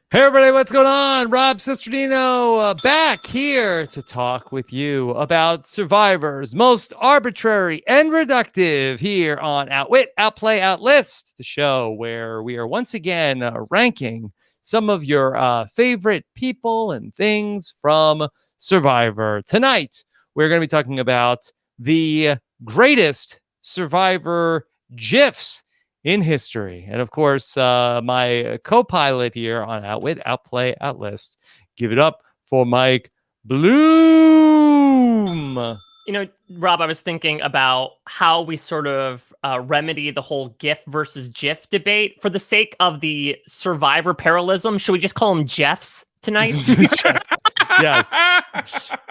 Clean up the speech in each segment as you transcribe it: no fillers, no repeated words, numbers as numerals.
Hey everybody, what's going on? Rob Cesternino back here to talk with you about Survivor's most arbitrary and reductive here on Outwit, Outplay, OutLIST, the show where we are once again ranking some of your favorite people and things from Survivor. Tonight, we're going to be talking about the greatest Survivor GIFs in history. And of course, my co-pilot here on Outwit, Outplay, OutLIST. Give it up for Mike Bloom. You know, Rob, I was thinking about how we sort of remedy the whole GIF versus GIF debate for the sake of the Survivor parallelism. Should we just call them GIFs tonight? Yes,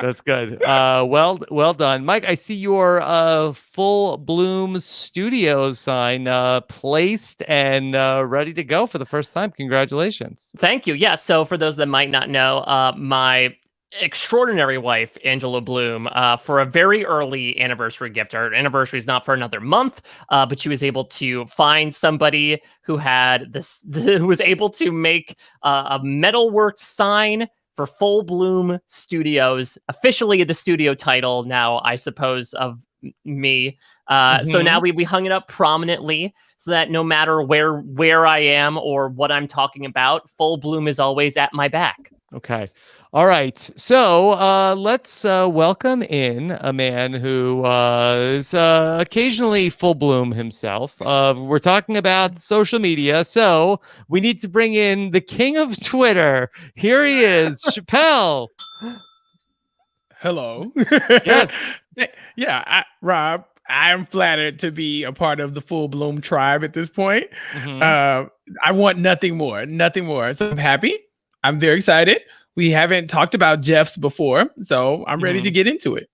that's good. Well done, Mike. I see your Full Bloom Studios sign placed and ready to go for the first time. Congratulations. Thank you. Yeah. So for those that might not know, my extraordinary wife, Angela Bloom, for a very early anniversary gift. Our anniversary is not for another month, but she was able to find somebody who had this, who was able to make a metalwork sign for Full Bloom Studios, officially the studio title now, I suppose, of me. So now we hung it up prominently so that no matter where I am or what I'm talking about, Full Bloom is always at my back. Okay. All right. So let's welcome in a man who is occasionally Full Bloom himself. We're talking about social media. So we need to bring in the king of Twitter. Here he is, Chappell. Hello. Yes. Yeah, Rob, I am flattered to be a part of the Full Bloom tribe at this point. I want nothing more. So I'm happy. I'm very excited. We haven't talked about GIFs before, so I'm ready to get into it.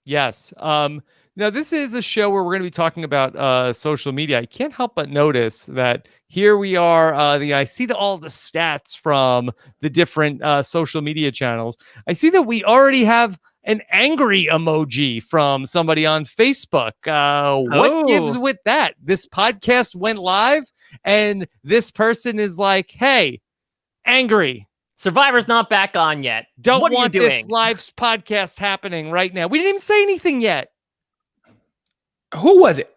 Yes. Now, this is a show where we're going to be talking about social media. I can't help but notice that here we are. I see all the stats from the different social media channels. I see that we already have an angry emoji from somebody on Facebook. What gives with that? This podcast went live, and this person is like, hey, angry. Survivor's not back on yet. Don't what want are you doing? This live podcast happening right now. We didn't even say anything yet. Who was it?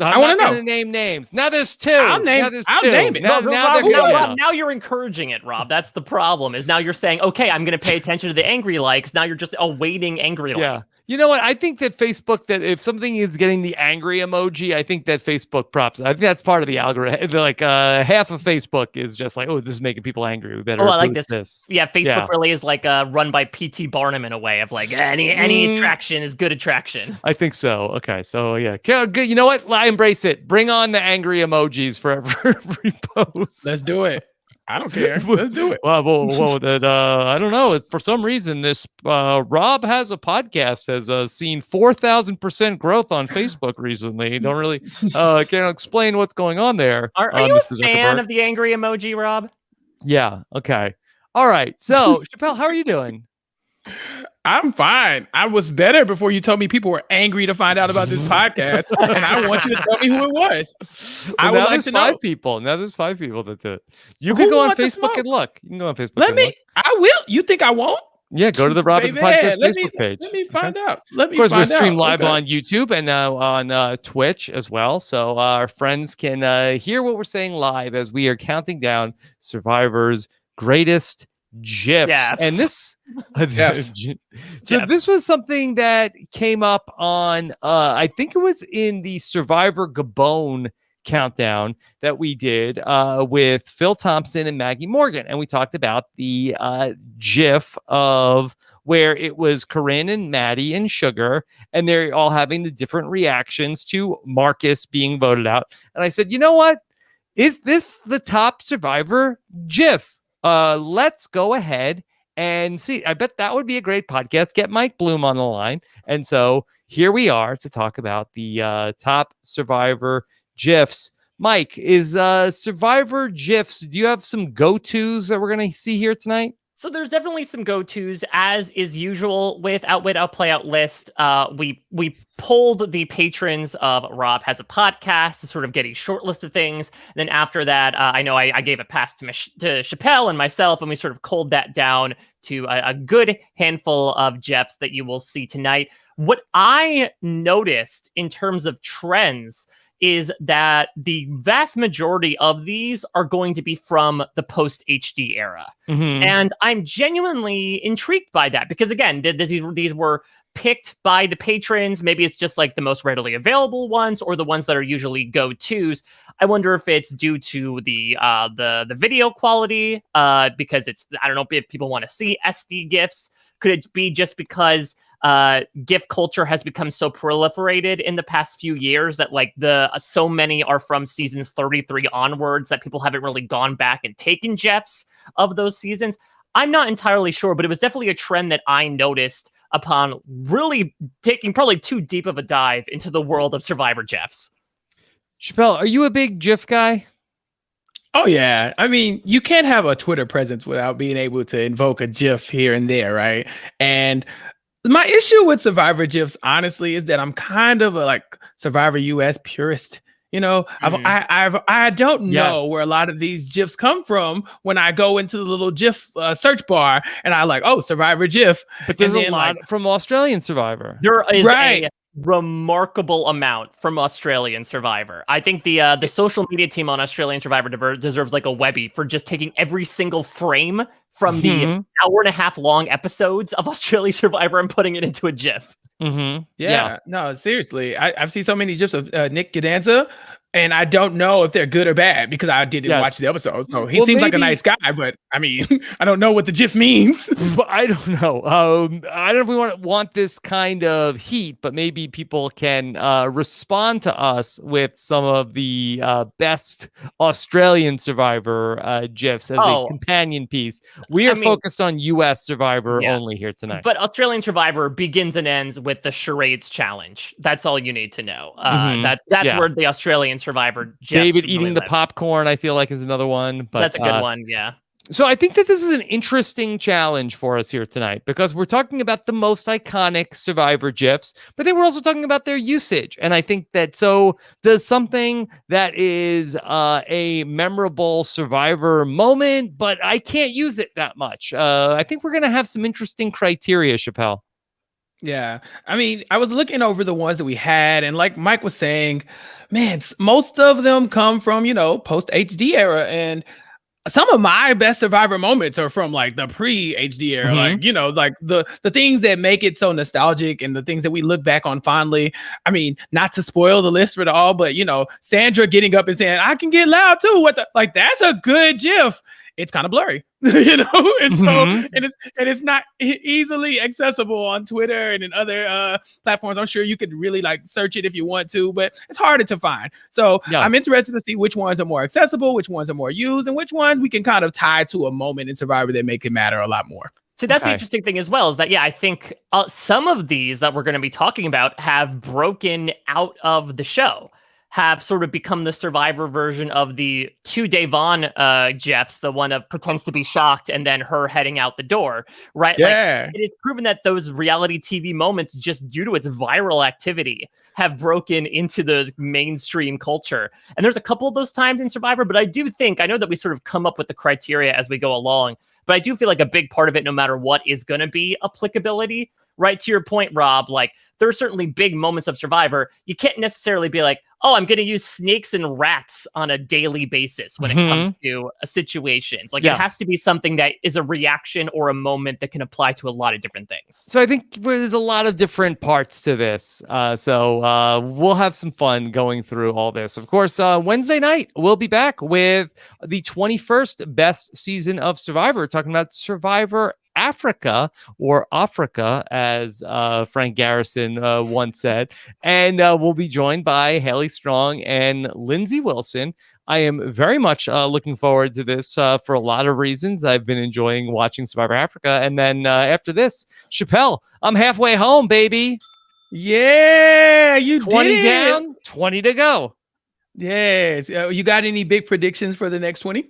I want to know. Name names. Now there's two. I'll name it. Now you're encouraging it, Rob. That's the problem. Is now you're saying, okay, I'm going to pay attention to the angry likes. Now you're just awaiting angry likes. Yeah. You know what? I think that Facebook, that if something is getting the angry emoji, I think that Facebook props. I think that's part of the algorithm. Like half of Facebook is just like, oh, this is making people angry. We better I like this. Yeah, Facebook really is like run by P.T. Barnum in a way of like any attraction is good attraction. I think so. Okay, so yeah, good. You know what? I embrace it. Bring on the angry emojis for every post. Let's do it. I don't care. Let's do it. Well, I don't know. For some reason, this Rob has a podcast has seen 4,000% growth on Facebook recently. Don't really can't explain what's going on there. Are you a fan of the angry emoji, Rob? Yeah. Okay. All right. So, Chappell, how are you doing? I'm fine. I was better before you told me people were angry to find out about this podcast, and I want you to tell me who it was. I would like to know. Now there's 5 people that do it. You can go on Facebook and look. You can go on Facebook. I will. You think I won't? Yeah, go to the Rob Podcast Facebook page. Let me find out. Of course, we're streamed live on YouTube and now on Twitch as well. So our friends can hear what we're saying live as we are counting down Survivor's greatest GIFs. And this this was something that came up on I think it was in the Survivor Gabon countdown that we did with Phil Thompson and Maggie Morgan, and we talked about the GIF of where it was Corinne and Maddie and Sugar, and they're all having the different reactions to Marcus being voted out. And I said, you know what, is this the top Survivor GIF? Let's go ahead and see. I bet that would be a great podcast. Get Mike Bloom on the line. And so here we are to talk about the top Survivor GIFs. Mike, is Survivor GIFs, do you have some go-tos that we're going to see here tonight? So there's definitely some go-tos, as is usual with Outwit, Outplay, OutLIST. We pulled the patrons of Rob Has a Podcast to sort of get a short list of things. And then after that, I know I gave a pass to Chappell and myself, and we sort of culled that down to a good handful of GIFs that you will see tonight. What I noticed in terms of trends is that the vast majority of these are going to be from the post HD era. And I'm genuinely intrigued by that because, again, these were picked by the patrons. Maybe it's just like the most readily available ones or the ones that are usually go-tos. I wonder if it's due to the video quality, because I don't know if people want to see SD GIFs. Could it be just because GIF culture has become so proliferated in the past few years that like so many are from seasons 33 onwards that people haven't really gone back and taken GIFs of those seasons? I'm not entirely sure, but it was definitely a trend that I noticed upon really taking probably too deep of a dive into the world of Survivor GIFs. Chappell, are you a big GIF guy? Oh, yeah. I mean, you can't have a Twitter presence without being able to invoke a GIF here and there, right? And my issue with Survivor GIFs, honestly, is that I'm kind of a Survivor US purist. You know, I don't know where a lot of these GIFs come from when I go into the little GIF search bar and I Survivor GIF. But there's a lot from Australian Survivor. There is a remarkable amount from Australian Survivor. I think the social media team on Australian Survivor deserves like a Webby for just taking every single frame from the hour and a half long episodes of Australian Survivor and putting it into a GIF. Yeah, no, seriously. I've seen so many GIFs of Nick Gadanza, and I don't know if they're good or bad because I didn't watch the episode. So he seems like a nice guy, but I mean, I don't know what the GIF means. I don't know. I don't know if we want this kind of heat, but maybe people can respond to us with some of the best Australian Survivor GIFs as a companion piece. We are focused on US Survivor only here tonight. But Australian Survivor begins and ends with the charades challenge. That's all you need to know. That's where the Australian Survivor GIFs David eating the popcorn, I feel like, is another one. But that's a good one, yeah. So I think that this is an interesting challenge for us here tonight because we're talking about the most iconic Survivor GIFs, but then we're also talking about their usage. And I think that does something that is a memorable Survivor moment, but I can't use it that much. I think we're going to have some interesting criteria, Chappell. Yeah. I mean, I was looking over the ones that we had, and like Mike was saying, man, most of them come from, post HD era. And some of my best Survivor moments are from like the pre-HD era, the things that make it so nostalgic and the things that we look back on fondly. I mean, not to spoil the list for it all, but Sandra getting up and saying, "I can get loud too." That's a good GIF. It's kind of blurry, and so and it's not easily accessible on Twitter and in other platforms. I'm sure you could really search it if you want to, but it's harder to find. So I'm interested to see which ones are more accessible, which ones are more used, and which ones we can kind of tie to a moment in Survivor that make it matter a lot more. So that's the interesting thing as well, is that, I think some of these that we're going to be talking about have broken out of the show, have sort of become the Survivor version of the 2 Devon GIFs, the one of pretends to be shocked and then her heading out the door, right? Yeah. It is proven that those reality TV moments, just due to its viral activity, have broken into the mainstream culture. And there's a couple of those times in Survivor, but I know that we sort of come up with the criteria as we go along, but I do feel like a big part of it, no matter what, is going to be applicability. Right, to your point, Rob, there are certainly big moments of Survivor. You can't necessarily be like, oh, I'm going to use snakes and rats on a daily basis when it comes to situations. It has to be something that is a reaction or a moment that can apply to a lot of different things. So I think there's a lot of different parts to this. So we'll have some fun going through all this. Of course, Wednesday night, we'll be back with the 21st best season of Survivor, talking about Survivor Africa, or Africa, as Frank Garrison once said. And we'll be joined by Haley Strong and Lindsay Wilson. I am very much looking forward to this for a lot of reasons. I've been enjoying watching Survivor Africa. And then after this, Chappell, I'm halfway home, baby. Yeah, you 20 did. down, 20 to go. Yes. You got any big predictions for the next 20?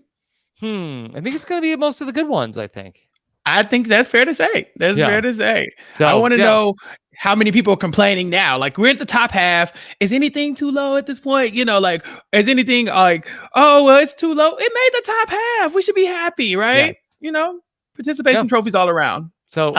I think it's going to be most of the good ones, I think. I think that's fair to say. Fair to say. So, I want to know how many people are complaining now. Like, we're at the top half. Is anything too low at this point? You know, like, is anything like, oh, well, it's too low. It made the top half. We should be happy, right? Yeah. You know, participation trophies all around. So,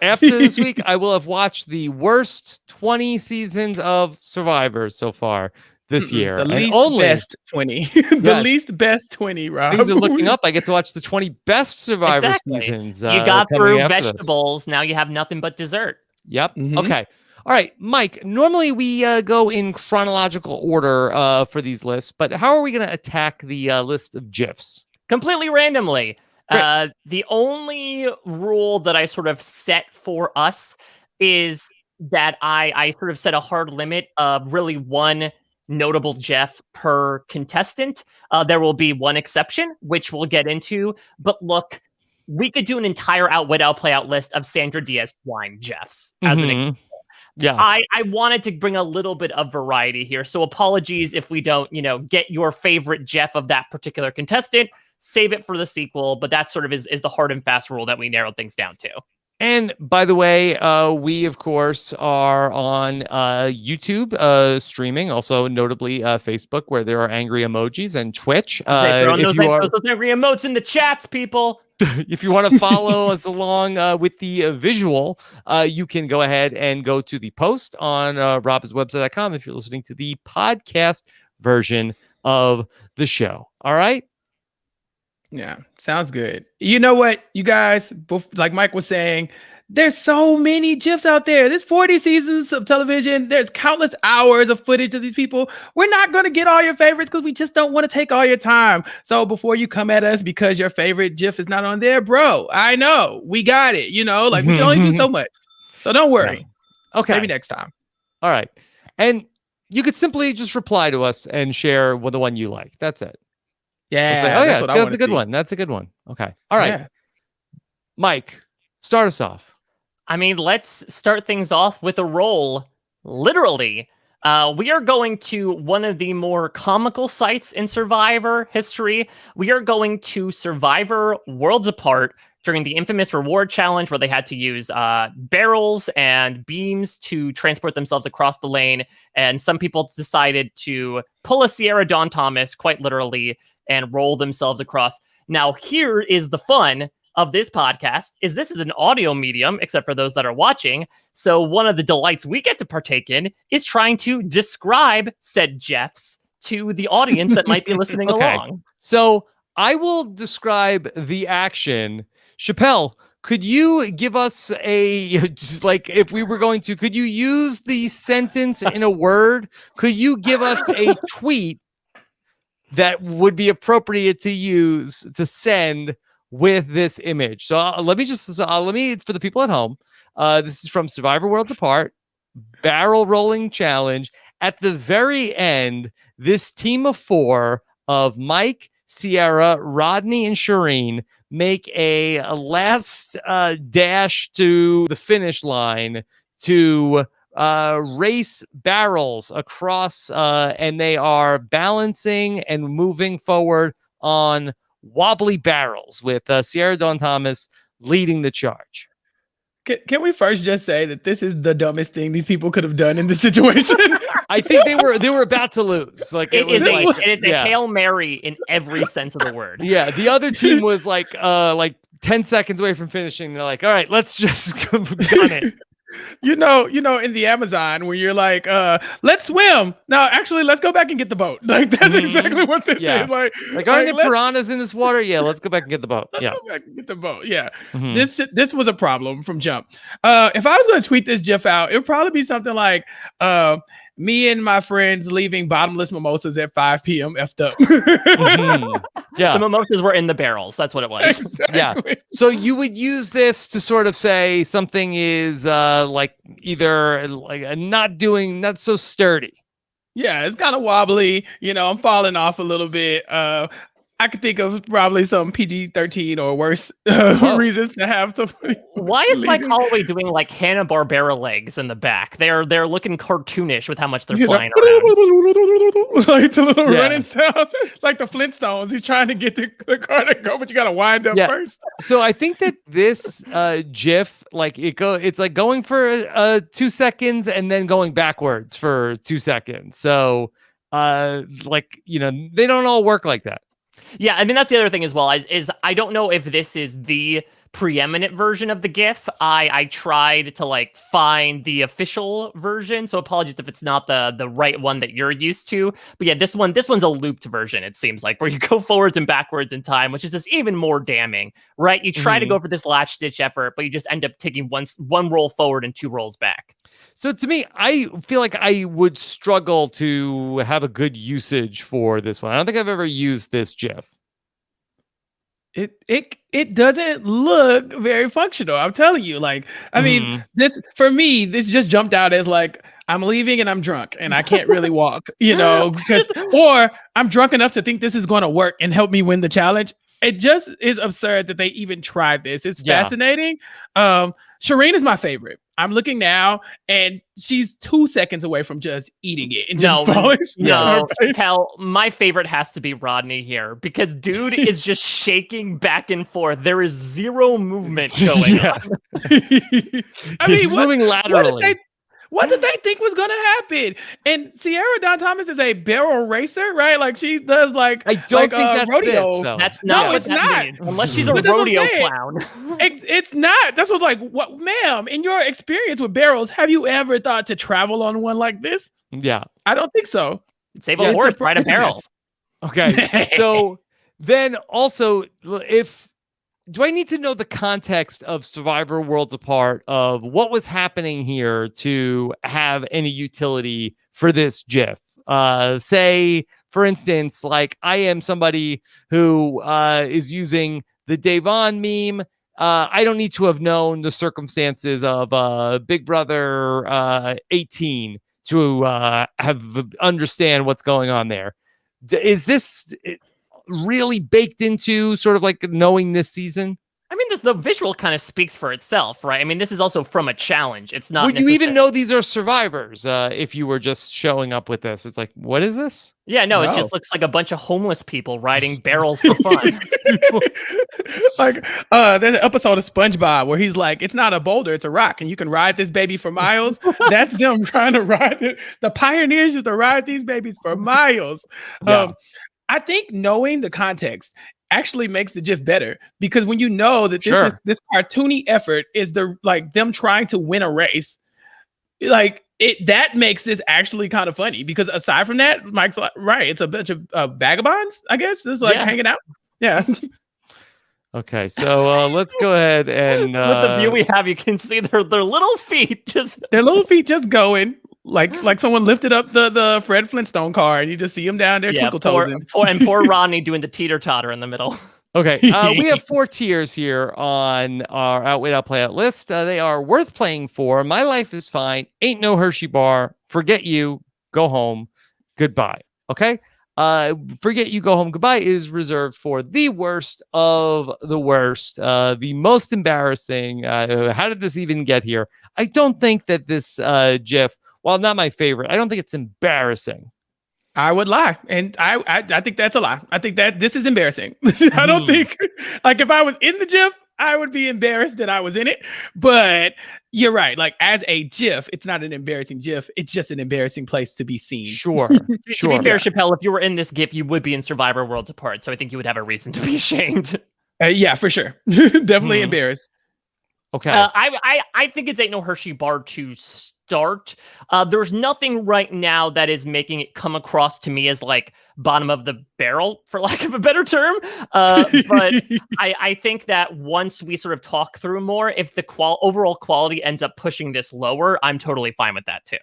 after this week, I will have watched the worst 20 seasons of Survivor so far this year. The least best 20. The least best 20, Rob. Things are looking up. I get to watch the 20 best Survivor seasons. You got through vegetables. Now you have nothing but dessert. Yep. Okay. All right, Mike, normally we go in chronological order for these lists, but how are we going to attack the list of GIFs? Completely randomly. The only rule that I sort of set for us is that I sort of set a hard limit of really one notable GIF per contestant. There will be one exception, which we'll get into. But look, we could do an entire Outwit, Outplay, OutLIST of Sandra Diaz wine GIFs as an example. Yeah, I wanted to bring a little bit of variety here. So apologies if we don't, get your favorite GIF of that particular contestant. Save it for the sequel, but that sort of is the hard and fast rule that we narrowed things down to. And by the way, we, of course, are on YouTube streaming, also notably Facebook, where there are angry emojis, and Twitch. Those angry emotes in the chats, people. If you want to follow us along with the visual, you can go ahead and go to the post on robhaswebsite.com if you're listening to the podcast version of the show. All right? Yeah, sounds good. You know what, you guys, like Mike was saying, there's so many GIFs out there. There's 40 seasons of television. There's countless hours of footage of these people. We're not going to get all your favorites because we just don't want to take all your time. So before you come at us because your favorite GIF is not on there, bro, I know. We got it. We can only do so much. So don't worry. Yeah. Okay. Maybe next time. All right. And you could simply just reply to us and share the one you like. That's it. Yeah, that's a good one. That's a good one. Okay. All right. Yeah. Mike, start us off. I mean, let's start things off with a roll. Literally, we are going to one of the more comical sites in Survivor history. We are going to Survivor Worlds Apart during the infamous reward challenge where they had to use barrels and beams to transport themselves across the lane. And some people decided to pull a Sierra Dawn Thomas, quite literally, and roll themselves across. Now, here is the fun of this podcast, is this is an audio medium, except for those that are watching. So one of the delights we get to partake in is trying to describe said GIFs to the audience that might be listening along. So I will describe the action. Chappell, could you give us if we were going to, could you use the sentence in a word? Could you give us a tweet that would be appropriate to use to send with this image? So let me for the people at home, this is from Survivor Worlds Apart, barrel rolling challenge. At the very end, this team of 4 of Mike, Sierra, Rodney, and Shireen make a last dash to the finish line to race barrels across, and they are balancing and moving forward on wobbly barrels with Sierra Dawn Thomas leading the charge. Can we first just say that this is the dumbest thing these people could have done in this situation? I think they were about to lose. Like it is a Hail Mary in every sense of the word. Yeah, the other team was like 10 seconds away from finishing. They're like, all right, let's just gun it. In the Amazon when you're like, let's swim. No, actually, let's go back and get the boat. Like that's exactly what this is. Like aren't there piranhas in this water? Yeah, let's go back and get the boat. Let's go back and get the boat. Yeah. This was a problem from jump. If I was going to tweet this GIF out, it would probably be something like, me and my friends leaving bottomless mimosas at 5 p.m. effed up. Yeah. The mimosas were in the barrels. That's what it was. Exactly. Yeah. So you would use this to sort of say something is either not so sturdy. Yeah, it's kind of wobbly. I'm falling off a little bit. I could think of probably some PG-13 or worse reasons to have somebody. Why is Mike Holloway doing like Hanna-Barbera legs in the back? They're looking cartoonish with how much they're flying around. Like the little running sound, like the Flintstones. He's trying to get the car to go, but you got to wind up first. So I think that this GIF, like it's like going for 2 seconds and then going backwards for 2 seconds. So like, you know, they don't all work like that. Yeah, I mean, that's the other thing as well, is I don't know if this is the preeminent version of the GIF. I tried to like find the official version, so apologies if it's not the right one that you're used to. But yeah, this one's a looped version, it seems like, where you go forwards and backwards in time, which is just even more damning, right? You try to go for this latch stitch effort, but you just end up taking one roll forward and 2 rolls back. So to me, I feel like I would struggle to have a good usage for this one. I don't think I've ever used this GIF. It doesn't look very functional. I'm telling you, like, I mean, this for me, this just jumped out as like, I'm leaving and I'm drunk and I can't really walk, you know, because or I'm drunk enough to think this is going to work and help me win the challenge. It just is absurd that they even tried this. It's fascinating. Shireen is my favorite. I'm looking now, and she's 2 seconds away from just eating it and just falling. No, Chappell, my favorite has to be Rodney here because dude is just shaking back and forth. There is zero movement going on. I mean, he's moving laterally. What did they think was gonna happen? And Sierra Dawn Thomas is a barrel racer, right? Like she does like I don't think that's rodeo. This, that's not what that means. Unless she's a rodeo clown. It's not. That's what's like, what, ma'am, in your experience with barrels, have you ever thought to travel on one like this? Yeah. I don't think so. Save a horse, ride a barrel. Okay. So then also, do I need to know the context of Survivor Worlds Apart of what was happening here to have any utility for this GIF? Say, for instance, like I am somebody who is using the Devon meme. I don't need to have known the circumstances of Big Brother 18 to understand what's going on there. Is this really baked into sort of like knowing this season? I mean, the visual kind of speaks for itself, right? I mean, this is also from a challenge. It's not. Would you even know these are survivors if you were just showing up with this? It's like, what is this? Yeah, no, it just looks like a bunch of homeless people riding barrels for fun. Like, there's an episode of SpongeBob where he's like, it's not a boulder, it's a rock, and you can ride this baby for miles. That's them trying to ride it. The pioneers used to ride these babies for miles. Yeah. I think knowing the context actually makes the GIF better because when you know that this cartoony effort is them trying to win a race, like that makes this actually kind of funny because aside from that, Mike's like, right, it's a bunch of vagabonds, I guess, just like hanging out. Yeah. Okay, so let's go ahead and with the view we have, you can see their little feet just going. Like someone lifted up the Fred Flintstone car and you just see him down there twinkle toesing. Poor Rodney doing the teeter-totter in the middle. Okay, we have 4 tiers here on our Outwit, Outplay, OutLIST. They are worth playing for. My life is fine. Ain't no Hershey bar. Forget you. Go home. Goodbye. Okay? Forget you. Go home. Goodbye is reserved for the worst of the worst. The most embarrassing. How did this even get here? I don't think that this GIF, while not my favorite, I don't think it's embarrassing. I would lie. And I think that's a lie. I think that this is embarrassing. I don't think, like, if I was in the GIF, I would be embarrassed that I was in it. But you're right. Like, as a GIF, it's not an embarrassing GIF. It's just an embarrassing place to be seen. Sure. To be fair, Chappell, if you were in this GIF, you would be in Survivor Worlds Apart. So I think you would have a reason to be ashamed. Yeah, for sure. Definitely embarrassed. Okay. I think it's Ain't No Hershey Bar to start. There's nothing right now that is making it come across to me as like bottom of the barrel, for lack of a better term. But I think that once we sort of talk through more, if the overall quality ends up pushing this lower, I'm totally fine with that too.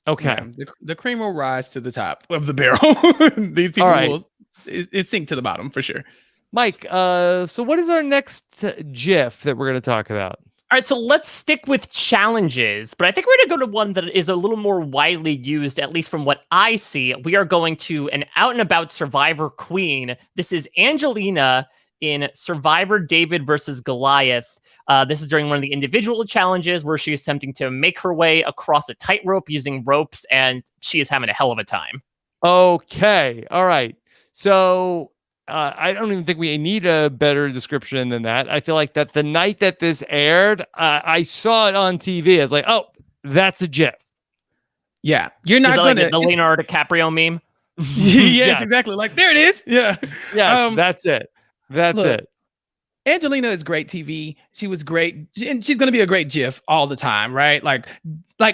Okay. Yeah, the cream will rise to the top of the barrel. These people will sink to the bottom for sure. Mike, so what is our next GIF that we're going to talk about? All right, so let's stick with challenges, but I think we're going to go to one that is a little more widely used, at least from what I see. We are going to an out-and-about Survivor queen. This is Angelina in Survivor David versus Goliath. This is during one of the individual challenges where she is attempting to make her way across a tightrope using ropes, and she is having a hell of a time. Okay, all right. So I don't even think we need a better description than that. I feel like that the night that this aired, I saw it on TV. I was like, oh, that's a GIF. Yeah, you're not going to like the Leonardo DiCaprio meme. Yes, exactly. Like there it is. Yeah, yeah. That's it. That's it. Angelina is great TV. She was great, and she's going to be a great GIF all the time, right? Like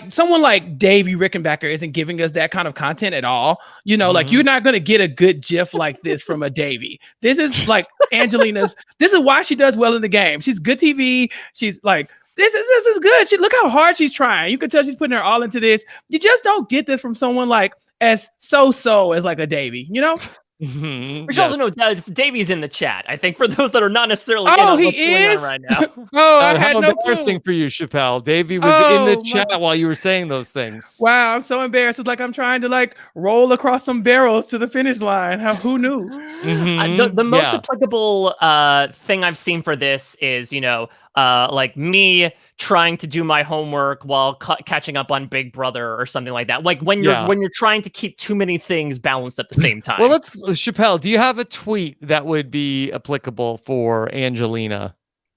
someone like Davey Rickenbacker isn't giving us that kind of content at all. You know, like you're not going to get a good GIF like this from a Davey. This is like Angelina's. This is why she does well in the game. She's good TV. She's like, this is good. Look how hard she's trying. You can tell she's putting her all into this. You just don't get this from someone like as so as like a Davey, you know? We should also know Davey's in the chat. I think for those that are not necessarily in on what's going on right now. I had no embarrassing for you, Chappell. Davey was in the chat while you were saying those things. Wow, I'm so embarrassed. It's like I'm trying to like roll across some barrels to the finish line. Who knew? The most applicable thing I've seen for this is, like me trying to do my homework while catching up on Big Brother or something like that. Like when you're trying to keep too many things balanced at the same time. Well, Chappell, do you have a tweet that would be applicable for Angelina?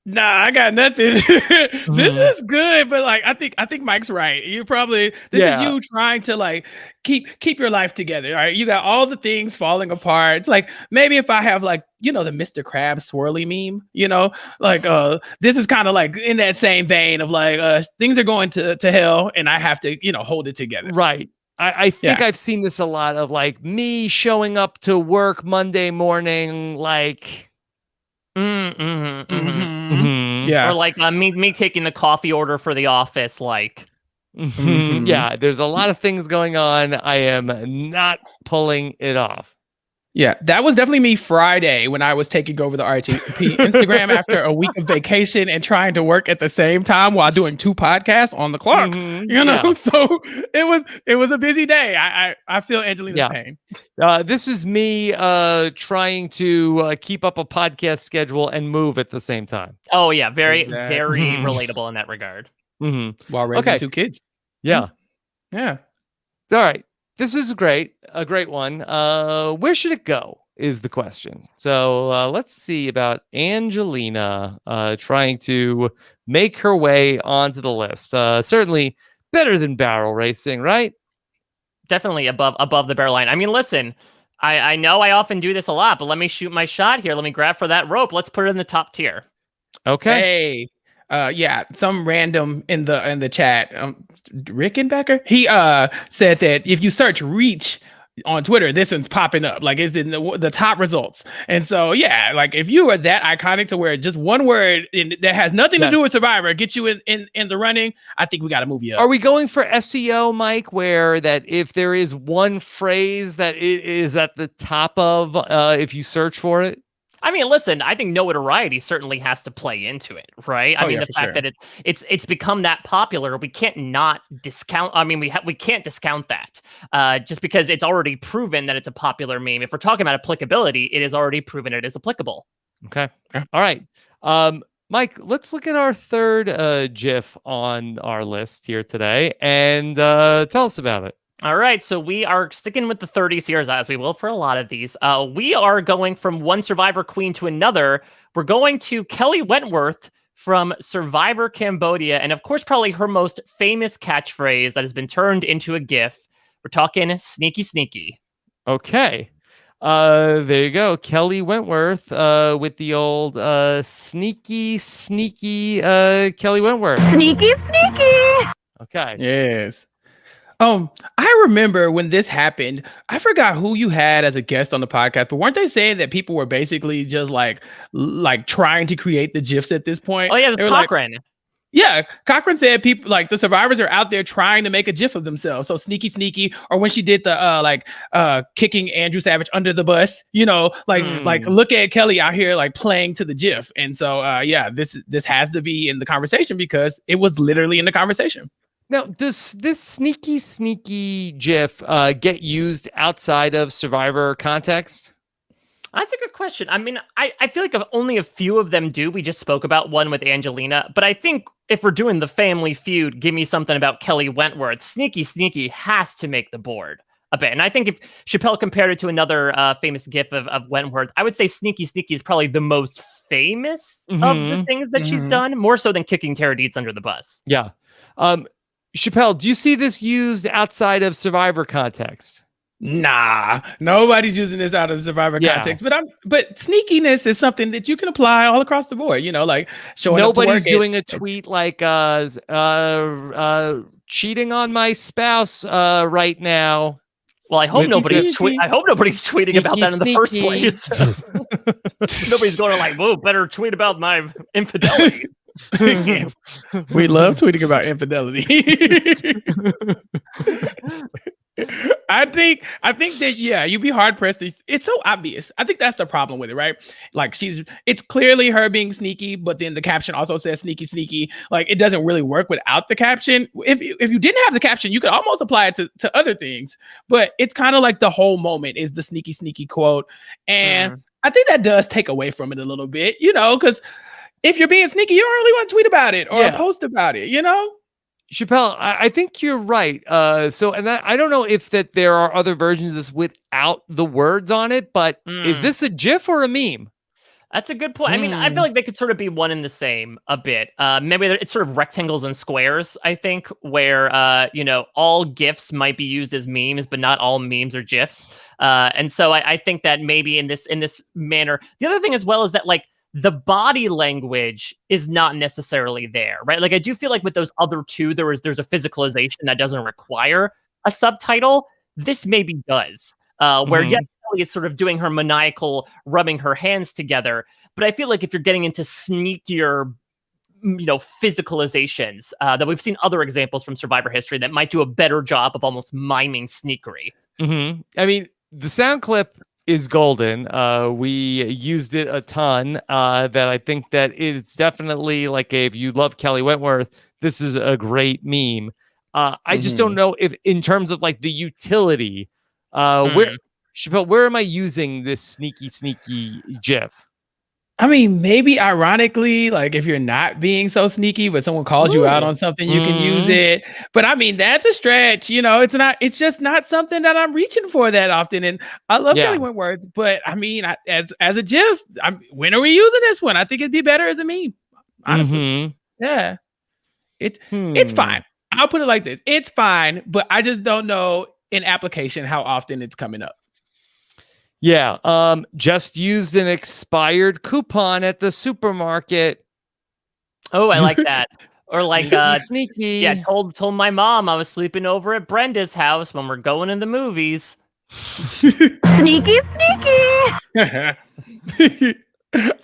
Nah, I got nothing. This is good, but like I think Mike's right. You probably is you trying to like keep your life together. Right? You got all the things falling apart. It's like maybe if I have like the Mr. Krabs swirly meme, like this is kind of like in that same vein of like things are going to hell and I have to hold it together. Right. I think I've seen this a lot of like me showing up to work Monday morning like. Yeah, or like me taking the coffee order for the office, like. Yeah, there's a lot of things going on. I am not pulling it off. Yeah, that was definitely me Friday when I was taking over the RHP Instagram after a week of vacation and trying to work at the same time while doing 2 podcasts on the clock. So it was a busy day. I feel Angelina's pain. This is me trying to keep up a podcast schedule and move at the same time. Oh yeah, very relatable in that regard. While raising 2 kids. Yeah. Yeah. All right. This is a great one. Where should it go is the question. So let's see about Angelina trying to make her way onto the list. Certainly better than barrel racing, right? Definitely above the barrel line. I mean, listen, I know I often do this a lot, but let me shoot my shot here. Let me grab for that rope. Let's put it in the top tier. Okay. Hey. Some random in the chat, Rickenbacker, he said that if you search reach on Twitter, this one's popping up, like it's in the top results. And so like if you are that iconic to where just one word that has nothing to do with Survivor gets you in the running, I think we got to move you up. Are we going for SEO, Mike, where that if there is one phrase that it is at the top of if you search for it? I mean, listen, I think notoriety certainly has to play into it, right? I mean, the fact that it's become that popular, we can't not discount. I mean, we can't discount that just because it's already proven that it's a popular meme. If we're talking about applicability, it is already proven it is applicable. Okay. All right. Mike, let's look at our third GIF on our list here today and tell us about it. All right, so we are sticking with the 30s here, as we will for a lot of these. We are going from one Survivor queen to another. We're going to Kelly Wentworth from Survivor Cambodia, and of course, probably her most famous catchphrase that has been turned into a GIF. We're talking sneaky, sneaky. Okay. There you go. Kelly Wentworth with the old sneaky, sneaky Kelly Wentworth. Sneaky, sneaky. Okay. Yes. I remember when this happened, I forgot who you had as a guest on the podcast, but weren't they saying that people were basically just like trying to create the GIFs at this point? Oh yeah, the Cochran. Yeah, Cochran said people like the survivors are out there trying to make a GIF of themselves. So sneaky, or when she did the kicking Andrew Savage under the bus, like look at Kelly out here like playing to the GIF. And so this has to be in the conversation because it was literally in the conversation. Now, does this sneaky GIF get used outside of Survivor context? That's a good question. I mean, I feel like only a few of them do. We just spoke about one with Angelina. But I think if we're doing the family feud, give me something about Kelly Wentworth. Sneaky has to make the board a bit. And I think if Chappell compared it to another famous GIF of Wentworth, I would say Sneaky is probably the most famous of the things that she's done, more so than kicking Tara Dietz under the bus. Yeah. Chappell, do you see this used outside of Survivor context? Nah, nobody's using this out of the Survivor context. But sneakiness is something that you can apply all across the board. Like showing nobody's doing a tweet like cheating on my spouse right now. Well, I hope nobody's tweeting about that in the first place. Nobody's going like, "Whoa, better tweet about my infidelity." We love tweeting about infidelity. I think that you'd be hard pressed. It's so obvious. I think that's the problem with it, right? Like it's clearly her being sneaky, but then the caption also says sneaky. Like it doesn't really work without the caption. If you didn't have the caption, you could almost apply it to other things. But it's kind of like the whole moment is the sneaky quote, and I think that does take away from it a little bit, because if you're being sneaky, you don't really want to tweet about it or post about it, Chappell, I think you're right. I don't know if that there are other versions of this without the words on it, but is this a GIF or a meme? That's a good point. I mean, I feel like they could sort of be one and the same a bit. Maybe it's sort of rectangles and squares, I think, where, all GIFs might be used as memes, but not all memes are GIFs. And so I think that maybe in this manner, the other thing as well is that like, the body language is not necessarily there, right? Like I do feel like with those other two, there's a physicalization that doesn't require a subtitle. This maybe does, where Kelly is sort of doing her maniacal, rubbing her hands together. But I feel like if you're getting into sneakier, physicalizations, that we've seen other examples from Survivor history that might do a better job of almost miming sneakery. I mean, the sound clip is golden. We used it a ton. That I think that it's definitely like if you love Kelly Wentworth, this is a great meme. I just don't know if in terms of like the utility, where am I using this sneaky GIF? I mean, maybe ironically, like if you're not being so sneaky, but someone calls you out on something, you can use it. But I mean, that's a stretch. It's just not something that I'm reaching for that often. And I love Kelly Wentworth, but I mean, as a GIF, when are we using this one? I think it'd be better as a meme. Honestly, yeah, it's fine. I'll put it like this: it's fine, but I just don't know in application how often it's coming up. Yeah, just used an expired coupon at the supermarket. Oh, I like that. Or like sneaky. Yeah, told my mom I was sleeping over at Brenda's house when we're going in the movies. Sneaky.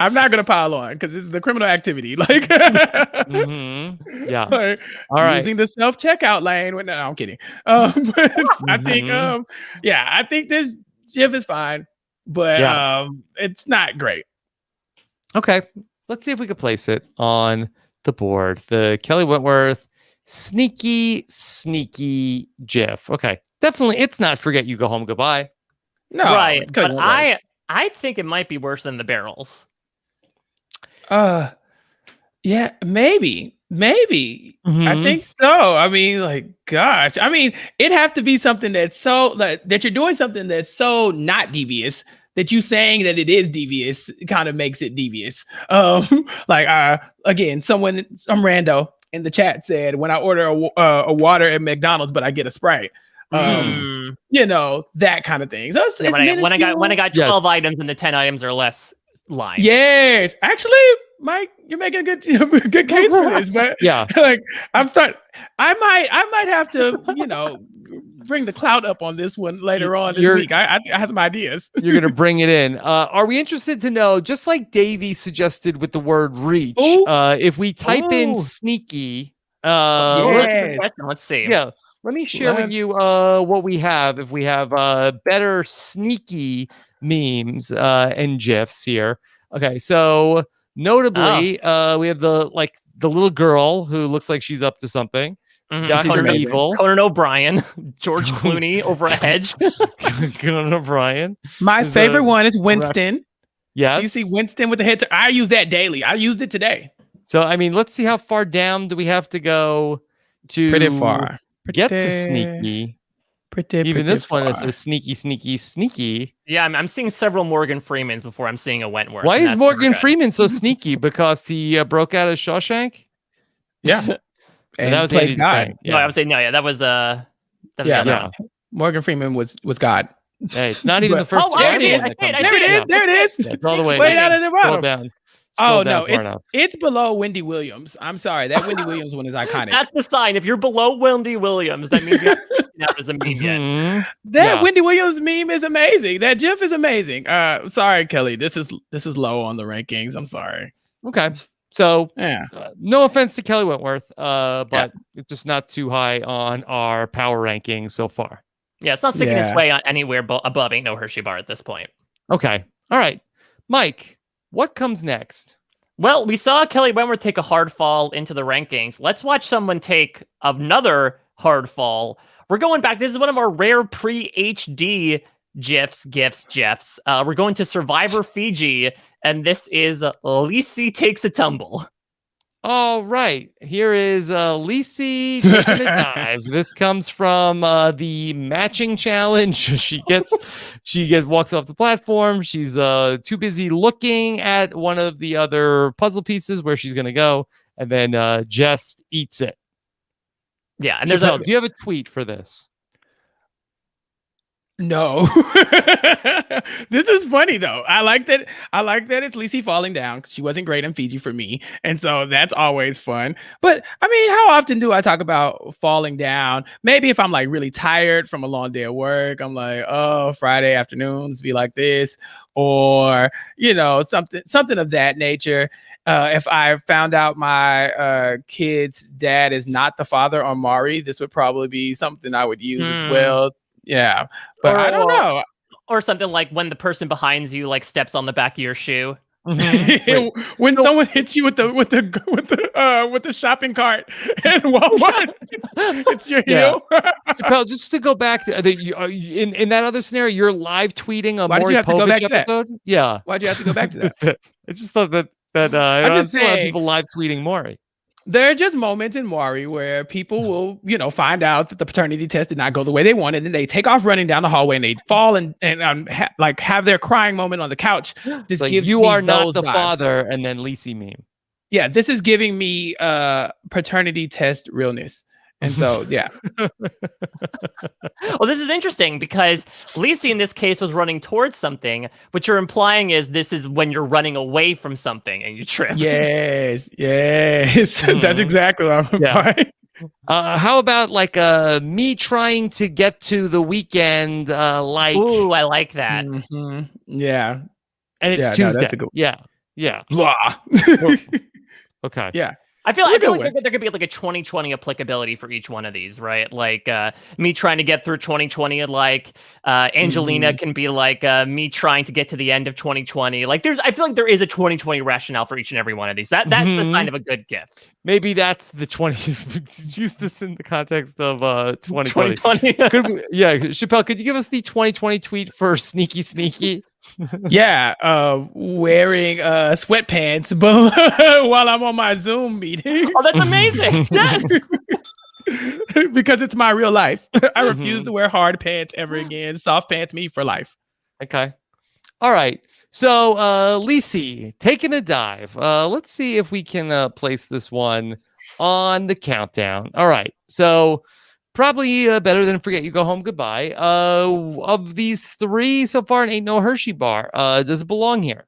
I'm not gonna pile on because it's the criminal activity. Like, yeah. Like, all right. Using the self-checkout lane. No, I'm kidding. I think, I think this GIF is fine, but it's not great. Okay, let's see if we can place it on the board. The Kelly Wentworth sneaky GIF. Okay, definitely, it's not forget you go home goodbye. No, right, but I think it might be worse than the barrels. Yeah, maybe. I think so. I mean, like, gosh. I mean, it'd have to be something that's so that you're doing something that's so not devious that you saying that it is devious kind of makes it devious. Again, some rando in the chat said when I order a water at McDonald's, but I get a Sprite. That kind of thing. So when I got 12 items and the 10 items or less line. Yes, actually, Mike, you're making a good case for this, but like I might have to, bring the clout up on this one later on this week. I have some ideas. You're gonna bring it in. Are we interested to know, just like Davey suggested with the word reach, if we type in sneaky? Let's see. Yeah, let me share with you what we have. If we have better sneaky memes and GIFs here. Okay, so notably, we have the little girl who looks like she's up to something. Dr. Evil, Conan O'Brien, George Clooney over a hedge. Conan O'Brien. My favorite one is Winston. Yes. You see Winston with the head. I use that daily. I used it today. So, I mean, let's see how far down do we have to go to pretty far. Get to sneaky. Even this one that says sneaky. Yeah, I'm seeing several Morgan Freemans before I'm seeing a Wentworth. Why is Morgan Freeman so sneaky? Because he broke out of Shawshank? Yeah. And that was played God. Yeah. No, I would say no. Yeah, that was Morgan Freeman was God. Hey, it's not even the first. There it is. There it is. It's all the way down at the bottom. Down. Oh no, it's below Wendy Williams. I'm sorry, that Wendy Williams one is iconic. That's the sign. If you're below Wendy Williams, that means you're not as a meme yet. That Wendy Williams meme is amazing. That GIF is amazing. Sorry, Kelly. This is low on the rankings. I'm sorry. Okay. So, no offense to Kelly Wentworth, but it's just not too high on our power rankings so far. Yeah, it's not sticking its way on anywhere above Ain't No Hershey Bar at this point. Okay. All right. Mike, what comes next? Well, we saw Kelly Wentworth take a hard fall into the rankings. Let's watch someone take another hard fall. We're going back. This is one of our rare pre-HD GIFs. We're going to Survivor Fiji, and this is Lisi Takes a Tumble. All right, here is Lisi taking a dive. This comes from the matching challenge. She walks off the platform. She's too busy looking at one of the other puzzle pieces where she's going to go, and then just eats it. Yeah, and Chappell, do you have a tweet for this? No. This is funny though. I like that it's Lisi falling down. She wasn't great in Fiji for me, and so that's always fun. But I mean, how often do I talk about falling down? Maybe if I'm like really tired from a long day of work, I'm like, oh, Friday afternoons be like this, or something of that nature. If I found out my kid's dad is not the father on Mari, this would probably be something I would use as well. Yeah, but I don't know. Or something like when the person behind you like steps on the back of your shoe. When someone hits you with the shopping cart and Walmart, it's your heel. Chappell, just to go back to in that other scenario, you're live tweeting a Maury Povich episode. Yeah, why'd you have to go back to that? I just thought that I'm just saying, a lot of people live tweeting Maury. There are just moments in Maury where people will, find out that the paternity test did not go the way they wanted, and they take off running down the hallway and they fall and have their crying moment on the couch. This like, gives you me are not the vibes. father, and then Lisi meme. Yeah, this is giving me paternity test realness. And so, yeah. Well, this is interesting because Lisi in this case was running towards something. What you're implying is this is when you're running away from something and you trip. Yes. That's exactly what I'm implying. How about like me trying to get to the weekend? Ooh, I like that. Mm-hmm. Yeah. And it's Tuesday. No, that's a good one. Yeah. Blah. Okay. Yeah. I feel like there could be like a 2020 applicability for each one of these, right? Like me trying to get through 2020, and like Angelina can be like me trying to get to the end of 2020. Like I feel like there is a 2020 rationale for each and every one of these. That's the sign of a good gift. Maybe that's the 20. Use this in the context of 2020. 2020. Chappell, could you give us the 2020 tweet for sneaky? Yeah, wearing sweatpants while I'm on my Zoom meeting. Oh, that's amazing. Yes. Because it's my real life. I refuse to wear hard pants ever again. Soft pants me for life. Okay. All right. So Lisi, taking a dive. Let's see if we can place this one on the countdown. All right. So probably better than Forget You Go Home Goodbye. Of these three so far, it ain't no Hershey bar. Does it belong here?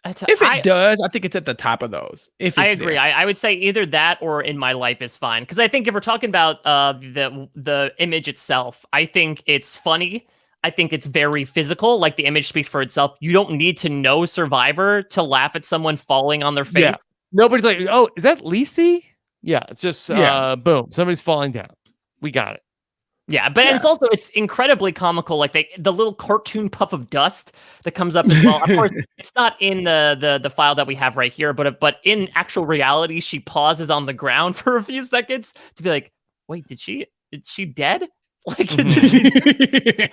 If it does, I think it's at the top of those. If I it's agree. there. I would say either that or In My Life is fine. Because I think if we're talking about the image itself, I think it's funny. I think it's very physical. Like the image speaks for itself. You don't need to know Survivor to laugh at someone falling on their face. Yeah. Nobody's like, oh, is that Lisi? Yeah, it's just boom, somebody's falling down. We got it. Yeah, but it's incredibly comical. Like the little cartoon puff of dust that comes up as well. Of course, it's not in the file that we have right here, but in actual reality, she pauses on the ground for a few seconds to be like, "Wait, is she dead? Like, did she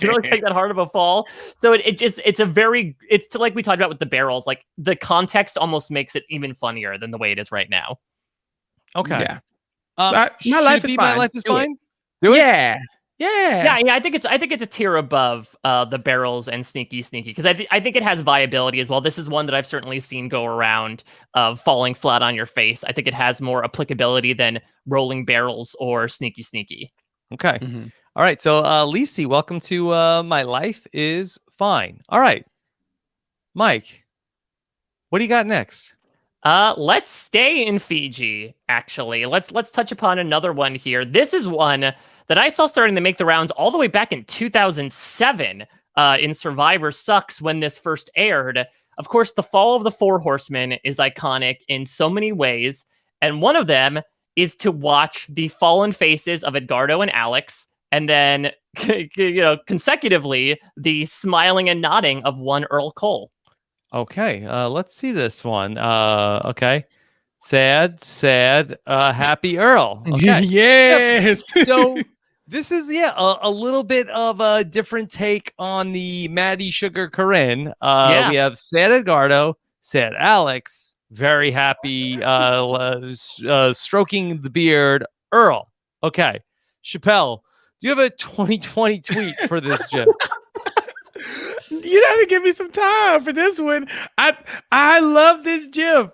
really take that hard of a fall?" So it's like we talked about with the barrels. Like the context almost makes it even funnier than the way it is right now. Okay. Yeah. My life is fine. My life is fine. Do it. Yeah. I think it's a tier above the barrels and sneaky because I think it has viability as well. This is one that I've certainly seen go around of falling flat on your face. I think it has more applicability than rolling barrels or sneaky. Okay. Mm-hmm. All right. So Lisi, welcome to My Life is Fine. All right. Mike, what do you got next? Let's stay in Fiji, actually. Let's touch upon another one here. This is one that I saw starting to make the rounds all the way back in 2007 in Survivor Sucks when this first aired. Of course, the fall of the Four Horsemen is iconic in so many ways, and one of them is to watch the fallen faces of Edgardo and Alex, and then consecutively the smiling and nodding of one Earl Cole. Okay, let's see this one. Okay. Sad, happy Earl. Okay. Yes. Yep. So this is a little bit of a different take on the Maddie Sugar Corinne. We have sad Edgardo, sad Alex, very happy, stroking the beard Earl. Okay. Chappell, do you have a 2020 tweet for this GIF? You have to give me some time for this one. I love this GIF.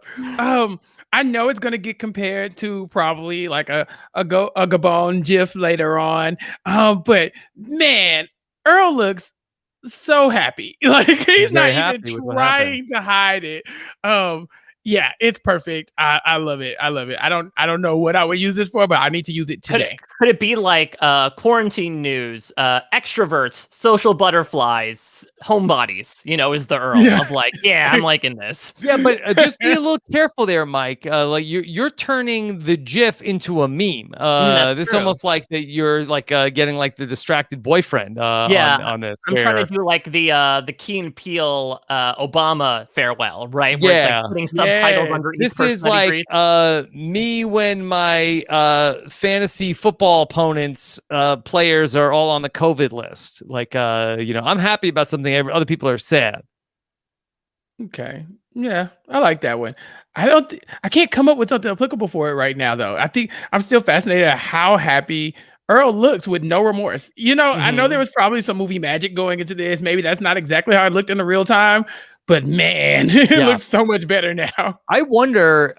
I know it's gonna get compared to probably like a Gabon GIF later on. But man, Earl looks so happy. Like he's not even trying to hide it. Yeah, it's perfect. I love it. I don't know what I would use this for, but I need to use it today. Could it be like quarantine news, extroverts, social butterflies, homebodies, is the Earl of like, I'm liking this. Yeah, but just be a little careful there, Mike. Like you're turning the GIF into a meme. This is almost like that you're like getting like the distracted boyfriend on this. I'm trying to do like the Key and Peele Obama farewell, right? Where it's like putting subtitles under each person. This is like me when my fantasy football opponents players are all on the COVID list. Like I'm happy about something, other people are sad. Okay. Yeah, I like that one. I can't come up with something applicable for it right now though. I think I'm still fascinated at how happy Earl looks with no remorse. I know there was probably some movie magic going into this. Maybe that's not exactly how it looked in the real time, but man, it looks so much better now. I wonder,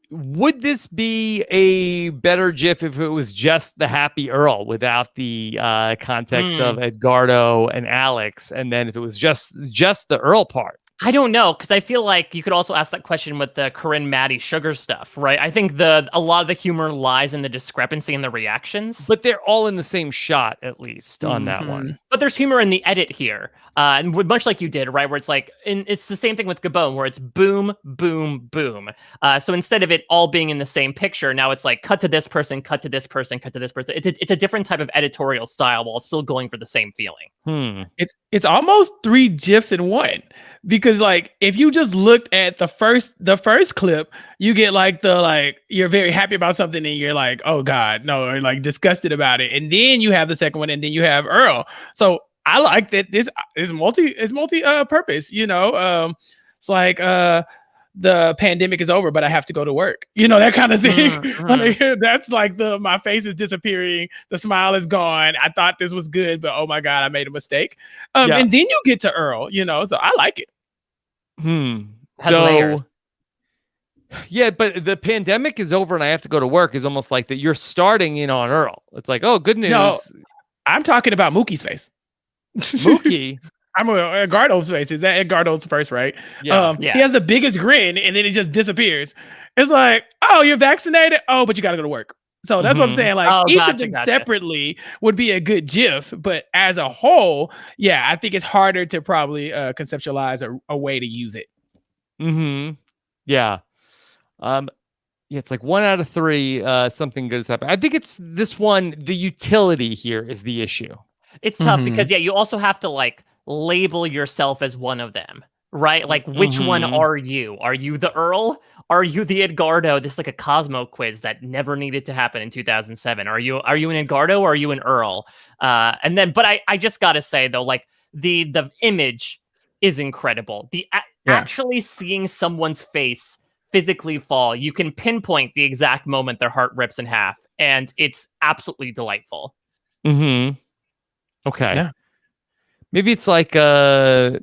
would this be a better GIF if it was just the happy Earl without the context of Edgardo and Alex, and then if it was just the Earl part? I don't know, because I feel like you could also ask that question with the Corinne Maddie Sugar stuff, right? I think a lot of the humor lies in the discrepancy in the reactions. But they're all in the same shot, at least, on that one. But there's humor in the edit here. And much like you did, right? Where it's like, it's the same thing with Gabon, where it's boom, boom, boom. So instead of it all being in the same picture, now it's like cut to this person, cut to this person, cut to this person. It's a different type of editorial style while still going for the same feeling. It's almost 3 GIFs in one. Because like if you just looked at the first clip, you get like you're very happy about something and you're like, oh God, no, or like disgusted about it. And then you have the second one and then you have Earl. So I like that this is multi purpose, it's like the pandemic is over, but I have to go to work, that kind of thing. Like, that's like my face is disappearing. The smile is gone. I thought this was good, but oh my God, I made a mistake. And then you get to Earl, so I like it. So yeah, but the pandemic is over and I have to go to work is almost like that you're starting in on Earl. It's like, oh, good news. No, I'm talking about Mookie's face. Mookie? I'm Edgardo's face. Is that Edgardo's first, right? Yeah. Yeah. He has the biggest grin, and then it just disappears. It's like, oh, you're vaccinated. Oh, but you got to go to work. So that's what I'm saying. Like each of them separately would be a good GIF, but as a whole, yeah, I think it's harder to probably conceptualize a way to use it. Yeah. Yeah, it's like 1 out of 3. Something good has happened. I think it's this one. The utility here is the issue. It's tough because you also have to like label yourself as one of them, right? Like which one are you? Are you the Earl? Are you the Edgardo? This is like a Cosmo quiz that never needed to happen in 2007. Are you an Edgardo or are you an Earl? But I just gotta say though, like the image is incredible. Actually seeing someone's face physically fall, you can pinpoint the exact moment their heart rips in half, and it's absolutely delightful. Okay. Yeah. Maybe it's like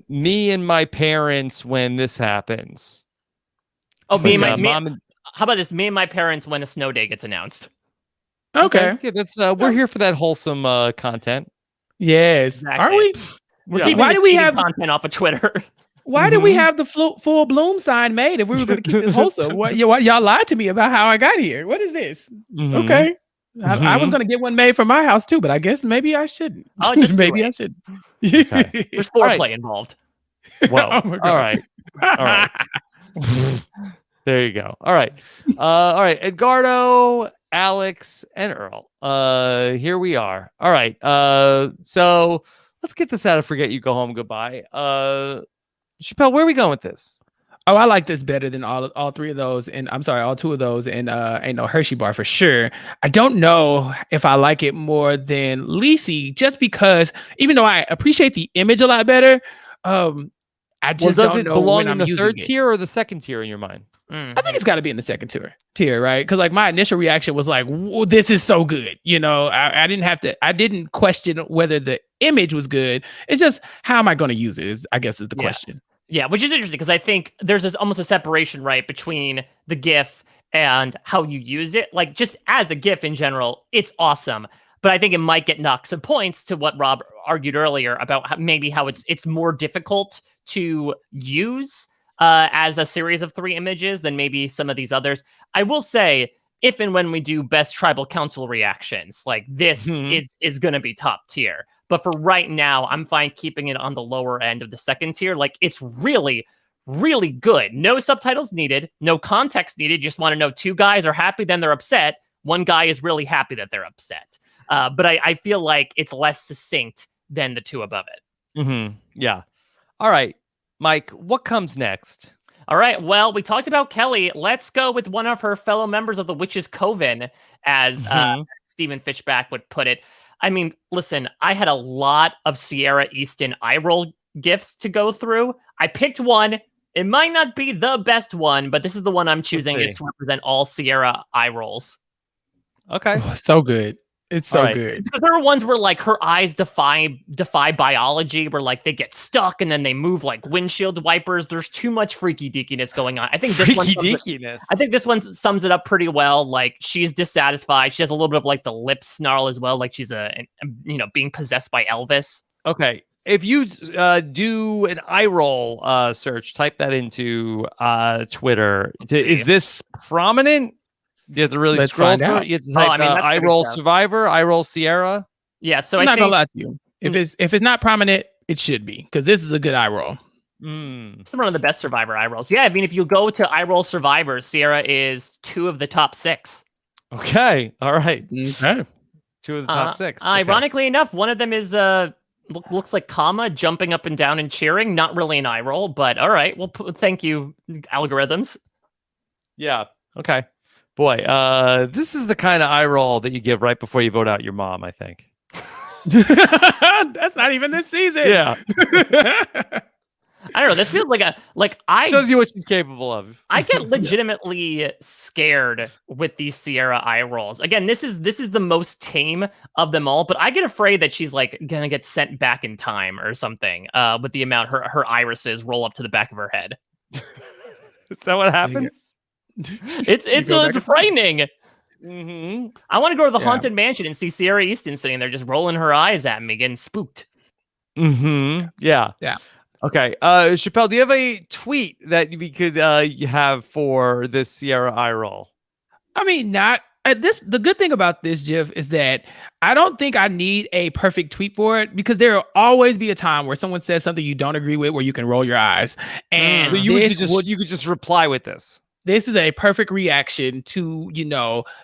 me and my parents when this happens. Oh, me and my mom. How about this? Me and my parents when a snow day gets announced. Okay. Yeah, that's we're here for that wholesome content. Yes. Exactly. Are we? We're keeping the cheating content off of Twitter. Why did we have the full bloom sign made if we were going to keep it wholesome? What y'all lied to me about how I got here? What is this? Okay. I was going to get one made for my house too, but I guess maybe I shouldn't. Oh, just maybe I should. Okay. There's foreplay involved. Whoa. Oh all right. There you go. All right. All right. Edgardo, Alex, and Earl. Here we are. All right. So let's get this out of Forget You Go Home Goodbye. Chappell, where are we going with this? Oh, I like this better than all 3 of those, and I'm sorry, all 2 of those, and ain't no Hershey bar for sure. I don't know if I like it more than Lisi, just because even though I appreciate the image a lot better, I just does don't it know belong when in I'm the third using tier or the second tier in your mind? I think it's got to be in the second tier, right? Because like my initial reaction was like, "This is so good," you know. I didn't question whether the image was good. It's just how am I going to use it? I guess is the question. Yeah, which is interesting because I think there's almost a separation, right, between the GIF and how you use it. Like just as a GIF in general, it's awesome. But I think it might get knocked some points to what Rob argued earlier about how it's more difficult to use as a series of 3 images than maybe some of these others. I will say, if and when we do best tribal council reactions, like this is going to be top tier. But for right now, I'm fine keeping it on the lower end of the second tier. Like it's really, really good. No subtitles needed, no context needed. Just want to know 2 guys are happy, then they're upset. 1 guy is really happy that they're upset. But I feel like it's less succinct than the 2 above it. Yeah. All right, Mike, what comes next? All right. Well, we talked about Kelly. Let's go with one of her fellow members of the Witches' Coven, as Stephen Fishback would put it. I mean, listen, I had a lot of Sierra Easton eye roll GIFs to go through. I picked one. It might not be the best one, but this is the one I'm choosing. It's to represent all Sierra eye rolls. Okay. Oh, so good. It's so good. Because there are ones where like her eyes defy biology, where like they get stuck and then they move like windshield wipers. There's too much freaky deakiness going on. I think this one sums it up pretty well. Like she's dissatisfied. She has a little bit of like the lip snarl as well, like she's being possessed by Elvis. Okay. If you do an eye roll search, type that into Twitter. Is this prominent? You have to really scroll through it. You have to type eye roll survivor, eye roll Sierra. Yeah, so I'm not gonna lie to you. If it's not prominent, it should be, because this is a good eye roll. It's one of the best survivor eye rolls. Yeah, I mean, if you go to eye roll survivors, Sierra is 2 of the top 6. Okay, all right. Okay. 2 of the top 6. Ironically enough, one of them is looks like Kama jumping up and down and cheering. Not really an eye roll, but all right. Well, thank you, algorithms. Yeah. Okay. Boy, this is the kind of eye roll that you give right before you vote out your mom, I think. That's not even this season. Yeah. I don't know. This feels like shows you what she's capable of. I get legitimately scared with these Sierra eye rolls. Again, this is the most tame of them all, but I get afraid that she's like gonna get sent back in time or something. With the amount her irises roll up to the back of her head. Is that what happens? It's frightening. I want to go to the Yeah. Haunted Mansion and see Sierra Easton sitting there just rolling her eyes at me, getting spooked. Yeah. Yeah. Okay. Chappell, do you have a tweet that we could have for this Sierra eye roll? I mean, not this. The good thing about this GIF is that I don't think I need a perfect tweet for it, because there will always be a time where someone says something you don't agree with, where you can roll your eyes, and So you could just reply with this. This is a perfect reaction to,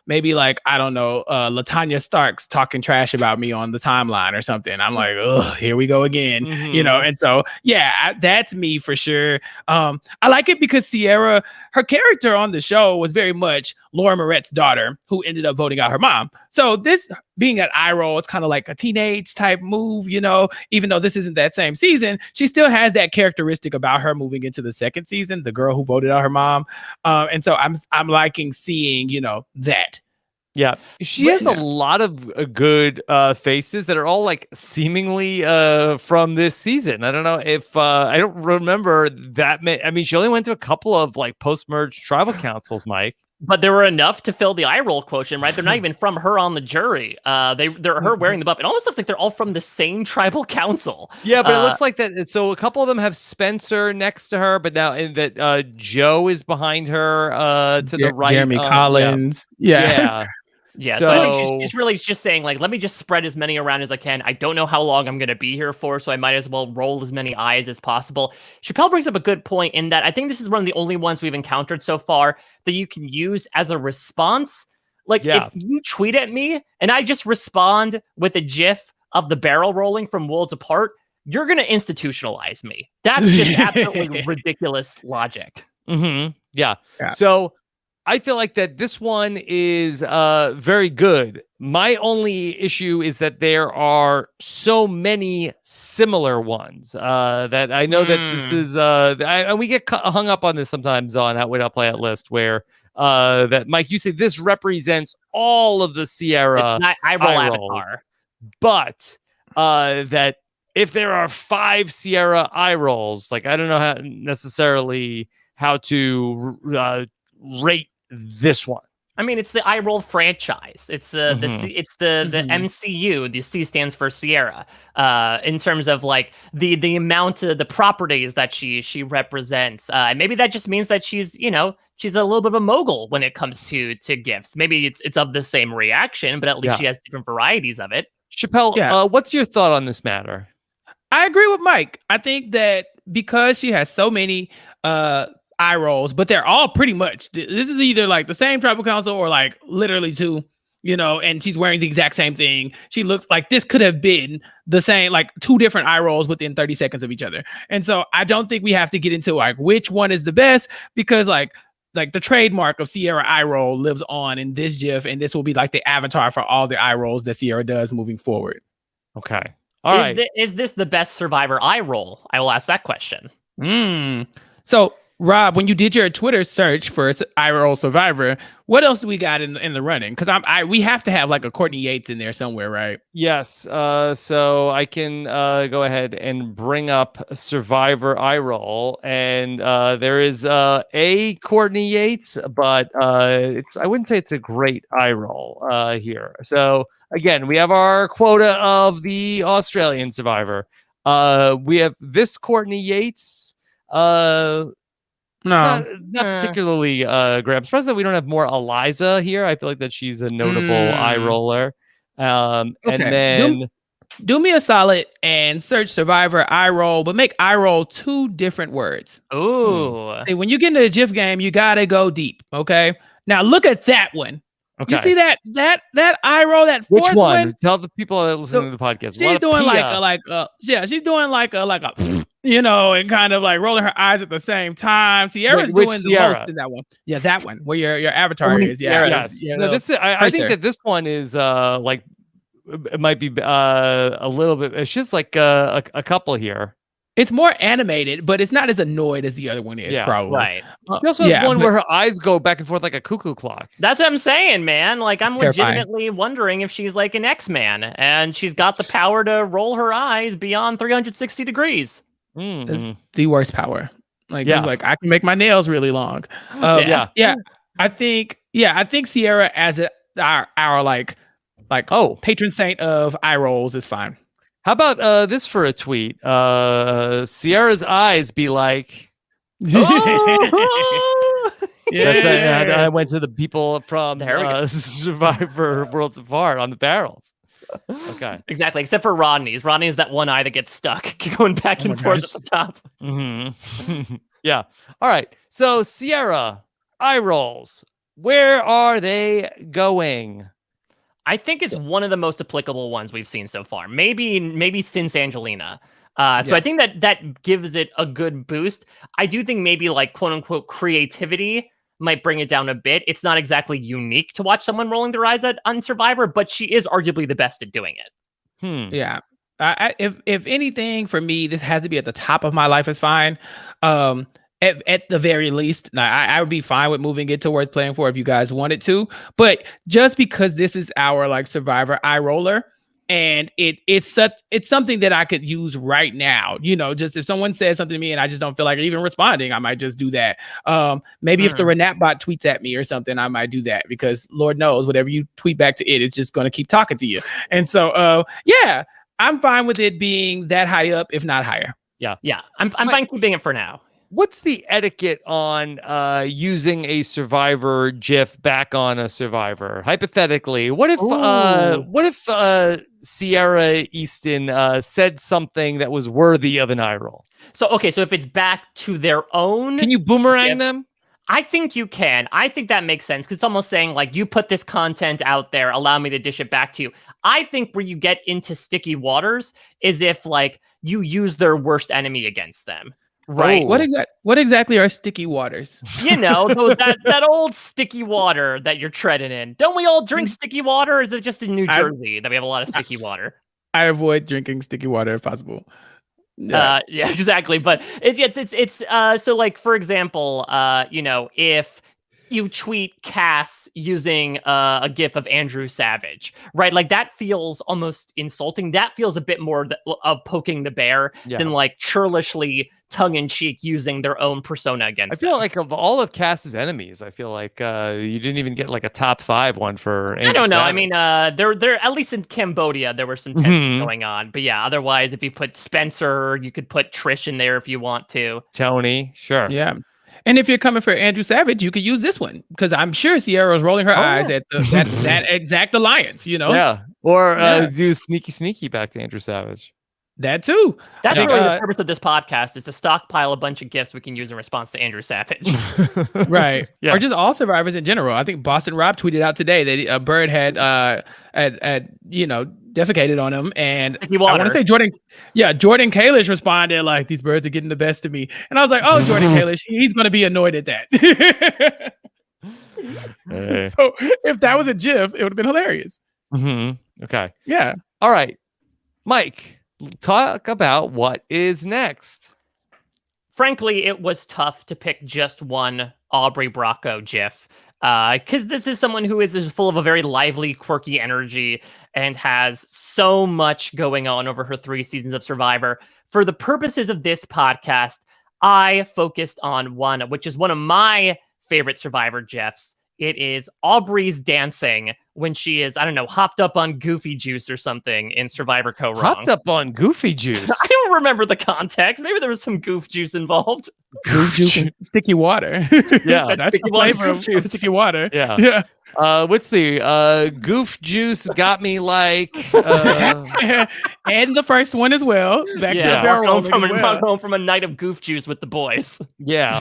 maybe like, I don't know, LaTanya Starks talking trash about me on the timeline or something. I'm like, oh, here we go again, and so, yeah, that's me for sure. I like it because Sierra, her character on the show was very much Laura Moret's daughter, who ended up voting out her mom. So this being at eye roll, it's kind of like a teenage type move, even though this isn't that same season, she still has that characteristic about her moving into the second season, the girl who voted out her mom. And so I'm liking seeing, that. Yeah, she has a lot of good faces that are all like seemingly from this season. I don't know if I don't remember that many. I mean, she only went to a couple of like post-merge tribal councils, Mike. But there were enough to fill the eye roll quotient, right? They're not even from her on the jury. They're her wearing the buff. It almost looks like they're all from the same tribal council. Yeah, but it looks like that. So a couple of them have Spencer next to her, but now that Joe is behind her to the right. Jeremy Collins. Yeah. Yeah, so I think she's really just saying, like, let me just spread as many around as I can. I don't know how long I'm going to be here for, so I might as well roll as many eyes as possible. Chappell brings up a good point in that I think this is one of the only ones we've encountered so far that you can use as a response. Like, if you tweet at me and I just respond with a GIF of the barrel rolling from Worlds Apart, you're going to institutionalize me. That's just absolutely ridiculous logic. Yeah. So I feel like that this one is very good. My only issue is that there are so many similar ones that I know that this is, and we get hung up on this sometimes on Outwit, Outplay, OutLIST, where that, Mike, you say this represents all of the Sierra eye roll avatar. But that if there are 5 Sierra eye rolls, like, I don't know necessarily how to rate this one. I mean, it's the eye roll franchise. It's the MCU. The C stands for Sierra. In terms of like the amount of the properties that she represents. And maybe that just means that she's a little bit of a mogul when it comes to GIFs. Maybe it's of the same reaction, but at least she has different varieties of it. Chappell, what's your thought on this matter? I agree with Mike. I think that because she has so many eye rolls, but they're all pretty much, this is either like the same tribal council or like literally 2, and she's wearing the exact same thing. She looks like this could have been the same, like 2 different eye rolls within 30 seconds of each other. And so I don't think we have to get into like which one is the best, because like the trademark of Sierra eye roll lives on in this GIF, and this will be like the avatar for all the eye rolls that Sierra does moving forward. Okay. All right. Is this the best Survivor eye roll? I will ask that question. So Rob, when you did your Twitter search for eye roll Survivor, what else do we got in the running? Because we have to have like a Courtney Yates in there somewhere, right? Yes. So I can go ahead and bring up Survivor eye roll, and there is a Courtney Yates, but I wouldn't say it's a great eye roll here. So again, we have our quota of the Australian Survivor. We have this Courtney Yates. Not particularly great. I'm surprised that we don't have more Eliza here. I feel like that she's a notable eye roller. And then do me a solid and search Survivor eye roll, but make eye roll 2 different words. Ooh. Hey, when you get into the GIF game, you gotta go deep. Okay. Now look at that one. Okay. You see that eye roll, that fourth Which one? Tell the people that listen to the podcast. She's doing she's doing like a and kind of like rolling her eyes at the same time. Sierra's doing the most in that one. Yeah, that one where your avatar is. Yeah. Yes. No, this is, I think that this one is like it might be a little bit. It's just like a couple here. It's more animated, but it's not as annoyed as the other one is, probably. Right. She also has one where her eyes go back and forth like a cuckoo clock. That's what I'm saying, man. Like, I'm legitimately wondering if she's like an X-Man, and she's got the power to roll her eyes beyond 360 degrees. It's the worst power. Like, it's like, I can make my nails really long. I think Sierra as our patron saint of eye rolls is fine. How about this for a tweet? Sierra's eyes be like, oh! Yeah. I went to the people from Survivor Worlds Apart on the barrels. Okay. Exactly. Except for Rodney's. Rodney's that one eye that gets stuck going back and forth at the top. Mm-hmm. Yeah. All right. So Sierra, eye rolls. Where are they going? I think it's one of the most applicable ones we've seen so far. Maybe since Angelina. So I think that gives it a good boost. I do think maybe like quote unquote creativity might bring it down a bit. It's not exactly unique to watch someone rolling their eyes on Survivor, but she is arguably the best at doing it. Yeah. If anything, for me, this has to be at the top of my life is fine. At the very least, I would be fine with moving it towards playing for if you guys wanted to. But just because this is our like Survivor eye roller, and it's something that I could use right now. You know, just if someone says something to me and I just don't feel like even responding, I might just do that. Maybe if the Renat bot tweets at me or something, I might do that because Lord knows whatever you tweet back to it, it's just going to keep talking to you. And so, yeah, I'm fine with it being that high up, if not higher. Yeah. I'm fine keeping it for now. What's the etiquette on using a Survivor GIF back on a Survivor? Hypothetically, what if Sierra Easton said something that was worthy of an eye roll? So if it's back to their own, can you boomerang them? I think you can. I think that makes sense because it's almost saying like, you put this content out there, allow me to dish it back to you. I think where you get into sticky waters is if like you use their worst enemy against them. Right. What exactly are sticky waters? You know, that old sticky water that you're treading in. Don't we all drink sticky water? Or is it just in New Jersey that we have a lot of sticky water? I avoid drinking sticky water if possible. Yeah, exactly. But it's so like, for example, you know, if you tweet Cass using a GIF of Andrew Savage, right? Like that feels almost insulting. That feels a bit more of poking the bear than like churlishly tongue-in-cheek using their own persona against I feel them. like of all of Cass's enemies, I feel like you didn't even get like a top 5 one for Andrew I don't know. Savage. I mean, there at least in Cambodia, there were some tensions going on. But yeah, otherwise, if you put Spencer, you could put Trish in there if you want to. Tony, sure. Yeah. And if you're coming for Andrew Savage, you could use this one because I'm sure Sierra's rolling her eyes at that exact alliance, you know? Yeah. Or do sneaky back to Andrew Savage. That too. That's really the purpose of this podcast is to stockpile a bunch of GIFs we can use in response to Andrew Savage. Right. Yeah. Or just all survivors in general. I think Boston Rob tweeted out today that a bird had defecated on him. And I want to say Jordan Kalish responded like, these birds are getting the best of me. And I was like, oh, Jordan Kalish, he's going to be annoyed at that. Hey. So if that was a GIF, it would have been hilarious. Okay. Yeah. All right. Mike, talk about what is next. Frankly, it was tough to pick just one Aubry Bracco GIF because this is someone who is full of a very lively, quirky energy and has so much going on over her 3 seasons of Survivor. For the purposes of this podcast, I focused on one, which is one of my favorite Survivor GIFs. It is Aubry's dancing when she is, I don't know, hopped up on Goofy Juice or something in Survivor Co. Wrong. Hopped up on Goofy Juice. I don't remember the context. Maybe there was some Goof Juice involved. Goof Juice and sticky water. Yeah. That's the flavor of sticky water. Yeah. What's the Goof Juice got me like and the first one as well. Back to the barrel home from a night of Goof Juice with the boys. Yeah.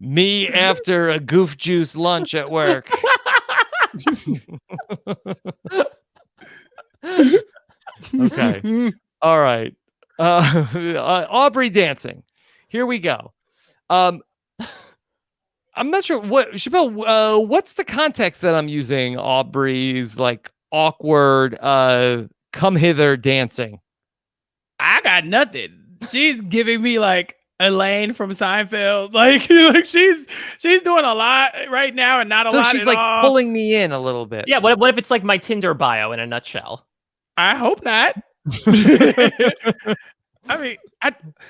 Me after a Goof Juice lunch at work. Okay. All right. Aubry dancing. Here we go. I'm not sure what Chappell. What's the context that I'm using? Aubry's like awkward come hither dancing. I got nothing. She's giving me like Elaine from Seinfeld. Like she's doing a lot right now and not a lot. She's like pulling me in a little bit. Yeah. What if it's like my Tinder bio in a nutshell? I hope not. I mean,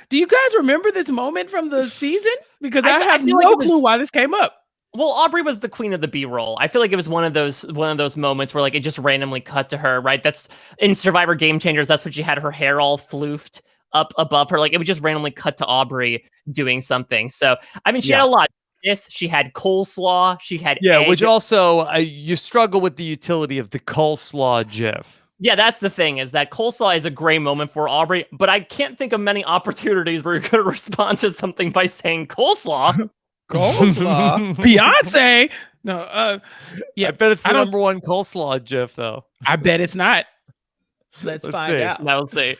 do you guys remember this moment from the season? Because I have no clue why this came up. Well, Aubry was the queen of the B-roll. I feel like it was one of those moments where like it just randomly cut to her, right? That's in Survivor Game Changers. That's when she had her hair all floofed up above her. Like it would just randomly cut to Aubry doing something. So I mean, she had a lot. She had coleslaw. She had egg. Which also you struggle with the utility of the coleslaw GIF. Yeah, that's the thing, is that coleslaw is a gray moment for Aubry, but I can't think of many opportunities where you're going to respond to something by saying coleslaw. Coleslaw. Beyonce. No, yeah. I bet it's the number one coleslaw GIF, though. I bet it's not. Let's find see. out. Now let's see.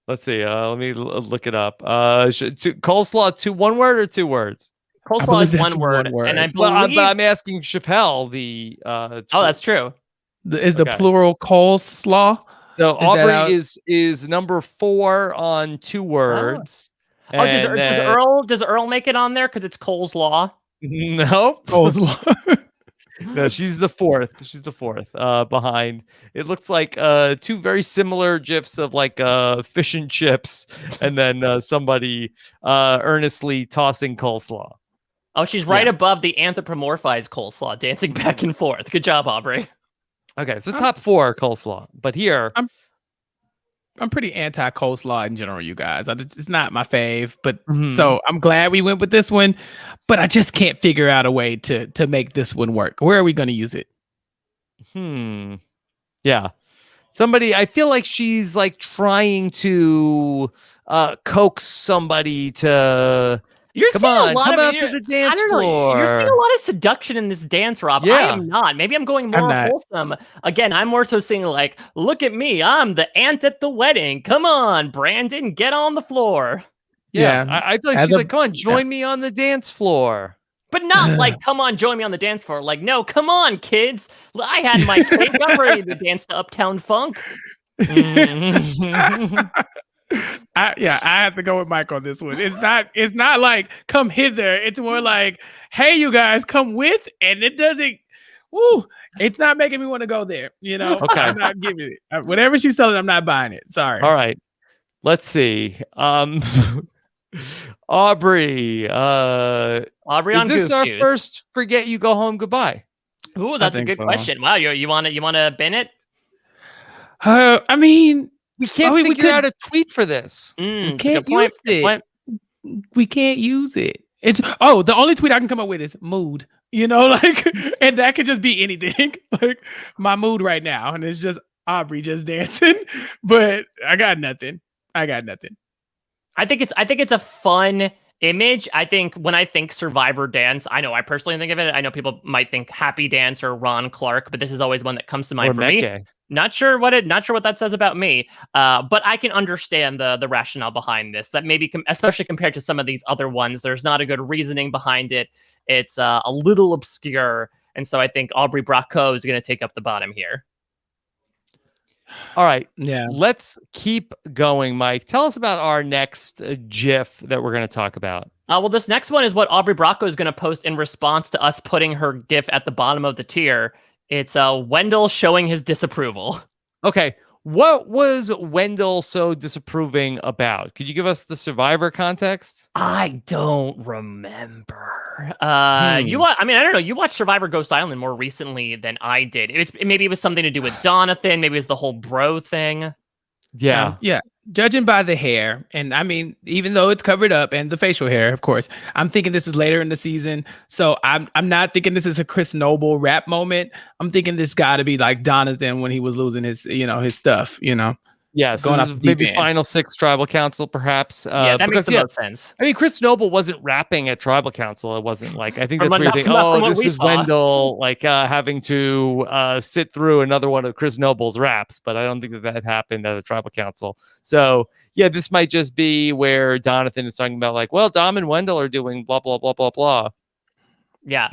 Let's see. Let me look it up. Coleslaw, one word or 2 words? Coleslaw is one word, and I believe. But I'm asking Chappell the. Oh, that's true. Is the plural coleslaw? So Aubry is number 4 on 2 words. Oh, does Earl make it on there because it's Cole's Law? No, coleslaw. No, she's the 4th. She's the 4th behind. It looks like 2 very similar GIFs of like fish and chips, and then somebody earnestly tossing coleslaw. Oh, she's right above the anthropomorphized coleslaw, dancing back and forth. Good job, Aubry. Okay, so top 4 coleslaw, but here I'm pretty anti coleslaw in general, you guys. It's not my fave, but so I'm glad we went with this one, but I just can't figure out a way to make this one work. Where are we going to use it? Yeah. Somebody, I feel like she's like trying to coax somebody to come out to the dance floor. You're seeing a lot of seduction in this dance, Rob. Yeah. I am not. Maybe I'm going more wholesome. Again, I'm more so seeing like, look at me. I'm the aunt at the wedding. Come on, Brandon, get on the floor. Yeah. I feel like she's like, come on, join me on the dance floor. But not like, come on, join me on the dance floor. Like, no, come on, kids. I had my cake. I'm ready to dance to Uptown Funk. I have to go with Mike on this one. It's not like come hither. It's more like, hey, you guys, come with, and it doesn't. It's not making me want to go there. You know, okay. I'm not giving it. Whatever she's selling, I'm not buying it. Sorry. All right, let's see. Aubry. Aubry, is this our first forget you go home goodbye? Ooh, that's a good question. Wow, you want to bin it? I mean. We can't figure out a tweet for this. We can't use it. We can't use it. It's the only tweet I can come up with is mood. You know, like, and that could just be anything. Like my mood right now, and it's just Aubry just dancing. But I got nothing. I think it's a fun image. I think when I think Survivor dance, I know I personally think of it. I know people might think Happy Dance or Ron Clark, but this is always one that comes to mind for me. Not sure what that says about me, but I can understand the rationale behind this. That maybe, especially compared to some of these other ones, there's not a good reasoning behind it. It's a little obscure, and so I think Aubry Bracco is going to take up the bottom here. All right, yeah. Let's keep going, Mike. Tell us about our next GIF that we're going to talk about. Well, this next one is what Aubry Bracco is going to post in response to us putting her GIF at the bottom of the tier. It's Wendell showing his disapproval. Okay. What was Wendell so disapproving about? Could you give us the Survivor context? I don't remember. I don't know. You watched Survivor Ghost Island more recently than I did. Maybe it was something to do with Donathan. Maybe it was the whole bro thing. Yeah. Yeah. Judging by the hair, and I mean, even though it's covered up and the facial hair, of course, I'm thinking this is later in the season. So I'm not thinking this is a Chris Noble rap moment. I'm thinking this got to be like Donathan when he was losing his stuff, Yeah, so this is maybe Final 6 Tribal Council, perhaps. Yeah, that makes the most sense. I mean, Chris Noble wasn't rapping at Tribal Council. It wasn't like, I think that's where you think, this is Wendell, like having to sit through another one of Chris Noble's raps. But I don't think that happened at a Tribal Council. So, yeah, this might just be where Donathan is talking about, like, well, Dom and Wendell are doing blah, blah, blah, blah, blah. Yeah.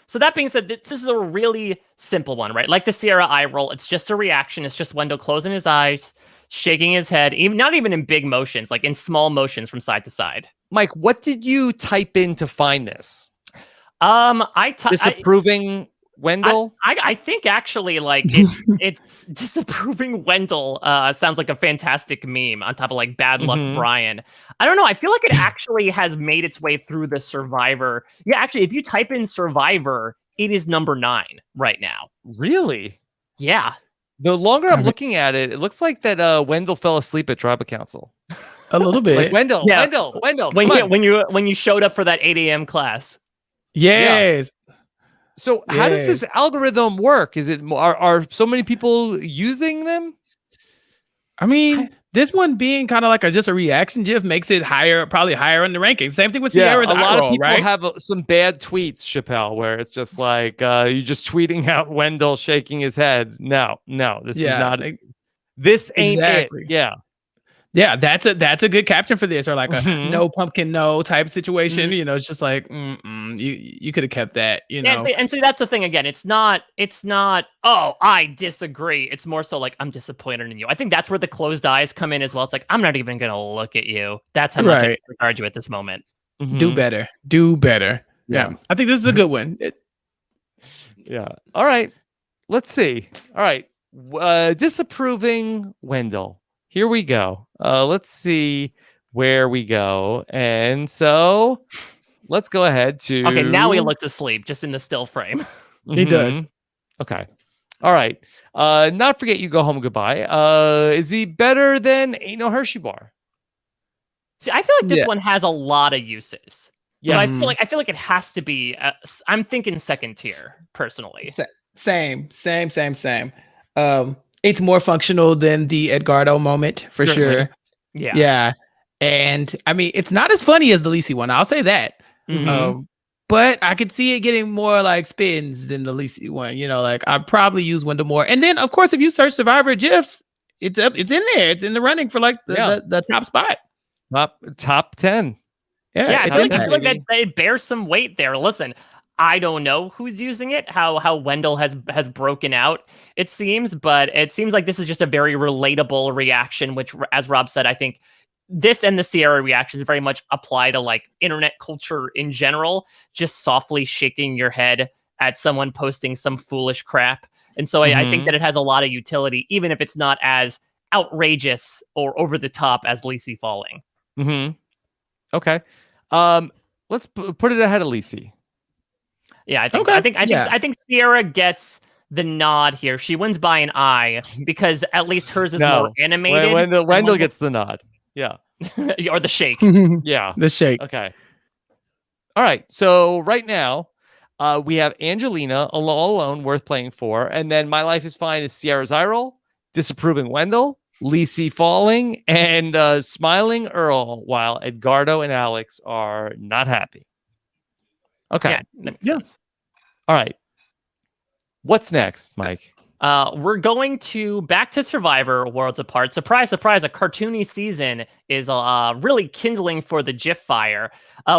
So that being said, this is a really simple one, right? Like the Sierra eye roll, it's just a reaction. It's just Wendell closing his eyes, shaking his head, not even in big motions, like in small motions from side to side. Mike, what did you type in to find this? I disapproving Wendell? I think actually like it's disapproving Wendell sounds like a fantastic meme on top of like bad luck Brian. I don't know. I feel like it actually has made its way through the Survivor. Yeah, actually, if you type in Survivor, it is number 9 right now. Really? Yeah. The longer I'm looking at it, it looks like that Wendell fell asleep at tribal council. A little bit. Like Wendell. When you showed up for that 8 a.m. class. Yes. Yeah. So how does this algorithm work? Is it are so many people using them? I mean, this one being kind of like just a reaction GIF makes it probably higher in the rankings. Same thing with Sierra's. A lot of people right? have some bad tweets, Chappell, where it's just like you're just tweeting out Wendell shaking his head. No, this is not. This ain't it. Yeah, that's a good caption for this, or like a no pumpkin no type situation. You know, it's just like you could have kept that. You know, and see that's the thing again. It's not. Oh, I disagree. It's more so like I'm disappointed in you. I think that's where the closed eyes come in as well. It's like I'm not even gonna look at you. That's how much I regard you at this moment. Do better. Yeah, I think this is a good one. Yeah. All right. Let's see. All right. Disapproving Wendell. Here we go. Let's see where we go. And so let's go ahead to... Okay, now he looks asleep, just in the still frame. He does. Okay. All right. Not forget you go home goodbye. Is he better than Ain't No Hershey Bar? See, I feel like this one has a lot of uses. Yeah, so I feel like it has to be. I'm thinking second tier personally. Same. It's more functional than the Edgardo moment for sure. Yeah. And I mean, it's not as funny as the Lisi one. I'll say that. But I could see it getting more like spins than the Lisi one. You know, like I'd probably use Wendell more. And then, of course, if you search Survivor GIFs, it's in there. It's in the running for like the top spot. Top 10. Yeah, I feel like that it bears some weight there. Listen, I don't know who's using it, how Wendell has broken out, it seems, but it seems like this is just a very relatable reaction, which, as Rob said, I think this and the Sierra reactions very much apply to like internet culture in general, just softly shaking your head at someone posting some foolish crap. And so I think that it has a lot of utility, even if it's not as outrageous or over the top as Lisi falling. Okay. Let's put it ahead of Lisi. Yeah, I think Sierra gets the nod here. She wins by an eye because at least hers is more animated. Wendell gets the nod. Yeah. Or the shake. Yeah. The shake. Okay. All right. So right now, we have Angelina all alone, worth playing for, and then My Life is Fine is Sierra's eye roll, disapproving Wendell, Lisi falling, and smiling Earl, while Edgardo and Alex are not happy. Okay. Yeah. All right. What's next, Mike? We're going back to Survivor Worlds Apart. Surprise, surprise, a cartoony season is really kindling for the GIF fire.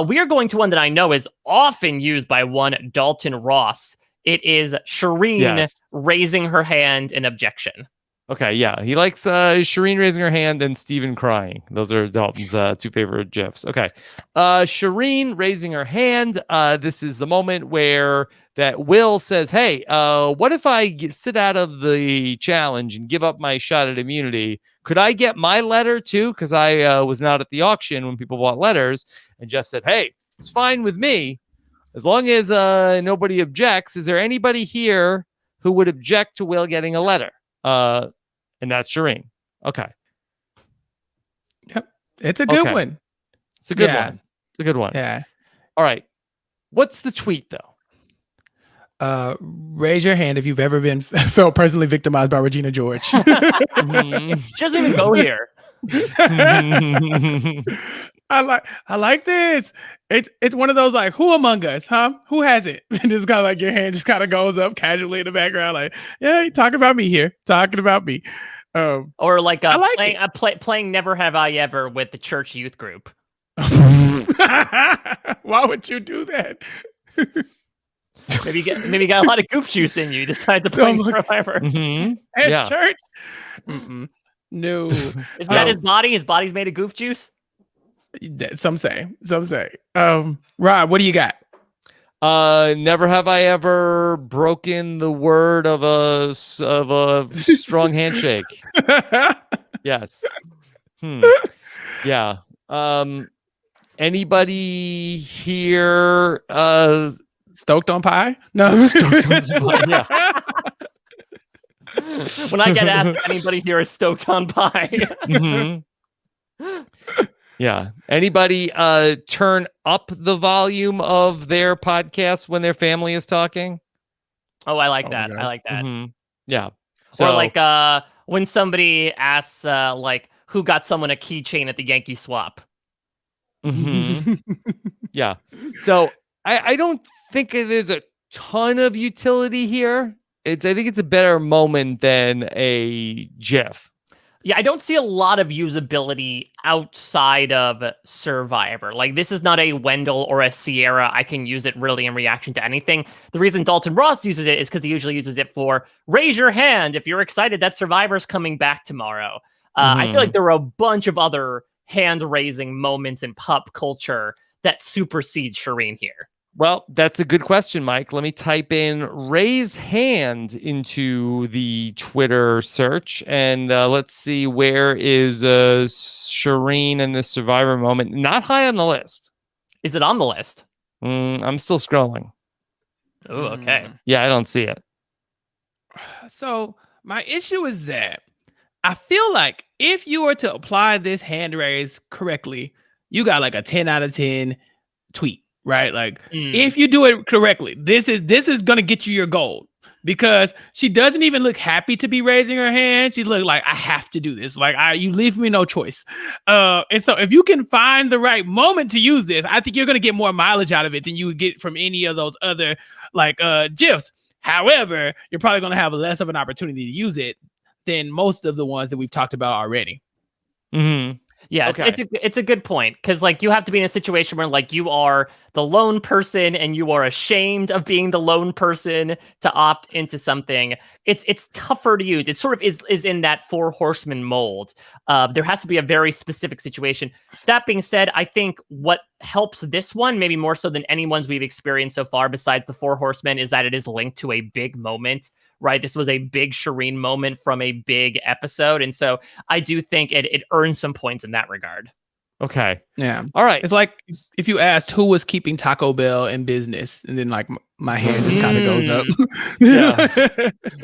We are going to one that I know is often used by one Dalton Ross. It is Shireen raising her hand in objection. Okay, yeah. He likes Shireen raising her hand and Steven crying. Those are Dalton's two favorite GIFs. Okay. Shireen raising her hand. This is the moment where that Will says, hey, what if I sit out of the challenge and give up my shot at immunity? Could I get my letter too? Because I was not at the auction when people bought letters. And Jeff said, hey, it's fine with me. As long as nobody objects. Is there anybody here who would object to Will getting a letter? And that's Shireen. Okay. Yep. It's a good one. It's a good one. It's a good one. Yeah. All right. What's the tweet though? Raise your hand if you've ever been felt personally victimized by Regina George. She doesn't even go here. I like this. It's one of those like, who among us, huh? Who has it? And just kind of like your hand just kind of goes up casually in the background, like, yeah, you're talking about me here, talking about me. Or like playing Never Have I Ever with the church youth group. Why would you do that? Maybe you got a lot of goof juice in you. Decide to play Survivor at church. No, isn't that his body? His body's made of goof juice. Some say. Rob, what do you got? Never have I ever broken the word of a strong handshake. Yes. Yeah. Anybody here stoked on pie? No. Stoked on some pie, yeah. When I get asked if anybody here is stoked on pie. Yeah. Anybody turn up the volume of their podcast when their family is talking? Oh, I like that. I like that. Yeah. So, or like when somebody asks like who got someone a keychain at the Yankee swap. Yeah. So I don't think there's a ton of utility here. I think it's a better moment than a GIF. Yeah, I don't see a lot of usability outside of Survivor. Like, this is not a Wendell or a Sierra. I can use it really in reaction to anything. The reason Dalton Ross uses it is because he usually uses it for raise your hand if you're excited that Survivor's coming back tomorrow. I feel like there are a bunch of other hand-raising moments in pop culture that supersede Shireen here. Well, that's a good question, Mike. Let me type in raise hand into the Twitter search, and let's see, where is Shireen and the Survivor moment? Not high on the list. Is it on the list? I'm still scrolling. Oh, okay. Yeah, I don't see it. So my issue is that I feel like if you were to apply this hand raise correctly, you got like a 10 out of 10 tweet. Right, like if you do it correctly, this is gonna get you your gold, because she doesn't even look happy to be raising her hand. She look like, I have to do this. Like, you leave me no choice. And so if you can find the right moment to use this, I think you're gonna get more mileage out of it than you would get from any of those other like GIFs. However, you're probably gonna have less of an opportunity to use it than most of the ones that we've talked about already. Yeah, okay. It's a good point, because like you have to be in a situation where like you are the lone person and you are ashamed of being the lone person to opt into something. It's tougher to use. It sort of is in that Four Horsemen mold. There has to be a very specific situation. That being said, I think what helps this one, maybe more so than any ones we've experienced so far besides the Four Horsemen, is that it is linked to a big moment. Right, this was a big Shireen moment from a big episode, and so I do think it earns some points in that regard. Okay. Yeah. All right. It's like if you asked who was keeping Taco Bell in business, and then like my hand just kind of goes up. Yeah.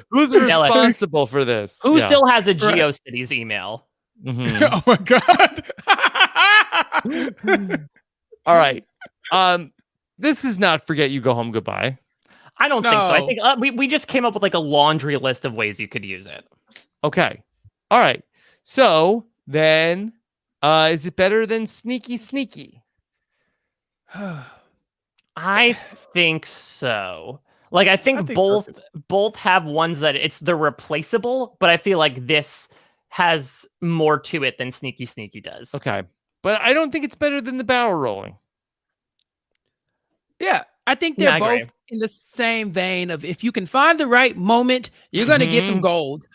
Who's responsible for this? Who still has a GeoCities email? Oh my god. All right. This is not Forget You Go Home Goodbye. I don't think so. I think we just came up with like a laundry list of ways you could use it. Okay. All right. So then, is it better than Sneaky Sneaky? I think so. Like, I think both have ones that they're replaceable, but I feel like this has more to it than Sneaky Sneaky does. Okay. But I don't think it's better than the barrel rolling. Yeah. I think they're both in the same vein of, if you can find the right moment, you're going to get some gold.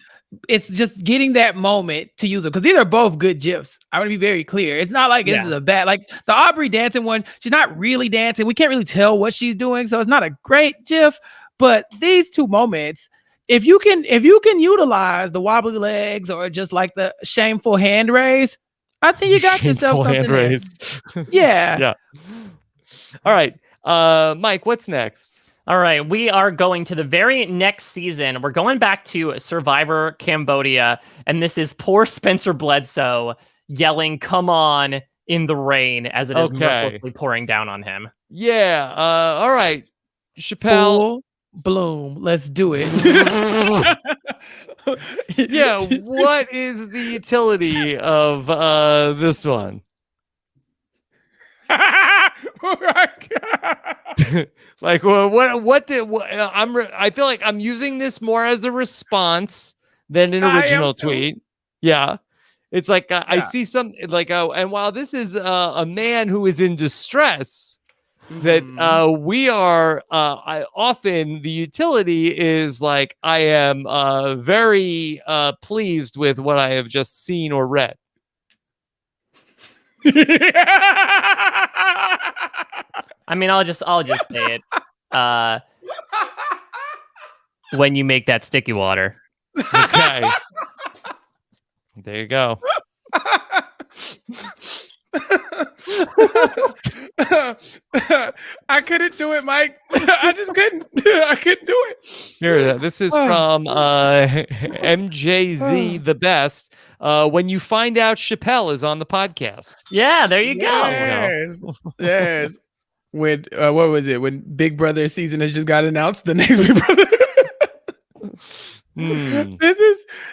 It's just getting that moment to use it, because these are both good GIFs. I want to be very clear. It's not like this is a bad, like the Aubry dancing one. She's not really dancing. We can't really tell what she's doing, so it's not a great GIF. But these two moments, if you can utilize the wobbly legs or just like the shameful hand raise, I think you got yourself something there. Yeah. Yeah. All right. Mike, what's next? All right, we are going to the very next season. We're going back to Survivor Cambodia, and this is poor Spencer Bledsoe yelling, "Come on," in the rain as it is mercilessly pouring down on him. Yeah. All right, Chappell. Full bloom. Let's do it. Yeah. What is the utility of this one? Oh my god. Like, I feel like I'm using this more as a response than an original tweet. Yeah. It's like I see some like and while this is a man who is in distress, that we are often the utility is like, I am very pleased with what I have just seen or read. I mean, I'll just say it. when you make that sticky water. Okay. There you go. I couldn't do it, Mike. I just couldn't. I couldn't do it. Here, this is from MJZ the best. When you find out Chappell is on the podcast. Yeah, there you go. Yes. Yes. When what was it? When Big Brother season has just got announced, the next Big Brother.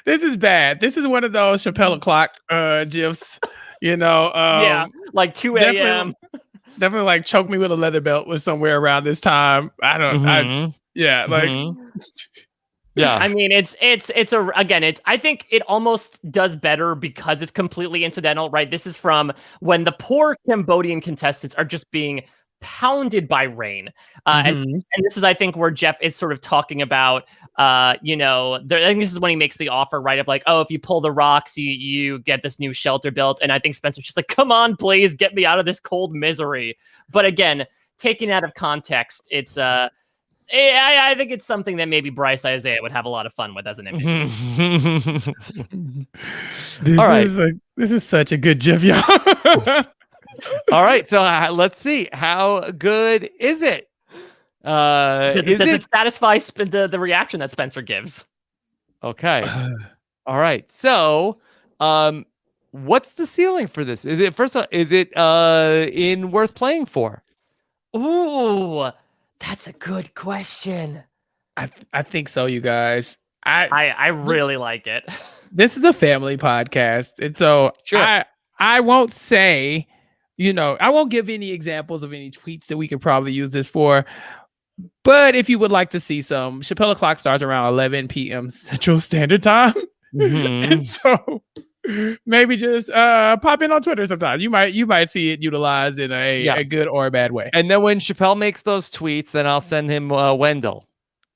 This is bad. This is one of those Chappell o'clock GIFs. You know, yeah, like 2 a.m. Definitely like choke me with a leather belt was somewhere around this time. I don't. Yeah. I mean, I think it almost does better because it's completely incidental, right? This is from when the poor Cambodian contestants are just being pounded by rain. And this is, I think, where Jeff is sort of talking about, I think this is when he makes the offer, right? Of like, oh, if you pull the rocks, you get this new shelter built. And I think Spencer's just like, come on, please get me out of this cold misery. But again, taken out of context, it's, I think it's something that maybe Bryce Isaiah would have a lot of fun with as an image. This is such a good GIF, y'all. All right, so let's see. How good is it? Does it satisfy the reaction that Spencer gives? Okay. All right. So, what's the ceiling for this? Is it in worth playing for? Ooh, that's a good question. I think so, you guys. I really like it. This is a family podcast, and so sure. I won't say, I won't give any examples of any tweets that we could probably use this for. But if you would like to see some, Chappell O'Clock starts around 11 p.m. Central Standard Time. And so maybe just pop in on Twitter sometime. You might see it utilized in a good or a bad way. And then when Chappell makes those tweets, then I'll send him Wendell.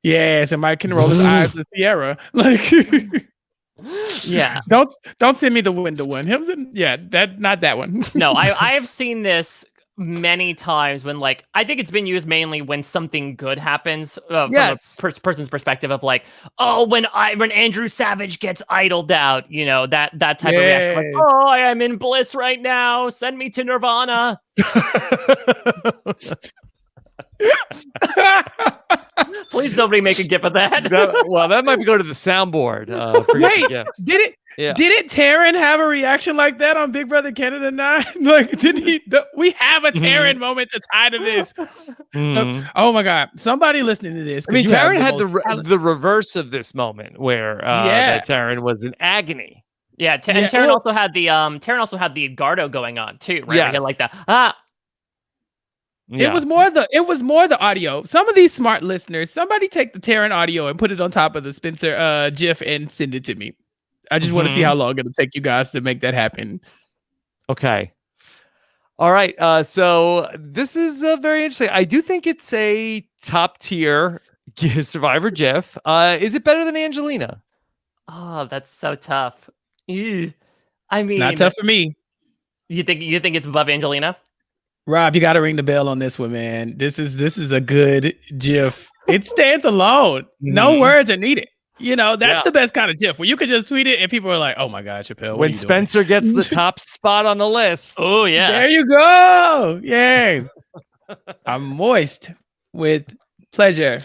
Yes, and Mike can roll his eyes with Sierra. Like, yeah. Don't send me the Wendell one. Not that one. No, I have seen this many times when, like, I think it's been used mainly when something good happens from a person's perspective of like, oh, when Andrew Savage gets idled out, that type of reaction, like, oh, I am in bliss right now, send me to Nirvana. Please nobody make a GIF of that. That might go to the soundboard. Wait, did it? Yeah. Didn't Taryn have a reaction like that on Big Brother Canada 9? Like, didn't he? We have a Taryn moment to tie to this. Oh my God! Somebody listening to this. I mean, Taryn had the reverse of this moment where that Taryn was in agony. Yeah, and Taryn also had the Gardo going on too, right? Yes. Like that. Yeah. It was more the audio. Some of these smart listeners, somebody take the Taryn audio and put it on top of the Spencer GIF and send it to me. I just want to see how long it'll take you guys to make that happen. Okay. All right. So this is very interesting. I do think it's a top tier Survivor GIF. Is it better than Angelina? Oh, that's so tough. Ew. I mean, it's not tough for me. You think it's above Angelina? Rob, you got to ring the bell on this one, man. This is a good GIF. It stands alone. No words are needed. That's the best kind of GIF where you could just tweet it and people are like, "Oh my God, Chappell!" When Spencer gets the top spot on the list. Oh yeah, there you go. Yay! I'm moist with pleasure.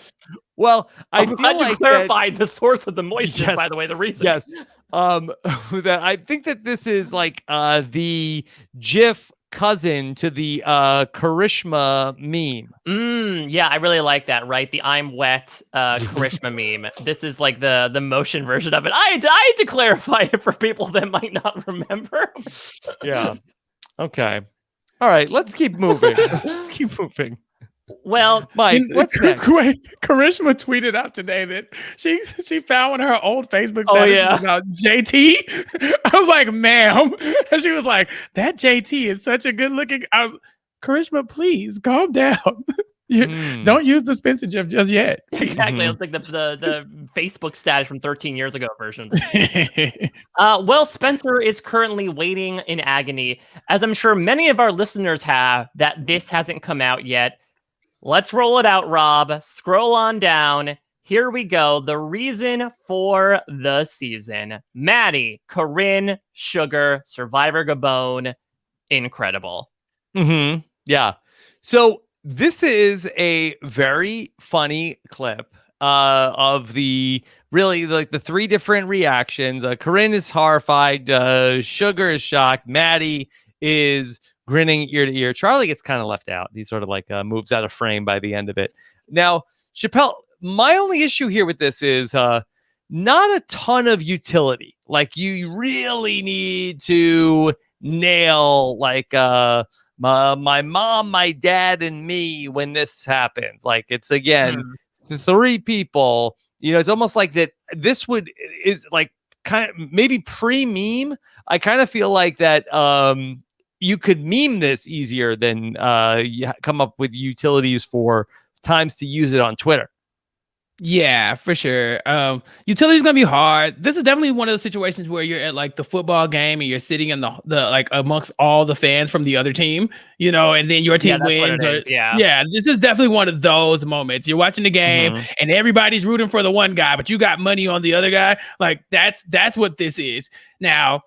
Well, I'm glad you clarified the source of the moisture. Yes, by the way, the reason. Yes. That I think that this is like the GIF cousin to the Karishma meme. Yeah, I really like that, right? The I'm wet Karishma meme. This is like the motion version of it. I had to clarify it for people that might not remember. Yeah. Okay. All right, let's keep moving. Keep moving. Well, Mike, what's next? Karishma tweeted out today that she found one of her old Facebook statuses about JT. I was like, ma'am. And she was like, that JT is such a good looking. Karishma, please calm down. Don't use the Spencer GIF just yet. Exactly. It's like the Facebook status from 13 years ago version. Well, Spencer is currently waiting in agony, as I'm sure many of our listeners have, that this hasn't come out yet. Let's roll it out, Rob. Scroll on down. Here we go. The reason for the season. Maddie, Corinne, Sugar, Survivor Gabon. Incredible. Yeah. So this is a very funny clip of the really like the three different reactions. Corinne is horrified. Sugar is shocked. Maddie is grinning ear to ear. Charlie gets kind of left out. He sort of like moves out of frame by the end of it. Now, Chappell, my only issue here with this is not a ton of utility. Like you really need to nail like my mom, my dad, and me when this happens. Like it's again three people. You know, it's almost like that. This is like kind of maybe pre-meme. I kind of feel like that you could meme this easier than come up with utilities for times to use it on Twitter. Yeah, for sure. Utility is gonna be hard. This is definitely one of those situations where you're at like the football game and you're sitting in the like amongst all the fans from the other team, you know, and then your team wins. Yeah, this is definitely one of those moments. You're watching the game and everybody's rooting for the one guy, but you got money on the other guy. Like that's what this is. Now,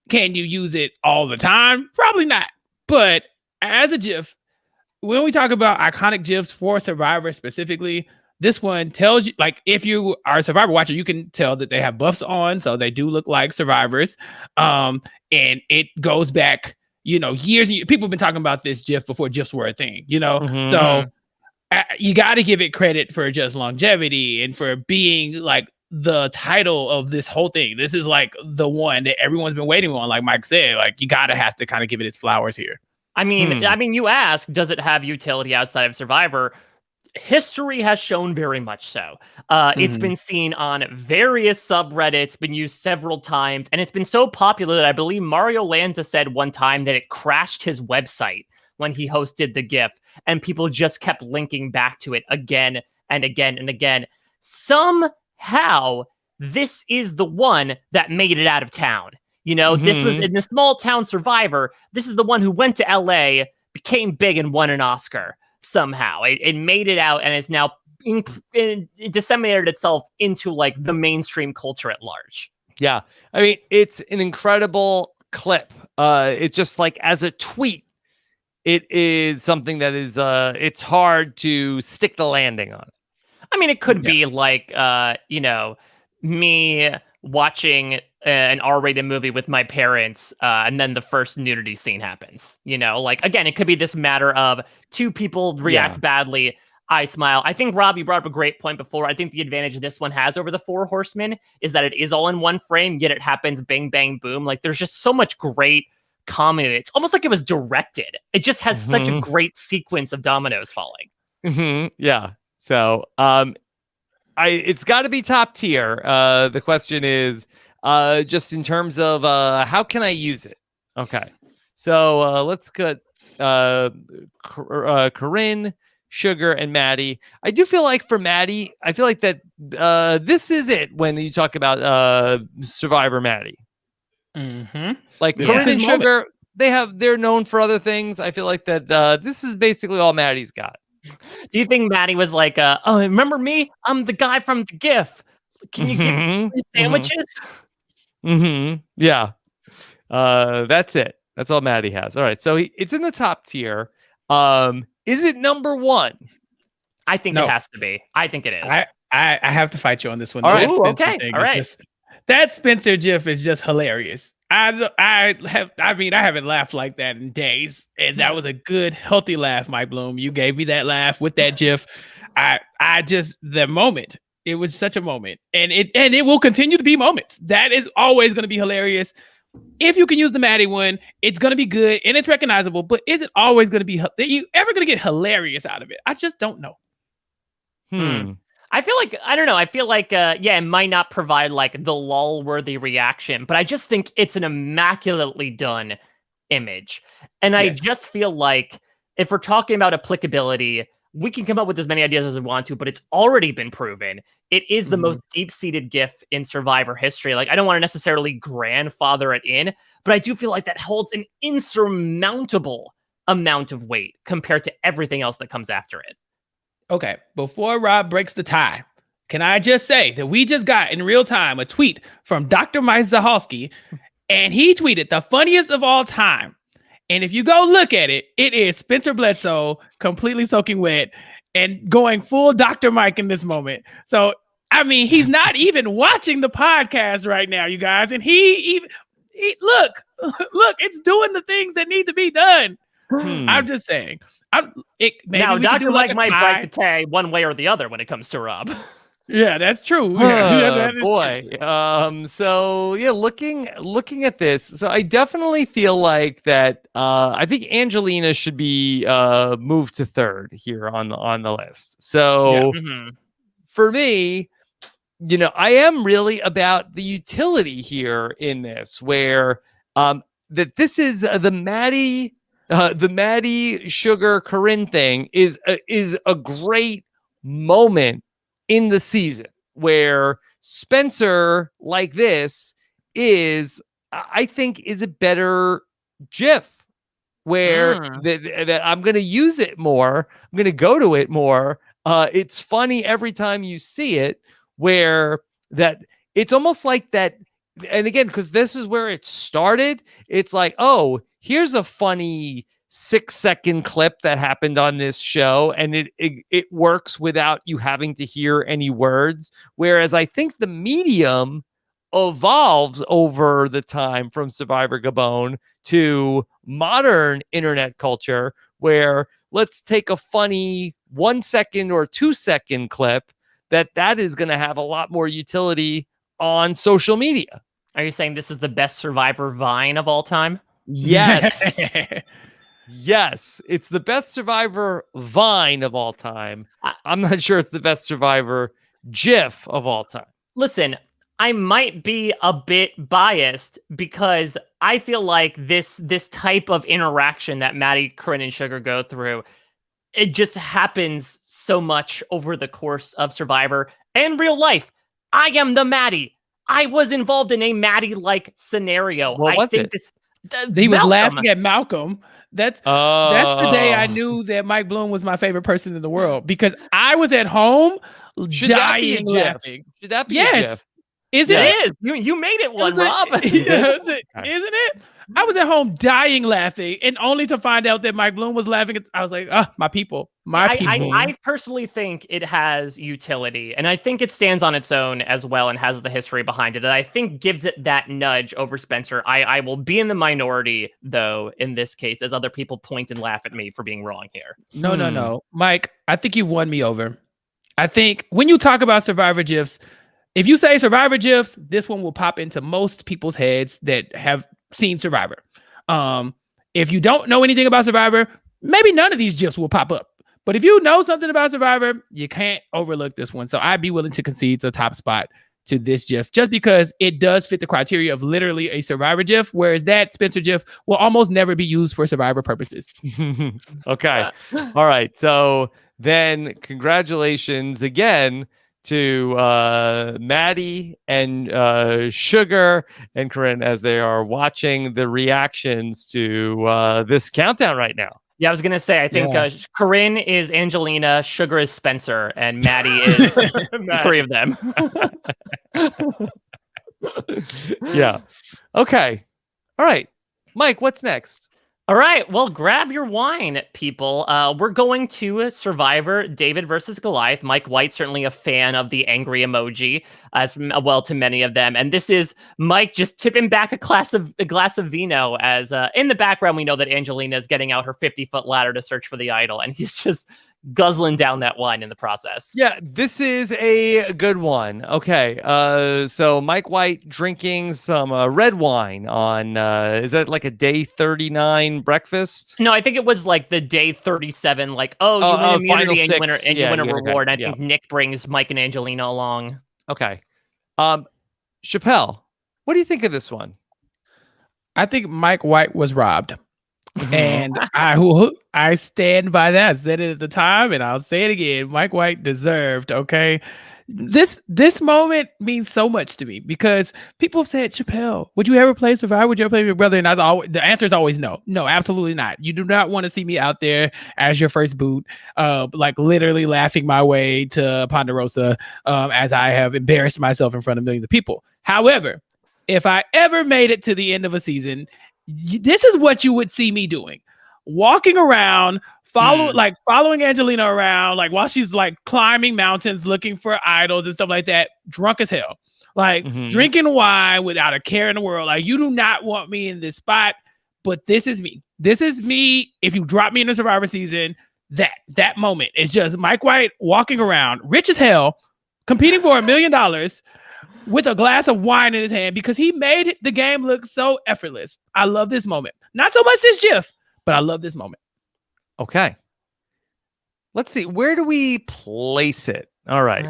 can you use it all the time? Probably not. But as a GIF, when we talk about iconic GIFs for Survivor specifically, this one tells you, like, if you are a Survivor watcher, you can tell that they have buffs on, so they do look like survivors. And it goes back, you know, years. People have been talking about this GIF before GIFs were a thing, you know? So you got to give it credit for just longevity and for being, like, the title of this whole thing. This is, like, the one that everyone's been waiting on, like Mike said. Like, you got to have to kind of give it its flowers here. I mean, you ask, does it have utility outside of Survivor? History has shown very much so. It's been seen on various subreddits, been used several times, and it's been so popular that I believe Mario Lanza said one time that it crashed his website when he hosted the GIF, and people just kept linking back to it again and again and again. Somehow, this is the one that made it out of town. You know, this was in the small town Survivor. This is the one who went to LA, became big, and won an Oscar. Somehow it made it out and is now it disseminated itself into like the mainstream culture at large. Yeah, I mean, it's an incredible clip. It's just like as a tweet, it is something that is it's hard to stick the landing on. I mean, it could be like you know, me watching an R-rated movie with my parents, and then the first nudity scene happens. You know, like, again, it could be this matter of two people react badly, I smile. I think, Rob, you brought up a great point before. I think the advantage this one has over the Four Horsemen is that it is all in one frame, yet it happens bang, bang, boom. Like, there's just so much great comedy. It's almost like it was directed. It just has such a great sequence of dominoes falling. Yeah. So, it's got to be top tier. The question is, just in terms of how can I use it? Okay, so let's get Corinne, Sugar, and Maddie. I do feel like for Maddie, I feel like that this is it when you talk about Survivor Maddie. Like Corinne and Sugar, they're known for other things. I feel like that this is basically all Maddie's got. Do you think Maddie was like, oh, remember me? I'm the guy from the GIF. Can you give me sandwiches? Yeah. That's it. That's all Maddie has. All right. So it's in the top tier. Is it number one? I think it has to be. I think it is. I have to fight you on this one. All right. Okay. All right. That Spencer GIF is just hilarious. I haven't laughed like that in days, and that was a good, healthy laugh, Mike Bloom. You gave me that laugh with that GIF. I just the moment. It was such a moment, and it will continue to be moments. That is always going to be hilarious. If you can use the Maddie one, it's going to be good and it's recognizable. But is it always going to be? Are you ever going to get hilarious out of it? I just don't know. I feel like, I don't know. I feel like, it might not provide like the lol-worthy reaction, but I just think it's an immaculately done image. And I just feel like if we're talking about applicability, we can come up with as many ideas as we want to, but it's already been proven. It is the most deep-seated GIF in Survivor history. Like, I don't want to necessarily grandfather it in, but I do feel like that holds an insurmountable amount of weight compared to everything else that comes after it. Okay, before Rob breaks the tie, can I just say that we just got in real time a tweet from Dr. Mike Zahalski, and he tweeted the funniest of all time. And if you go look at it, it is Spencer Bledsoe completely soaking wet and going full Dr. Mike in this moment. So, I mean, he's not even watching the podcast right now, you guys. And he look, it's doing the things that need to be done. I'm just saying. Now, Dr. Mike might break the tie one way or the other when it comes to Rob. Yeah, that's true. Yeah, boy. True. So yeah, looking at this, so I definitely feel like that. I think Angelina should be moved to third here on the list. So for me, I am really about the utility here in this, where that this is the Maddie Sugar Corinne thing is a great moment in the season where Spencer like this is, I think, is a better GIF where that I'm going to use it more. I'm going to go to it more. It's funny every time you see it, where that it's almost like that. And again, because this is where it started, it's like, oh, here's a funny 6-second clip that happened on this show, and it works without you having to hear any words. Whereas I think the medium evolves over the time from Survivor Gabon to modern internet culture, where let's take a funny 1 second or 2 second clip that is going to have a lot more utility on social media. Are you saying this is the best Survivor Vine of all time? Yes. Yes, it's the best Survivor Vine of all time. I'm not sure it's the best Survivor GIF of all time. Listen, I might be a bit biased because I feel like this type of interaction that Maddie, Corinne, and Sugar go through, it just happens so much over the course of Survivor and real life. I am the Maddie. I was involved in a Maddie-like scenario. What was it? He was laughing at Malcolm. That's the day I knew that Mike Bloom was my favorite person in the world, because I was at home dying laughing. Should that be a GIF? It is. You made it one, Rob. Isn't it? I was at home dying laughing, and only to find out that Mike Bloom was laughing. I was like, oh, my people. I personally think it has utility, and I think it stands on its own as well and has the history behind it. And I think gives it that nudge over Spencer. I will be in the minority, though, in this case, as other people point and laugh at me for being wrong here. No. Mike, I think you've won me over. I think when you talk about Survivor GIFs, if you say Survivor GIFs, this one will pop into most people's heads that have seen Survivor. If you don't know anything about Survivor, maybe none of these GIFs will pop up. But if you know something about Survivor, you can't overlook this one. So I'd be willing to concede the top spot to this GIF, just because it does fit the criteria of literally a Survivor GIF, whereas that Spencer GIF will almost never be used for Survivor purposes. Okay. All right. So then congratulations again to Maddie and Sugar and Corinne as they are watching the reactions to this countdown right now. Yeah, I was going to say, I think Corinne is Angelina, Sugar is Spencer, and Maddie is the three of them. Yeah. Okay. All right. Mike, what's next? All right, well, grab your wine, people. We're going to Survivor, David versus Goliath. Mike White, certainly a fan of the angry emoji, as well to many of them. And this is Mike just tipping back a glass of vino, as in the background, we know that Angelina is getting out her 50-foot ladder to search for the idol. And he's just guzzling down that wine in the process. Yeah, this is a good one. Okay, so Mike White drinking some red wine on, is that like a day 39 breakfast? No, I think it was like the day 37, like, you win immunity and you win a reward. Okay. I think Nick brings Mike and Angelina along. Okay. Chappell, what do you think of this one? I think Mike White was robbed. And I stand by that. I said it at the time, and I'll say it again. Mike White deserved, okay? This moment means so much to me because people have said, Chappell, would you ever play Survivor? Would you ever play with your brother? And the answer is always no. No, absolutely not. You do not want to see me out there as your first boot, like literally laughing my way to Ponderosa as I have embarrassed myself in front of millions of people. However, if I ever made it to the end of a season, this is what you would see me doing. Walking around, following Angelina around, like while she's like climbing mountains, looking for idols and stuff like that, drunk as hell, like drinking wine without a care in the world. Like, you do not want me in this spot, but this is me. This is me. If you drop me in the Survivor season, that moment is just Mike White walking around, rich as hell, competing for $1 million with a glass of wine in his hand because he made the game look so effortless. I love this moment. Not so much this GIF, but I love this moment. Okay. Let's see. Where do we place it? All right.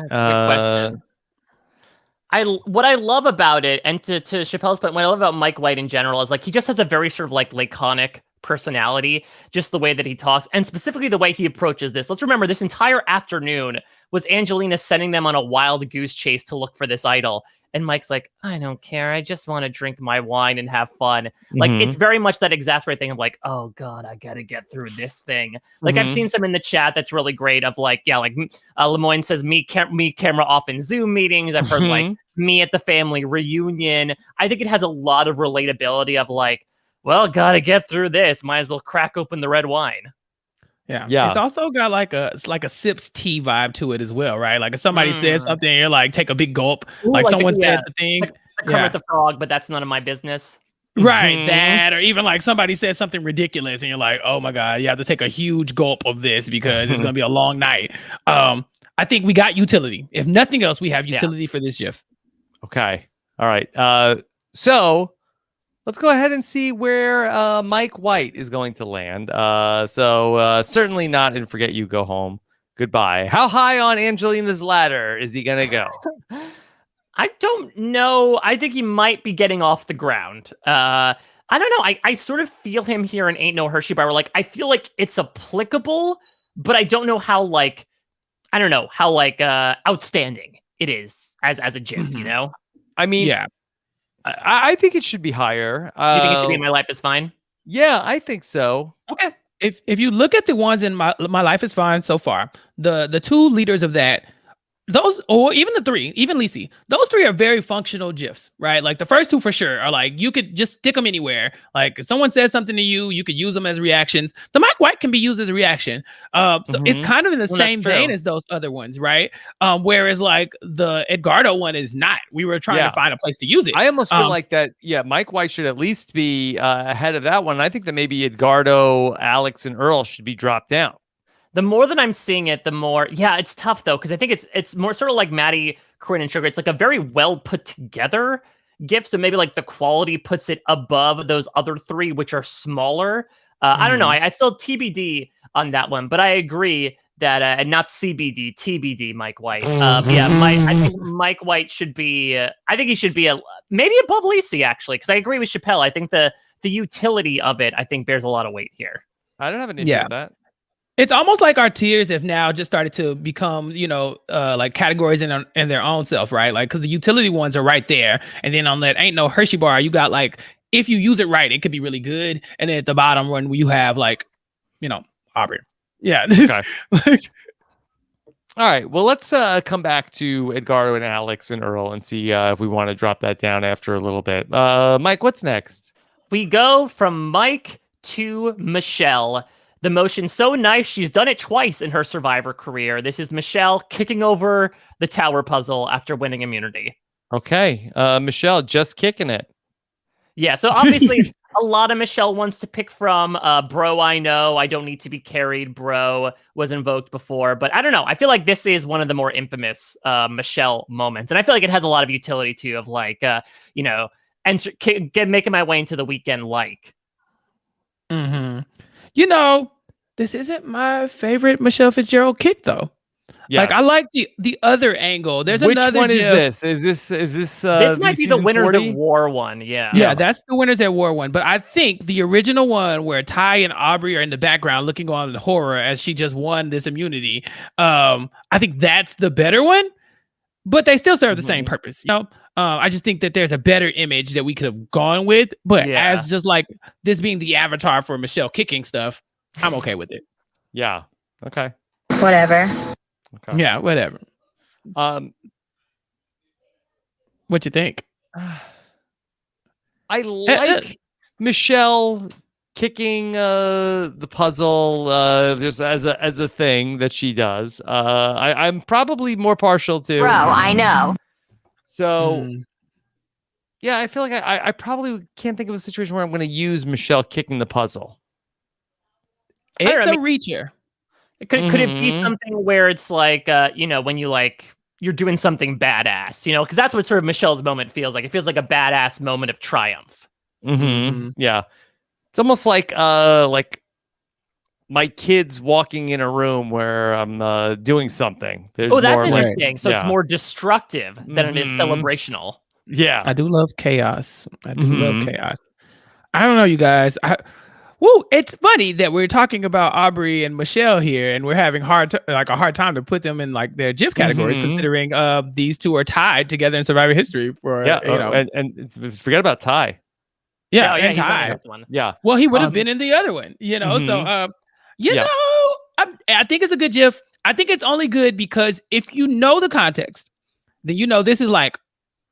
What I love about it, and to Chappell's point, what I love about Mike White in general is like he just has a very sort of like laconic personality, just the way that he talks, and specifically the way he approaches this. Let's remember, this entire afternoon was Angelina sending them on a wild goose chase to look for this idol. And Mike's like, I don't care. I just want to drink my wine and have fun. Like, it's very much that exasperated thing of like, oh God, I got to get through this thing. Like, I've seen some in the chat that's really great of like, yeah, like Lemoyne says, me camera off in Zoom meetings. I've heard like me at the family reunion. I think it has a lot of relatability of like, well, got to get through this. Might as well crack open the red wine. Yeah. It's also got like a sips tea vibe to it as well, right? Like if somebody says something, you're like, take a big gulp. Ooh, like someone said the thing. Like Kermit the Frog, but that's none of my business. Right. That, or even like somebody says something ridiculous and you're like, oh my God, you have to take a huge gulp of this because it's going to be a long night. I think we got utility. If nothing else, we have utility for this GIF. Okay. All right. So let's go ahead and see where Mike White is going to land. So certainly not in Forget You, Go Home. Goodbye. How high on Angelina's ladder is he going to go? I don't know. I think he might be getting off the ground. I don't know. I sort of feel him here in Ain't No Hershey Bar. Like, I feel like it's applicable, but I don't know how, like, outstanding it is as a GIF, you know? I mean, yeah. I think it should be higher. You think it should be My Life is Fine? Yeah, I think so. Okay. If you look at the ones in My Life is Fine so far, the two leaders of that, those, or even the three, even Lisi, those three are very functional GIFs, right? Like the first two for sure are like, you could just stick them anywhere. Like if someone says something to you, you could use them as reactions. The Mike White can be used as a reaction. So it's kind of in the same vein as those other ones, right? Whereas like the Edgardo one is not. We were trying to find a place to use it. I almost feel like that, Mike White should at least be ahead of that one. I think that maybe Edgardo, Alex, and Earl should be dropped down. The more that I'm seeing it, the more, it's tough though, because I think it's more sort of like Maddie, Corinne, and Sugar. It's like a very well put together GIF, so maybe like the quality puts it above those other three, which are smaller. I don't know. I still TBD on that one, but I agree that and not CBD, TBD. Mike White. I think Mike White should be. I think he should be maybe above Lisi actually, because I agree with Chappell. I think the utility of it, I think, bears a lot of weight here. I don't have an issue with that. It's almost like our tiers have now just started to become, like categories in their own self, right? Like, because the utility ones are right there. And then on that Ain't No Hershey Bar, you got like, if you use it right, it could be really good. And then at the bottom one, you have like, Aubry. Yeah. Okay. All right. Well, let's come back to Edgardo and Alex and Earl and see if we want to drop that down after a little bit. Mike, what's next? We go from Mike to Michelle. The motion's so nice, she's done it twice in her Survivor career. This is Michelle kicking over the tower puzzle after winning immunity. Okay. Michelle just kicking it. Yeah, so obviously a lot of Michelle wants to pick from. Bro, I know, I don't need to be carried. Bro was invoked before. But I don't know. I feel like this is one of the more infamous Michelle moments. And I feel like it has a lot of utility, too, of like, making my way into the weekend like. This isn't my favorite Michelle Fitzgerald kick though. Yes. Like I like the other angle. There's Which another. Which one is this? Is this? This might be the Winners 40? At War one. Yeah, that's the Winners at War one. But I think the original one where Ty and Aubry are in the background looking on in horror as she just won this immunity. I think that's the better one. but they still serve the same purpose. I just think that there's a better image that we could have gone with. But as just like this being the avatar for Michelle kicking stuff, I'm okay with it. Yeah. Okay. Whatever. Okay. Yeah, whatever. What you think? I like Michelle kicking the puzzle just as a thing that she does. I'm probably more partial to. Bro, I know. So yeah, I feel like I probably can't think of a situation where I'm going to use Michelle kicking the puzzle. It's a reacher. Could it be something where it's like when you like you're doing something badass, because that's what sort of Michelle's moment feels like. It feels like a badass moment of triumph. Yeah. It's almost like my kids walking in a room where I'm doing something. There's that's more interesting. So it's more destructive than it is celebrational. Yeah. I do love chaos. I don't know, you guys. It's funny that we're talking about Aubry and Michelle here, and we're having a hard time to put them in like their GIF categories, considering these two are tied together in Survivor history for and forget about Ty. Yeah, and Ty. Yeah. Well, he would have been in the other one, So, I think it's a good GIF. I think it's only good because if you know the context, then this is like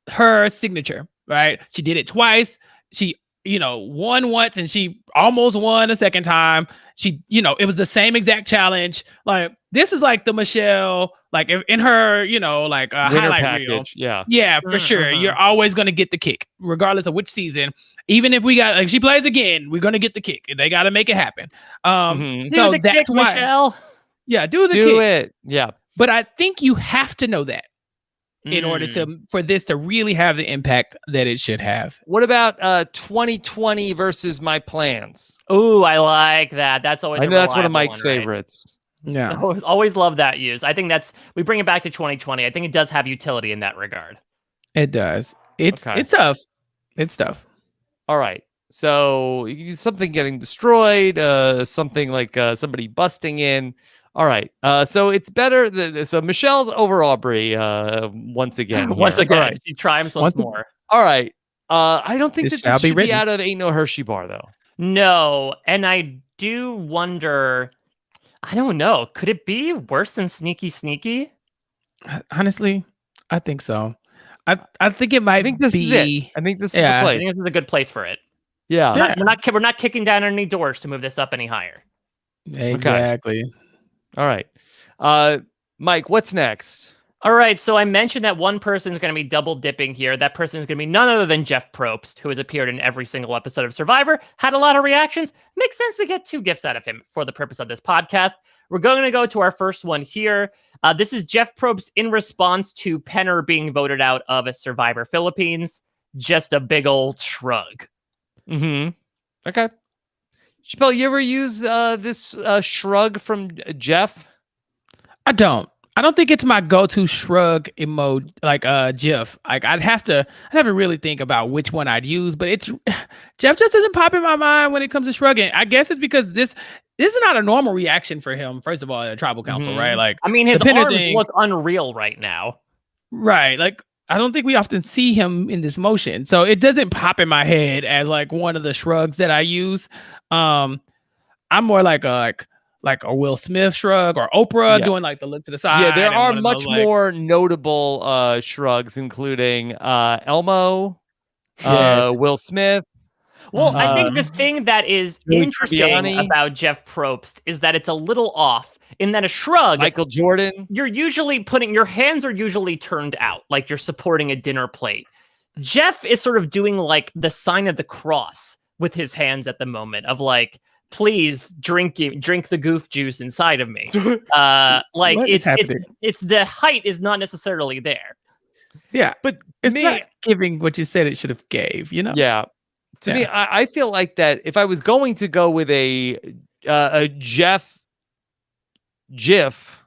her signature, right? She did it twice. She won once and she almost won a second time. She, it was the same exact challenge. Like this is like the Michelle, like in her, highlight package, reel. Yeah. Yeah, for sure. You're always going to get the kick, regardless of which season. Even if if she plays again, we're going to get the kick. They got to make it happen. So that's kick, why, Michelle. Yeah, do kick. It. Yeah. But I think you have to know that in order for this to really have the impact that it should have. What about 2020 versus My Plans? Oh, I like that. That's always. I know that's one of Mike's favorites. Right? Yeah, always love that use. I think we bring it back to 2020. I think it does have utility in that regard. It does. It's tough. It's tough. All right. So something getting destroyed, something like somebody busting in. All right. So it's better. So Michelle over Aubry once again. Right. She triumphs once more. All right. I don't think this should be out of Ain't No Hershey Bar, though. No. And I do wonder, I don't know. Could it be worse than Sneaky Sneaky? Honestly, I think so. I think it might be. Is it. I think this is the place. I think this is a good place for it. Yeah. We're not kicking down any doors to move this up any higher. Exactly. Okay. All right. Mike, what's next? All right. So I mentioned that one person is going to be double dipping here. That person is going to be none other than Jeff Probst, who has appeared in every single episode of Survivor, had a lot of reactions. Makes sense we get 2 gifts out of him for the purpose of this podcast. We're going to go to our first one here. This is Jeff Probst in response to Penner being voted out of a Survivor Philippines. Just a big old shrug. Okay. Chappell, you ever use this shrug from Jeff? I don't think it's my go-to shrug emoji, like GIF. Like I'd have to really think about which one I'd use, but Jeff just doesn't pop in my mind when it comes to shrugging. I guess it's because this is not a normal reaction for him. First of all, at a tribal council, right? Like, I mean, his arms look unreal right now. Right. Like, I don't think we often see him in this motion, so it doesn't pop in my head as like one of the shrugs that I use. I'm more like a Will Smith shrug or Oprah doing like the look to the side. Yeah, there are much more notable shrugs, including Elmo, Will Smith. Well, I think the thing that is interesting about Jeff Probst is that it's a little off in that a shrug, Michael Jordan, you're usually your hands are usually turned out like you're supporting a dinner plate. Jeff is sort of doing like the sign of the cross with his hands at the moment of like, please drink the goof juice inside of me. Like it's the height is not necessarily there. Yeah, but it's not giving what you said it should have gave, Yeah. To me, I feel like that if I was going to go with a Jeff GIF,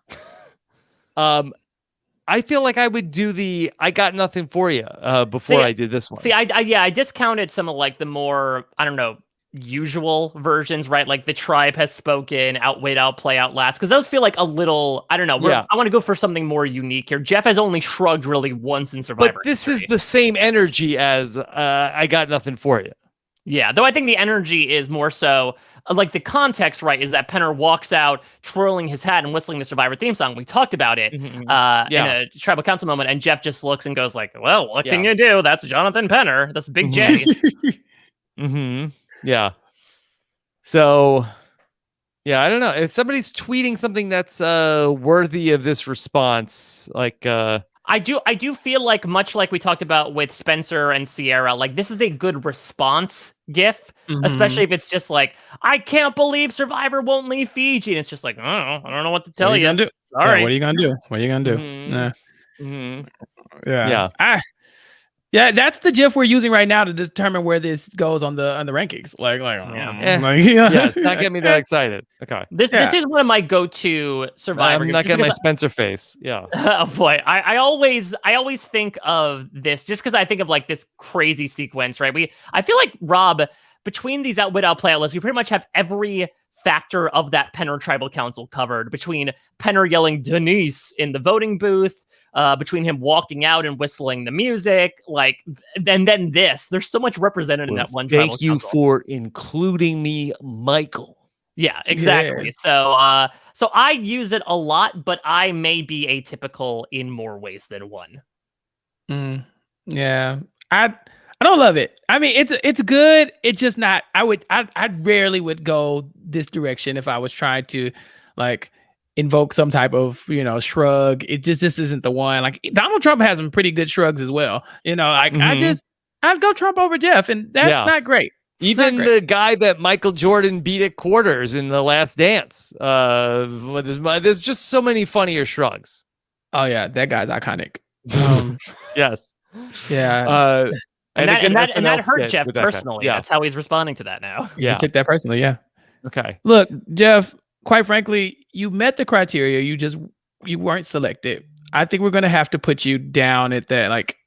I feel like I would do the "I got nothing for you" before I did this one. See, I discounted some of like the more, I don't know, usual versions, right? Like the tribe has spoken, outwit, outplay, outlast, because those feel like a little, I don't know. I want to go for something more unique here. Jeff has only shrugged really once in Survivor. But this is the same energy as I got nothing for you. Yeah, though I think the energy is more so like the context, right? Is that Penner walks out twirling his hat and whistling the Survivor theme song. We talked about it in a tribal council moment, and Jeff just looks and goes like, "Well, what can you do? That's Jonathan Penner. That's Big J." Yeah. So, yeah, I don't know if somebody's tweeting something that's worthy of this response, like. I do feel like, much like we talked about with Spencer and Sierra, like this is a good response GIF, especially if it's just like, I can't believe Survivor won't leave Fiji. And it's just like, I don't know what to tell you. Sorry. Yeah, what are you going to do? What are you going to do? Yeah, that's the GIF we're using right now to determine where this goes on the rankings. It's not getting me that excited. Okay. This is one of my go-to Survivor. I'm not getting my Spencer face. Yeah. Oh boy, I always think of this just because I think of like this crazy sequence, right? I feel like, Rob, between these Outwit, Outplay, OutLIST, we pretty much have every factor of that Penner Tribal Council covered. Between Penner yelling Denise in the voting booth, between him walking out and whistling the music, and then this. There's so much represented in that one. Thank you for including me, Michael. Yeah, exactly. Yes. So I use it a lot, but I may be atypical in more ways than one. Yeah, I don't love it. I mean, it's good. It's just not. I rarely would go this direction if I was trying to like invoke some type of, shrug. It just isn't the one. Like Donald Trump has some pretty good shrugs as well. I'd go Trump over Jeff, and that's not great. Even the guy that Michael Jordan beat at quarters in The Last Dance. There's just so many funnier shrugs. Oh yeah, that guy's iconic. Yes. Yeah. And that hurt Jeff personally. Yeah. That's how he's responding to that now. Yeah. He took that personally. Yeah. Okay. Look, Jeff, quite frankly, you met the criteria. You weren't selected. I think we're going to have to put you down at that. Like,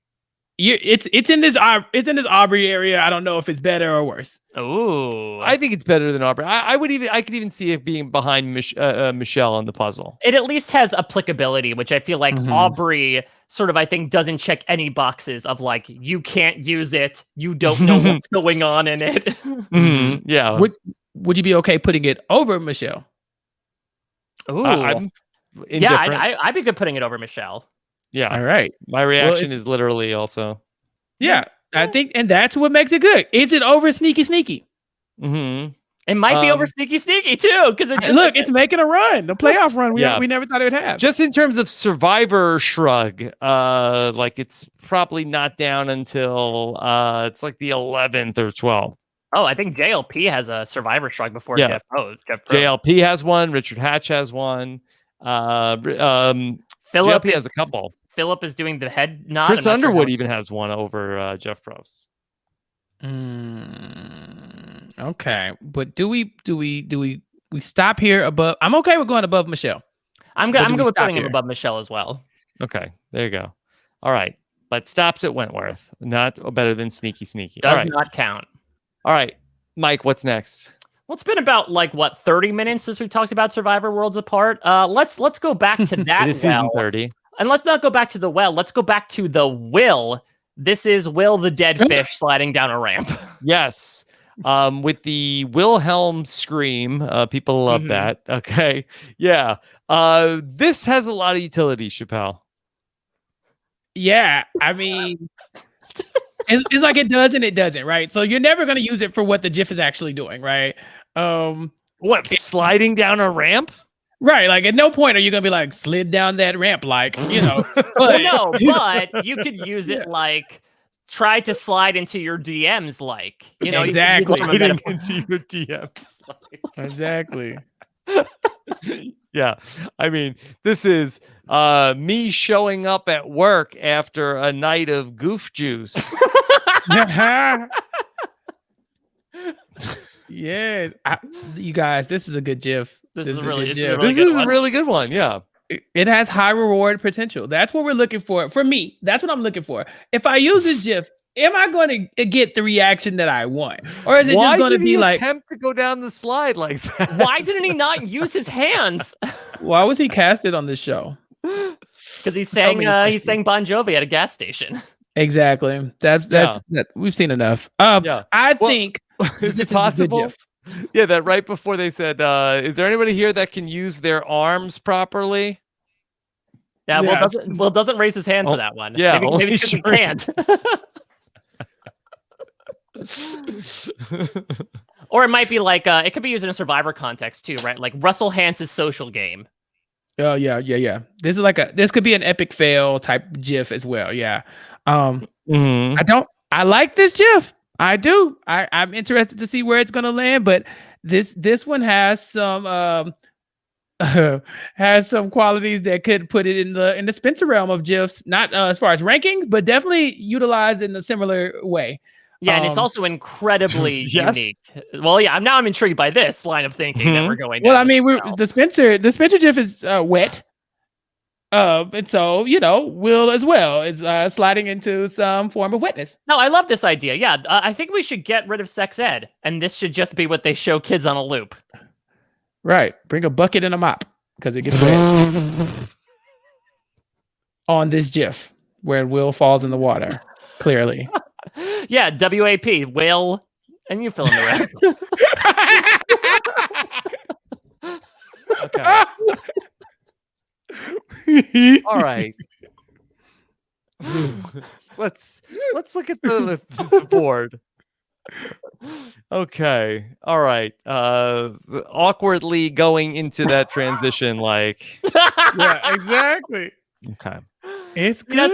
it's in this Aubry area. I don't know if it's better or worse. Oh, I think it's better than Aubry. I could even see it being behind Michelle on the puzzle. It at least has applicability, which I feel like Aubry sort of, I think, doesn't check any boxes of like, you can't use it. You don't know what's going on in it. Yeah. Would you be okay putting it over Michelle? Ooh. I'm indifferent. I'd be good putting it over Michelle. Yeah. All right. My reaction is literally also. Yeah. I think, and that's what makes it good. Is it over Sneaky? It might be over Sneaky too, because it's making a run, the playoff run. We never thought it would have. Just in terms of Survivor shrug, it's probably not down until it's like the 11th or 12th. Oh, I think JLP has a Survivor shrug before Jeff Probst. JLP has one. Richard Hatch has one. Philip JLP has a couple. Philip is doing the head nod. Chris Underwood even has one over Jeff Probst. Okay, but do we stop here above? I'm okay with going above Michelle. I'm good with putting him above Michelle as well. Okay, there you go. All right, but stops at Wentworth, not better than Sneaky. Does not count. All right, Mike, what's next? Well, it's been about 30 minutes since we talked about Survivor Worlds Apart. Let's go back to that. It is season 30. And let's not go back to the well. Let's go back to the Will. This is Will the dead fish sliding down a ramp. Yes. With the Wilhelm scream. People love that. Okay. Yeah. This has a lot of utility, Chappell. Yeah. I mean, it's like it does and it doesn't, right? So you're never going to use it for what the GIF is actually doing, right? Sliding down a ramp? Right, like at no point are you gonna be like slid down that ramp, like But you could use it like try to slide into your DMs, like exactly sliding into your DMs. Exactly. Yeah, I mean, this is me showing up at work after a night of goof juice. Yeah, you guys, this is a good GIF. This is a really good one. Yeah. It has high reward potential. That's what we're looking for. For me, that's what I'm looking for. If I use this GIF, am I going to get the reaction that I want? Or is it Why just going to did be he like, attempt to go down the slide like that? Why didn't he not use his hands? why was he casted on this show? Because he So many sang questions. Bon Jovi at a gas station. Exactly. That's Yeah. that we've seen enough. Yeah. I Well, think is this it possible? a good GIF. Yeah, that right before they said, is there anybody here that can use their arms properly? Yeah, Yeah, Will doesn't raise his hand Oh, for that one. yeah, maybe only because he Shireen. can't. Or it might be like it could be used in a Survivor context too, right? Like Russell Hance's social game. Oh yeah. This is this could be an epic fail type GIF as well. Yeah. I like this GIF. I do. I'm interested to see where it's gonna land, but this one has some has some qualities that could put it in the Spencer realm of GIFs, not as far as rankings, but definitely utilized in a similar way. Yeah, and it's also incredibly unique. Well, yeah, I'm intrigued by this line of thinking that we're going down. Well, I mean, the Spencer GIF is wet. And so, Will as well is sliding into some form of wetness. No, I love this idea. Yeah, I think we should get rid of sex ed, and this should just be what they show kids on a loop. Right. Bring a bucket and a mop because it gets wet. On this GIF where Will falls in the water, clearly. Yeah, WAP, Will, and you fill in the Okay. All right. let's look at the board. Okay. All right. Awkwardly going into that transition, like. Yeah, exactly. Okay. It's good.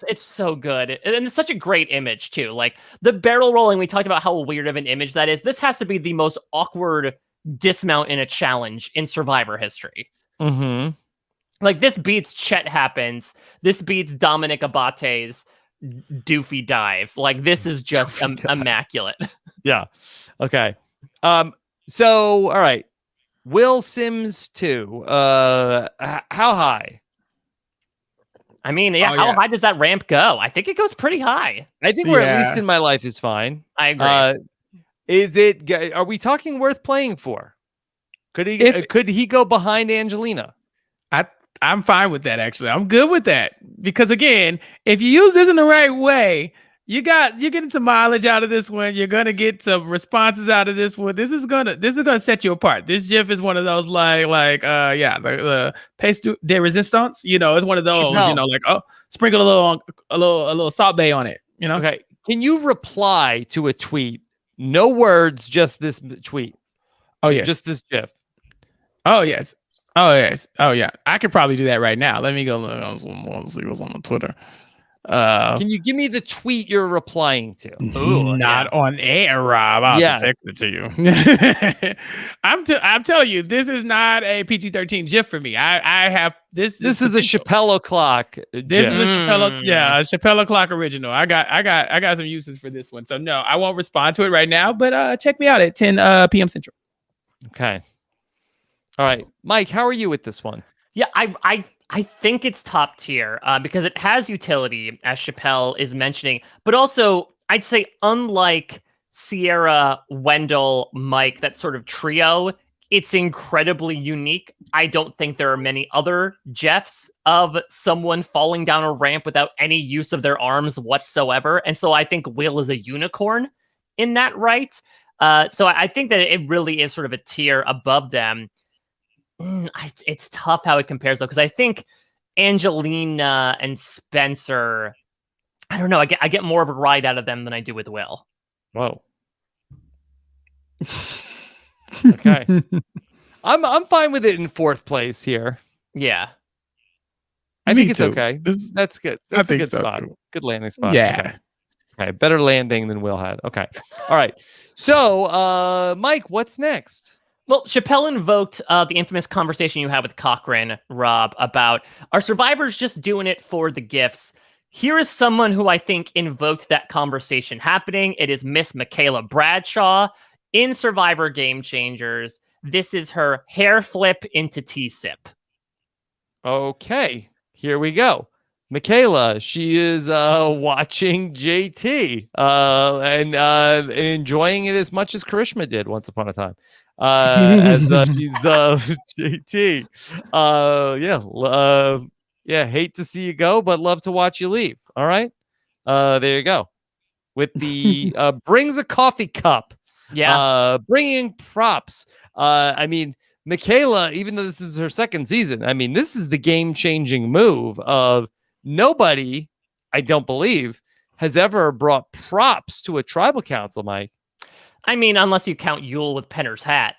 It's so good. And it's such a great image, too. Like, the barrel rolling, we talked about how weird of an image that is. This has to be the most awkward dismount in a challenge in Survivor history. Mm-hmm. Like, this beats Chet Happens. This beats Dominic Abate's doofy dive. Like, this is just immaculate. Yeah. Okay. So, all right. Will Sims 2. How high? I mean, how high does that ramp go? I think it goes pretty high. I think we're at least in my life is fine. I agree. Are we talking worth playing for? Could he go behind Angelina? I'm fine with that, actually. I'm good with that. Because again, if you use this in the right way, you're getting some mileage out of this one. You're gonna get some responses out of this one. This is gonna set you apart. This GIF is one of those the pace de resistance. It's one of those. Chappell. Sprinkle a little salt bay on it. Okay. Can you reply to a tweet? No words, just this tweet. Oh yes. Just this GIF. Oh yes. Oh yes. Oh yeah. I could probably do that right now. Let me go see what's on the Twitter. Can you give me the tweet you're replying to? Ooh, not on air, Rob. I'll text it to you. I'm telling you, this is not a PG-13 GIF for me. I have this. This is a Chappell o'clock. This is a Chappell o'clock original. I got some uses for this one. So no, I won't respond to it right now. But check me out at 10 p.m. Central. Okay. All right, Mike. How are you with this one? Yeah, I think it's top tier because it has utility, as Chappell is mentioning, but also I'd say unlike Sierra, Wendell, Mike, that sort of trio, it's incredibly unique. I don't think there are many other GIFs of someone falling down a ramp without any use of their arms whatsoever. And so I think Will is a unicorn in that right. So I think that it really is sort of a tier above them. It's tough how it compares, though, because I think Angelina and Spencer, I don't know, I get more of a ride out of them than I do with Will. Whoa. Okay. I'm fine with it in fourth place here. Yeah. I think it's okay. That's good. That's a good spot. Too. Good landing spot. Yeah. Okay. Better landing than Will had. Okay. All right. So, Mike, what's next? Well, Chappell invoked the infamous conversation you had with Cochran, Rob, about are survivors just doing it for the gifts? Here is someone who I think invoked that conversation happening. It is Miss Michaela Bradshaw in Survivor Game Changers. This is her hair flip into tea sip. Okay, here we go. Michaela, she is watching JT and enjoying it as much as Karishma did once upon a time. As she's JT. Hate to see you go, but love to watch you leave. All right. There you go. With the brings a coffee cup. Yeah. Bringing props. I mean, Michaela, even though this is her second season, I mean, this is the game-changing move of nobody, I don't believe, has ever brought props to a tribal council, Mike. I mean, unless you count Yule with Penner's hat,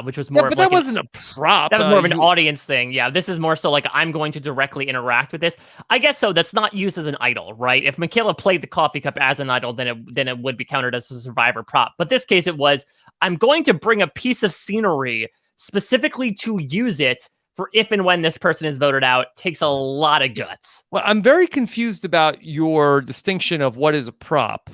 which was more. Yeah, but that wasn't a prop. That was more of an audience thing. Yeah, this is more so like I'm going to directly interact with this. I guess so. That's not used as an idol, right? If Michaela played the coffee cup as an idol, then it would be counted as a survivor prop. But this case, it was I'm going to bring a piece of scenery specifically to use it for if and when this person is voted out. Takes a lot of guts. Well, I'm very confused about your distinction of what is a prop.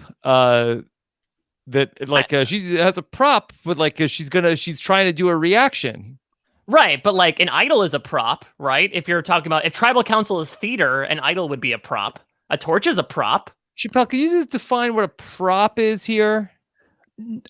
She has a prop, but she's trying to do a reaction. Right, but like an idol is a prop, right? If you're talking about if tribal council is theater, an idol would be a prop. A torch is a prop. Chappell, can you just define what a prop is here?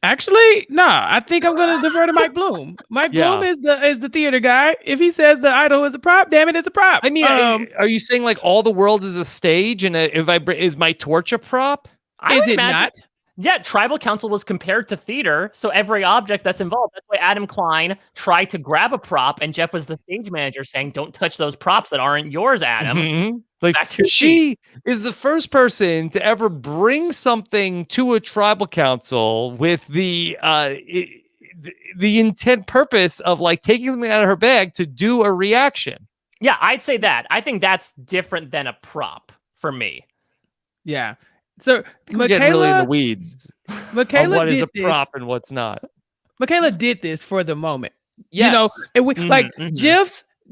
Actually, no. I think I'm going to defer to Mike Bloom. Mike Bloom is the theater guy. If he says the idol is a prop, damn it, it's a prop. I mean, are you saying like all the world is a stage, and is my torch a prop? Is it not? Yeah, tribal council was compared to theater, so every object that's involved. That's why Adam Klein tried to grab a prop, and Jeff was the stage manager saying, "Don't touch those props that aren't yours, Adam." Mm-hmm. Like she is the first person to ever bring something to a tribal council with the intent purpose of like taking something out of her bag to do a reaction. Yeah, I'd say that. I think that's different than a prop for me. Yeah. So Michaela, getting really in the weeds. Michaela, what is a prop and what's not? Michaela did this for the moment. Yes. You know,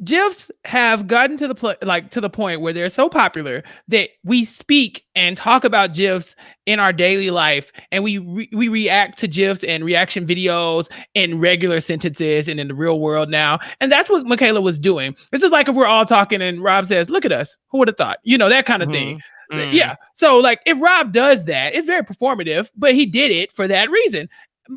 GIFs have gotten to the point where they're so popular that we speak and talk about GIFs in our daily life, and we react to GIFs and reaction videos in regular sentences and in the real world now. And that's what Michaela was doing. This is like if we're all talking and Rob says, "Look at us. Who would have thought?" You know, that kind of thing. Yeah. So like if Rob does that, it's very performative, but he did it for that reason.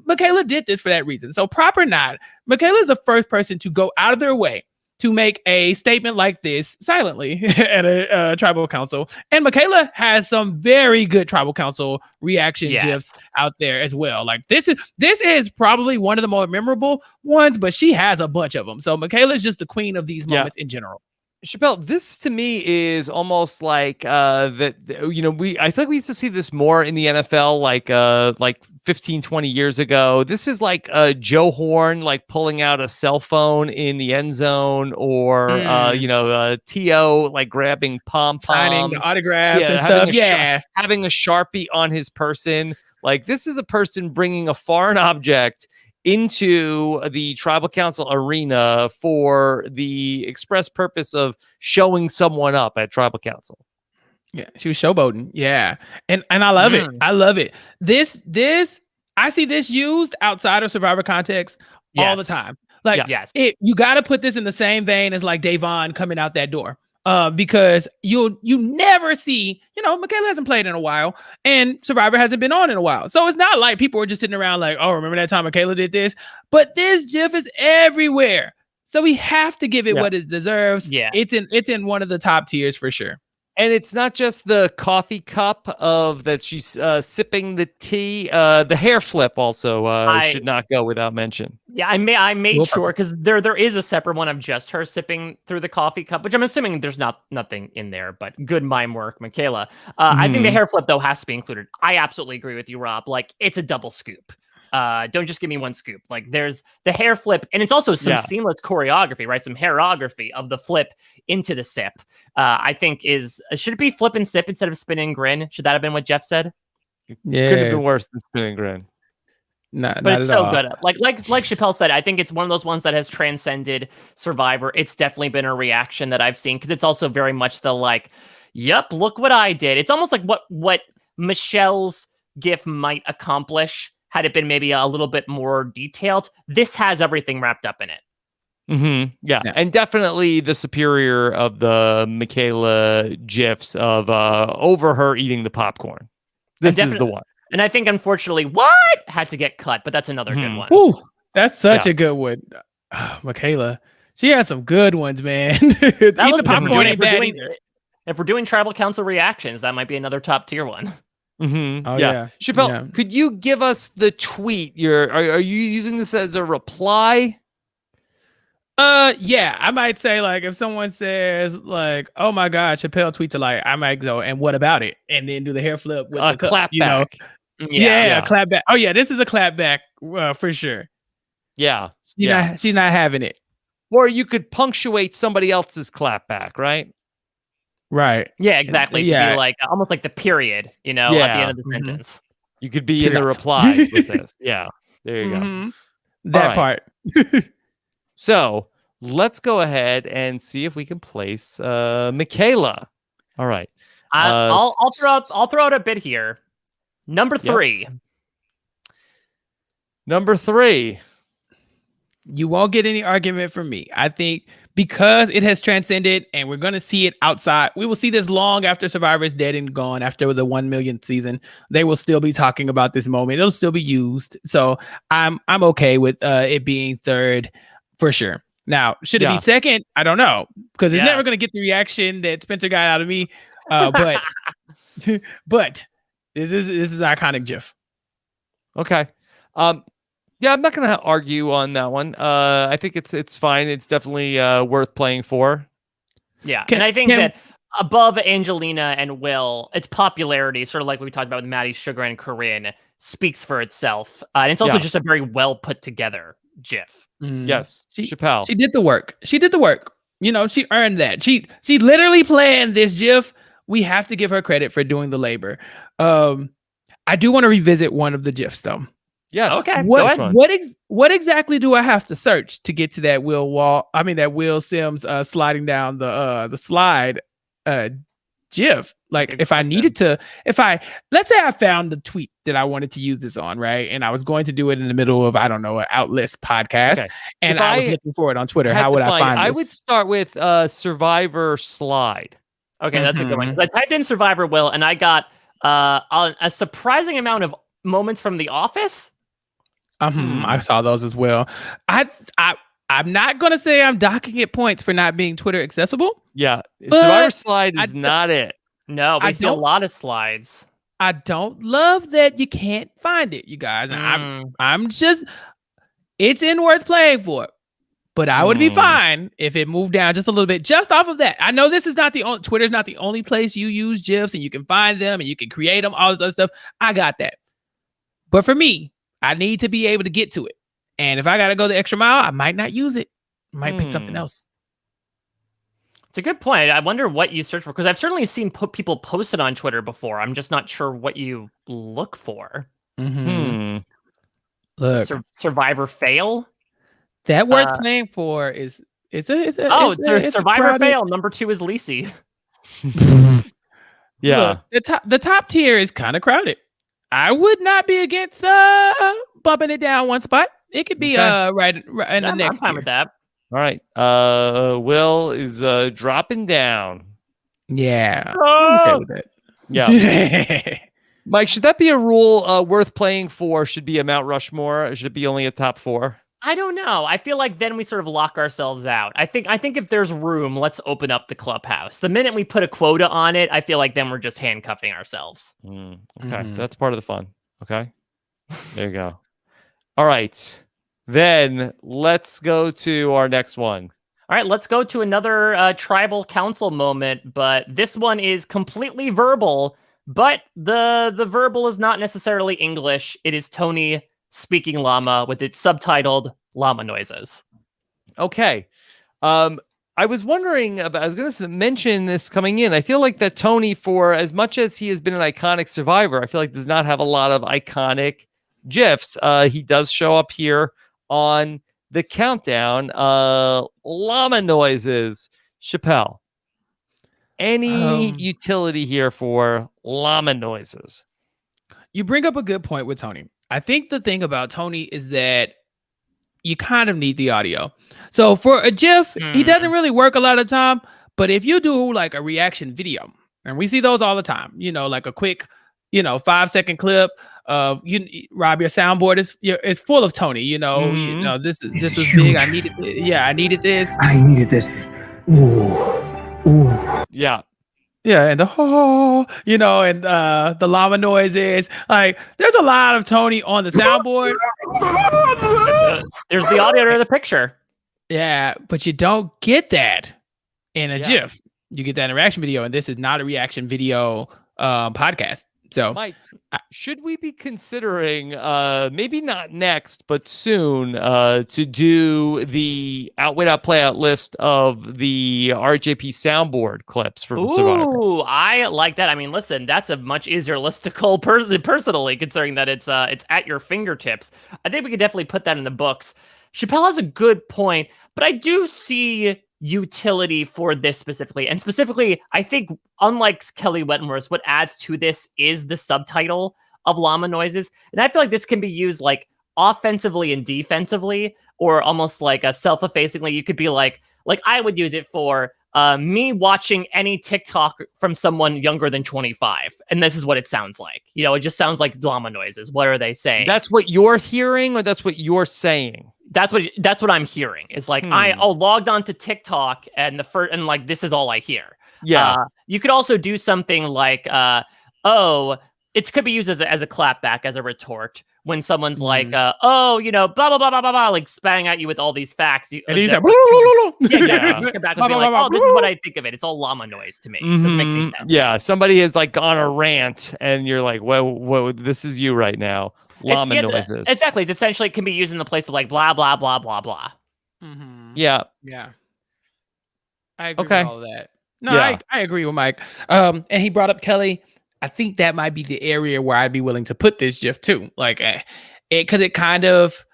Michaela did this for that reason. So prop or not, Michaela is the first person to go out of their way to make a statement like this silently at a tribal council. And Michaela has some very good tribal council reaction GIFs out there as well. Like this is probably one of the more memorable ones, but she has a bunch of them. So Michaela is just the queen of these moments in general. Chappell, this to me is almost like I think we used to see this more in the NFL like 15, 20 years ago. This is like Joe Horn like pulling out a cell phone in the end zone, or T.O. like grabbing pom-poms, signing the autographs and stuff. Having a Sharpie on his person. Like this is a person bringing a foreign object into the tribal council arena for the express purpose of showing someone up at tribal council. Yeah, she was showboating. Yeah. And I love it. I love it. This I see this used outside of Survivor context all the time. Like you got to put this in the same vein as like Davon coming out that door. Because you never see, Michaela hasn't played in a while and Survivor hasn't been on in a while. So it's not like people are just sitting around like, oh, remember that time Michaela did this? But this GIF is everywhere. So we have to give it what it deserves. Yeah. It's in one of the top tiers for sure. And it's not just the coffee cup of that she's sipping the tea. The hair flip also should not go without mention. Yeah, I made sure because there is a separate one of just her sipping through the coffee cup, which I'm assuming there's nothing in there, but good mime work, Michaela. I think the hair flip though has to be included. I absolutely agree with you, Rob. Like it's a double scoop. Don't just give me one scoop. Like there's the hair flip, and it's also some seamless choreography, right? Some hairography of the flip into the sip. I think should it be flip and sip instead of spin and grin? Should that have been what Jeff said? Yeah, could have been worse than spin and grin. But it's so good. Like Chappell said, I think it's one of those ones that has transcended Survivor. It's definitely been a reaction that I've seen because it's also very much the like, yep, look what I did. It's almost like what Michelle's GIF might accomplish had it been maybe a little bit more detailed. This has everything wrapped up in it. Yeah, and definitely the superior of the Michaela GIFs of over her eating the popcorn. This is the one. And I think, unfortunately, what had to get cut, but that's another good one. Ooh, that's such a good one. Michaela, she had some good ones, man. Eat the popcorn ain't bad either. If we're doing tribal council reactions, that might be another top tier one. Oh, yeah. Chappell, could you give us the tweet? Are you using this as a reply? Yeah, I might say, like, if someone says, like, oh my God, Chappell tweets alike, I might go, and what about it? And then do the hair flip with the clap back. Yeah, clap back. Oh yeah, this is a clap back for sure. Yeah. She's not having it. Or you could punctuate somebody else's clap back, right? Right. Yeah, exactly. To be like almost like the period, at the end of the sentence. You could be in the replies with this. Yeah. There you go. That part. So let's go ahead and see if we can place Michaela. All right. I'll throw out a bit here. Number 3. Number 3. You won't get any argument from me. I think because it has transcended and we're going to see it outside. We will see this long after Survivor's dead and gone, after the 1 millionth season. They will still be talking about this moment. It'll still be used. So I'm okay with it being 3rd for sure. Now, should it be 2nd? I don't know, because it's never going to get the reaction that Spencer got out of me. But this is iconic GIF. Okay. Yeah, I'm not going to argue on that one. I think it's fine. It's definitely worth playing for. Yeah, and I think that above Angelina and Will, its popularity, sort of like we talked about with Maddie, Sugar, and Corinne, speaks for itself. And it's also just a very well put together GIF. Yes, Chappell. She did the work. She earned that. She literally planned this GIF. We have to give her credit for doing the labor. I do want to revisit one of the GIFs though. Yes. Okay. What exactly do I have to search to get to that Will Sims sliding down the slide GIF? Like if I needed to, let's say I found the tweet that I wanted to use this on, right? And I was going to do it in the middle of, I don't know, an OutLIST podcast. And I was looking for it on Twitter. How would I find this? I would start with Survivor slide. Okay, that's a good one. I typed in Survivor Will and I got a surprising amount of moments from The Office. I saw those as well. I'm not gonna say I'm docking it points for not being Twitter accessible. Yeah, Survivor slide is not it. No, I see a lot of slides. I don't love that you can't find it, you guys. I'm just, it's worth playing for. But I would be fine if it moved down just a little bit, just off of that. I know this is not Twitter's not the only place you use GIFs and you can find them and you can create them, all this other stuff. I got that. But for me, I need to be able to get to it. And if I got to go the extra mile, I might not use it. I might pick something else. It's a good point. I wonder what you search for, because I've certainly seen people post it on Twitter before. I'm just not sure what you look for. Look, Survivor fail. That worth playing for is Survivor fail. Number 2 is Lisi. Yeah, look, the top tier is kind of crowded. I would not be against bumping it down one spot. It could be right in the next time tier. with that. All right. Will is dropping down. Yeah. Oh! I'm okay with that. Yeah. Mike, should that be a rule worth playing for? Should be a Mount Rushmore? Or should it be only a top 4? I don't know. I feel like then we sort of lock ourselves out. I think if there's room, let's open up the clubhouse. The minute we put a quota on it, I feel like then we're just handcuffing ourselves. Okay. That's part of the fun. Okay. There you go. All right. Then let's go to our next one. All right, let's go to another tribal council moment, but this one is completely verbal, but the verbal is not necessarily English. It is Tony speaking llama with it subtitled llama noises. Okay. I was wondering about, I was going to mention this coming in. I feel like that Tony, for as much as he has been an iconic survivor, I feel like does not have a lot of iconic GIFs. He does show up here on the countdown. Llama noises. Chappell. Any utility here for llama noises? You bring up a good point with Tony. I think the thing about Tony is that you kind of need the audio. So for a GIF, he doesn't really work a lot of the time. But if you do like a reaction video, and we see those all the time, like a quick, 5-second clip of Rob, your soundboard is full of Tony. This is big. I needed this. I needed this. Ooh. Yeah. Yeah, and the llama noises. Like, there's a lot of Tony on the soundboard. There's the audio or the picture. Yeah, but you don't get that in a GIF. You get that in a reaction video, and this is not a reaction video podcast. So, Mike, should we be considering, maybe not next, but soon, to do the Outwit, Outplay, OutLIST of the RJP soundboard clips from Survivor? Ooh, I like that. I mean, listen, that's a much easier listicle personally, considering that it's at your fingertips. I think we could definitely put that in the books. Chappell has a good point, but I do see utility for this specifically. And specifically, I think, unlike Kelly Wentworth, what adds to this is the subtitle of llama noises. And I feel like this can be used like offensively and defensively, or almost like a self-effacingly. You could be like I would use it for me watching any TikTok from someone younger than 25. And this is what it sounds like. It just sounds like llama noises. What are they saying? That's what you're hearing, or that's what you're saying? That's what I'm hearing. Is like I logged on to TikTok and this is all I hear. Yeah. You could also do something like it could be used as a clapback, as a retort when someone's like blah blah blah blah blah blah, like spang at you with all these facts. And he's like, come back and be like, oh, this is what I think of it. It's all llama noise to me. Doesn't make any sense. Yeah, somebody is like on a rant, and you're like, well, this is you right now. Llama noises. Exactly. It's essentially, it can be used in the place of like blah blah blah blah blah. Yeah. I agree with all of that. No, yeah. I agree with Mike. And he brought up Kelly. I think that might be the area where I'd be willing to put this GIF too. Like, because it kind of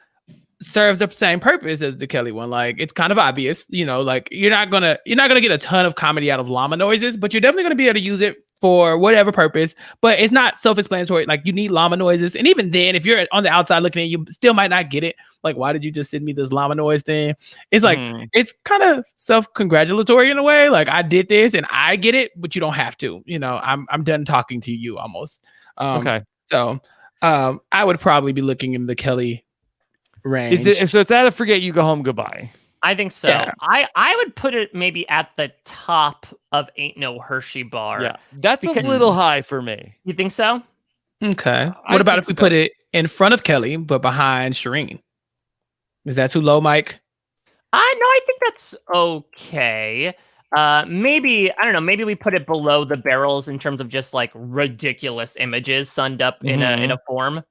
serves the same purpose as the Kelly one. Like, it's kind of obvious, like you're not gonna get a ton of comedy out of llama noises, but you're definitely gonna be able to use it for whatever purpose. But it's not self-explanatory. Like, you need llama noises, and even then, if you're on the outside looking at it, you still might not get it. Like, why did you just send me this llama noise thing? It's like it's kind of self-congratulatory in a way. Like, I did this and I get it, but you don't have to. I'm done talking to you almost. Okay. So I would probably be looking in the Kelly range. So it's out of Forget You Go Home Goodbye. I think so. Yeah. I would put it maybe at the top of Ain't No Hershey Bar. Yeah, that's a little high for me. You think so? Okay. What about if we put it in front of Kelly but behind Shireen? Is that too low, Mike? No, I think that's okay. Maybe, I don't know, maybe we put it below the barrels in terms of just like ridiculous images sunned up in a form.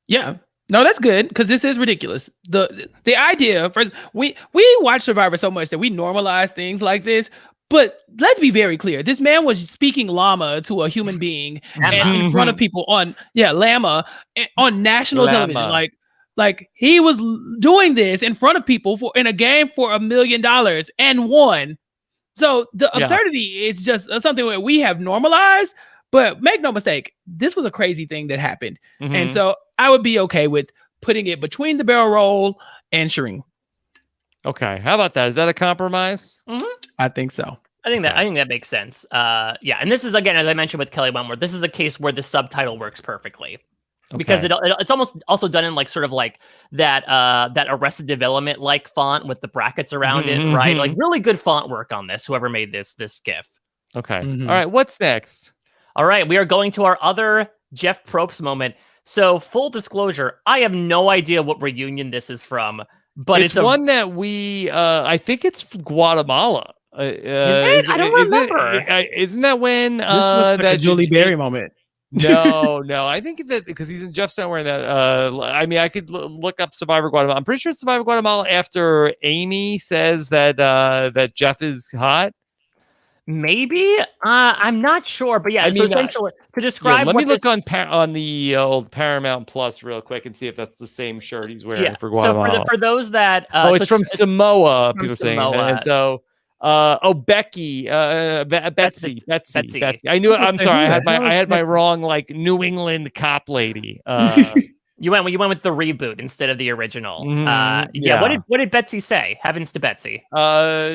Yeah. No, that's good, because this is ridiculous. The idea, we watch Survivor so much that we normalize things like this, but let's be very clear. This man was speaking llama to a human being and in front of people on national television. Like he was doing this in front of people in a game for $1 million and won. So the absurdity is just something that we have normalized. But make no mistake, this was a crazy thing that happened. And so I would be okay with putting it between the barrel roll and Shireen. Okay. How about that? Is that a compromise? I think so. I think that makes sense. Yeah. And this is, again, as I mentioned with Kelly Wentworth, this is a case where the subtitle works perfectly. Because it's almost also done in like sort of like that Arrested Development like font with the brackets around it, right? Like really good font work on this, whoever made this GIF. Okay. All right. What's next? All right, we are going to our other Jeff Probst moment. So, full disclosure, I have no idea what reunion this is from, but it's one that we, I think it's Guatemala. Is it? I don't remember. Isn't that when this looks like that Julie Berry moment? No, I think that because he's in Jeff's not wearing that. I mean, I could look up Survivor Guatemala. I'm pretty sure it's Survivor Guatemala after Amy says that Jeff is hot. Maybe I'm not sure, but yeah. So essentially, to describe, let me look on the old Paramount Plus real quick and see if that's the same shirt he's wearing for Guatemala. So for those that, it's from Samoa. People saying, and so, Becky, Betsy. I knew. I'm sorry. I had my wrong like New England cop lady. You went with the reboot instead of the original. Yeah. What did Betsy say? Heavens to Betsy.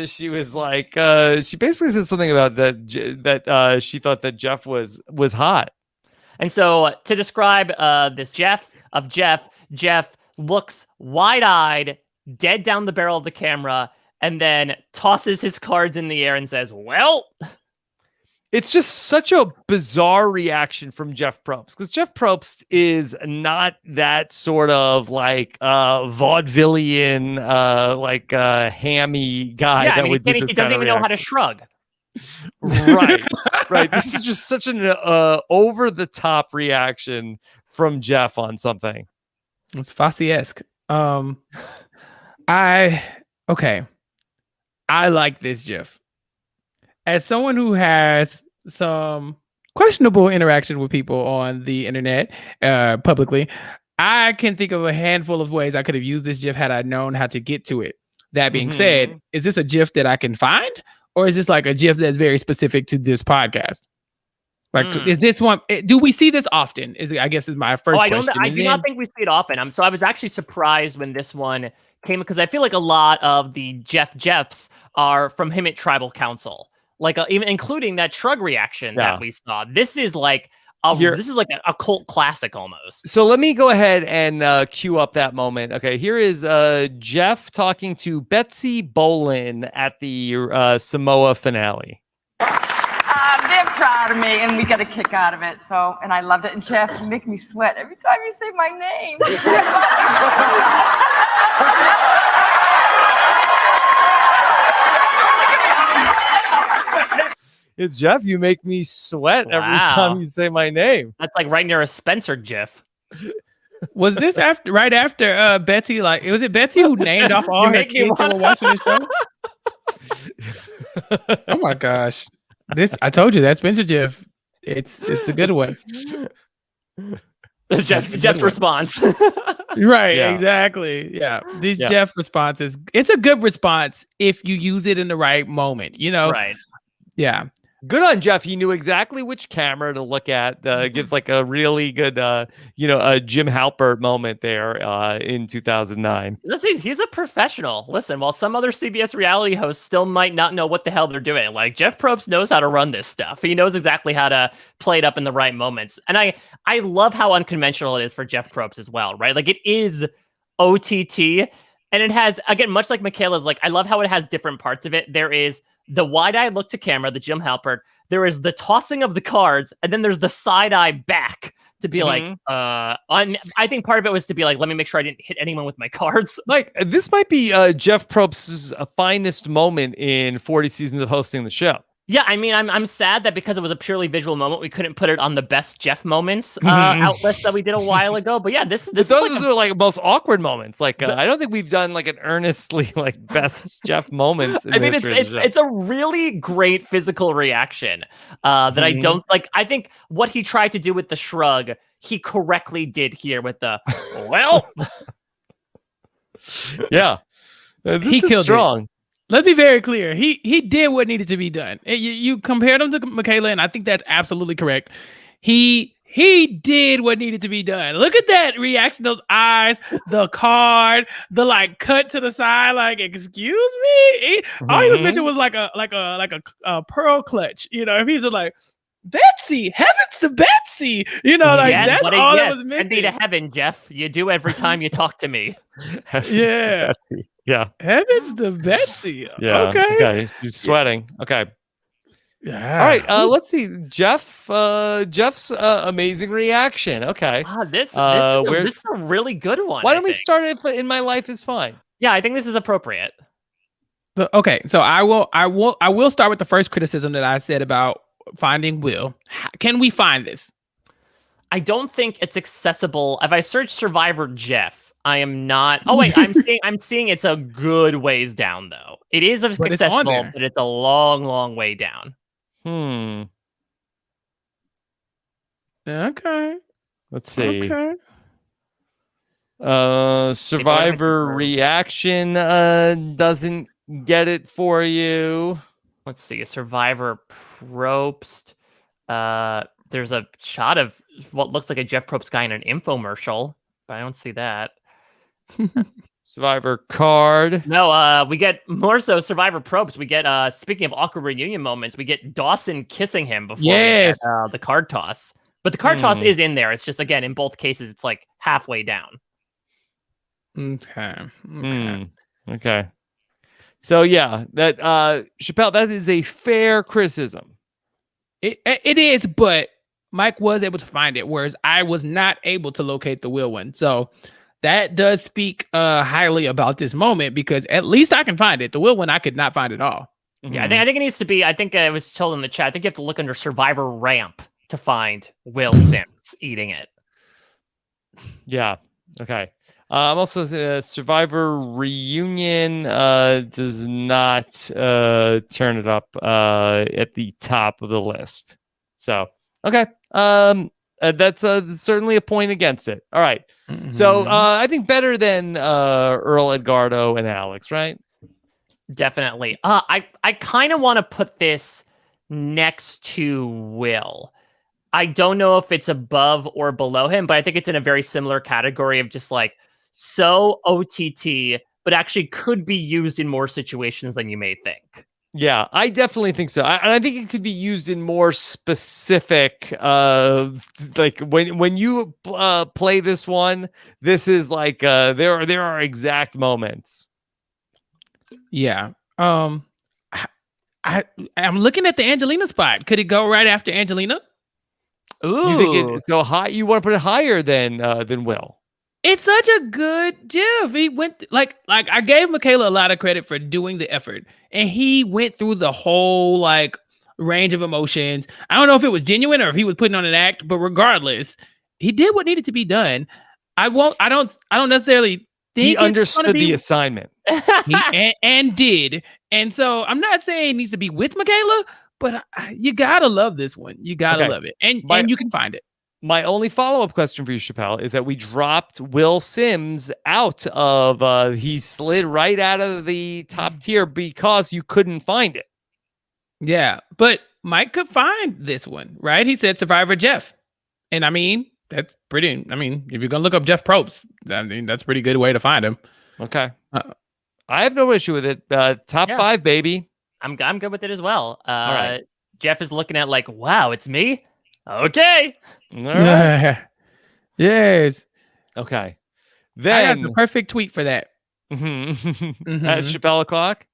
She was like, she basically said something about that she thought that Jeff was hot. And so to describe this Jeff looks wide-eyed, dead down the barrel of the camera, and then tosses his cards in the air and says, "Well." It's just such a bizarre reaction from Jeff Probst, because Jeff Probst is not that sort of like vaudevillian, hammy guy. Yeah, that he doesn't even know how to shrug. Right. This is just such an over the top reaction from Jeff on something. It's Fosse-esque. I like this GIF. As someone who has some questionable interaction with people on the internet, publicly, I can think of a handful of ways I could have used this GIF had I known how to get to it. That being said, is this a GIF that I can find, or is this like a GIF that's very specific to this podcast? Like, is this one? Do we see this often? I guess is my first question. I do not think we see it often. I was actually surprised when this one came, because I feel like a lot of the Jeffs are from him at Tribal Council. Like even including that shrug reaction that we saw. This is like a cult classic almost. So let me go ahead and cue up that moment. Okay, here is Jeff talking to Betsy Bolin at the Samoa finale. They're proud of me, and we get a kick out of it. So, and I loved it. And Jeff, you make me sweat every time you say my name. Yeah, Jeff, you make me sweat every time you say my name. That's like right near a Spencer GIF. Was this right after Betsy? Like, was it Betsy who named off all her kids who were watching this show? Oh my gosh! I told you that Spencer GIF. It's a good one. Jeff's response. Right, exactly. Yeah. These Jeff responses. It's a good response if you use it in the right moment, Right. Yeah. Good on Jeff. He knew exactly which camera to look at. Gives like a really good, a Jim Halpert moment there in 2009. He's a professional. Listen, while some other CBS reality hosts still might not know what the hell they're doing, like Jeff Probst knows how to run this stuff. He knows exactly how to play it up in the right moments. And I love how unconventional it is for Jeff Probst as well, right? Like it is OTT, and it has, again, much like Michaela's, like I love how it has different parts of it. There is the wide-eye look to camera, the Jim Halpert. There is the tossing of the cards, and then there's the side-eye back to be like, I think part of it was to be like, let me make sure I didn't hit anyone with my cards. Like, this might be Jeff Probst's finest moment in 40 seasons of hosting the show. Yeah, I mean, I'm sad that because it was a purely visual moment, we couldn't put it on the best Jeff moments OutLIST that we did a while ago. But yeah, those are like most awkward moments. Like I don't think we've done like an earnestly like best Jeff moments. I mean, it's a really great physical reaction that I don't like. I think what he tried to do with the shrug, he correctly did here with the well. Yeah, he killed strong. It. Let's be very clear. He did what needed to be done. You compared him to Michaela, and I think that's absolutely correct. He did what needed to be done. Look at that reaction, those eyes, the card, the like cut to the side, like excuse me. All he was missing was like a pearl clutch. If he's just like Betsy, heavens to Betsy. That's all that was missing. Send me to heaven, Jeff. You do every time you talk to me. Yeah. Yeah. Heavens to Betsy. Yeah. Okay. He's sweating. Okay. Yeah. All right. Let's see. Jeff's amazing reaction. Okay. This is a really good one. Why don't we start it in My Life Is Fine? Yeah, I think this is appropriate. Okay. So I will start with the first criticism that I said about finding Will. Can we find this? I don't think it's accessible. If I search Survivor Jeff, I am not. Oh wait, I'm seeing it's a good ways down though. It is accessible, but it's a long, long way down. Okay. Let's see. Okay. Survivor reaction doesn't get it for you. Let's see. A Survivor Probst. There's a shot of what looks like a Jeff Probst guy in an infomercial. but I don't see that. Survivor card. No, we get more so Survivor Probst. We get, speaking of awkward reunion moments, we get Dawson kissing him before we get, the card toss. But the card toss is in there. It's just, again, in both cases, it's like halfway down. Okay. So yeah, that Chappell, that is a fair criticism. It is, but Mike was able to find it, whereas I was not able to locate the wheel one. So that does speak highly about this moment, because at least I can find it. The wheel one I could not find at all. Yeah, I think it needs to be. I think I was told in the chat. I think you have to look under Survivor Ramp to find Will Sims eating it. Yeah. Okay. Also, Survivor Reunion does not turn it up at the top of the list. So, okay. That's certainly a point against it. All right. So, I think better than Earl, Edgardo, and Alex, right? Definitely. I kind of want to put this next to Will. I don't know if it's above or below him, but I think it's in a very similar category of just like so OTT, but actually could be used in more situations than you may think. Yeah, I definitely think so. And I think it could be used in more specific, like when you play this one, this is like there are exact moments. Yeah. I'm looking at the Angelina spot. Could it go right after Angelina? Ooh. You think it so high? You want to put it higher than Will? It's such a good GIF. He went like I gave Michaela a lot of credit for doing the effort, and he went through the whole like range of emotions. I don't know if it was genuine or if he was putting on an act, but regardless, he did what needed to be done. I don't necessarily think he understood the assignment. and did. And so I'm not saying it needs to be with Michaela, but you gotta love this one. You gotta love it, and you can find it. My only follow-up question for you, Chappell, is that we dropped Will Sims out of he slid right out of the top tier because you couldn't find it. Yeah, but Mike could find this one, right? He said Survivor Jeff. And I mean, that's pretty, I mean, if you're gonna look up Jeff Probst, I mean, that's a pretty good way to find him. Okay. I have no issue with it. Top 5, baby. I'm good with it as well. All right. Jeff is looking at like, wow, it's me. Okay. All right. Yes. Okay. I Then got the perfect tweet for that. At Chappell o'clock.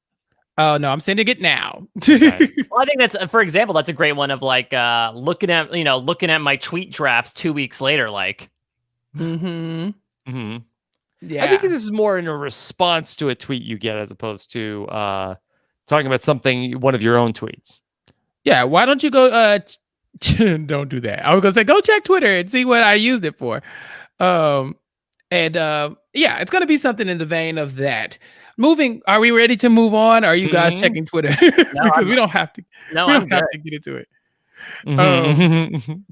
Oh no, I'm sending it now. Okay. Well, I think that's, for example, that's a great one of like looking at my tweet drafts 2 weeks later, like. Yeah. I think this is more in a response to a tweet you get as opposed to talking about something, one of your own tweets. Yeah. Why don't you go? Don't do that. I was gonna say go check Twitter and see what I used it for. Yeah, it's gonna be something in the vein of that. Are we ready to move on? Or are you guys checking Twitter? Because we don't have to. No, we I'm don't have good. to get into it.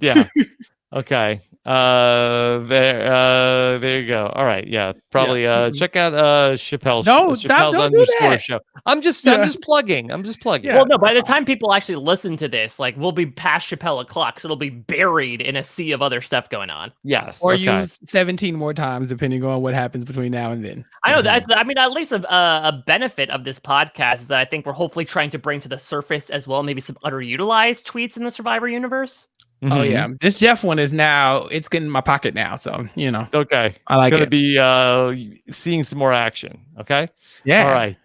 Yeah. Okay. There you go. All right. Yeah. Probably check out Chappell's No, stop, don't do that. show. I'm just plugging. Yeah. Well, no, by the time people actually listen to this, like we'll be past Chappell o'clock, so it'll be buried in a sea of other stuff going on. Yes. Or use 17 more times depending on what happens between now and then. I know that's, I mean, at least a benefit of this podcast is that I think we're hopefully trying to bring to the surface as well, maybe some underutilized tweets in the Survivor universe. Oh yeah, this Jeff one is now, it's getting in my pocket now, so you know. Okay, I like it's gonna be seeing some more action. Okay, yeah. All right,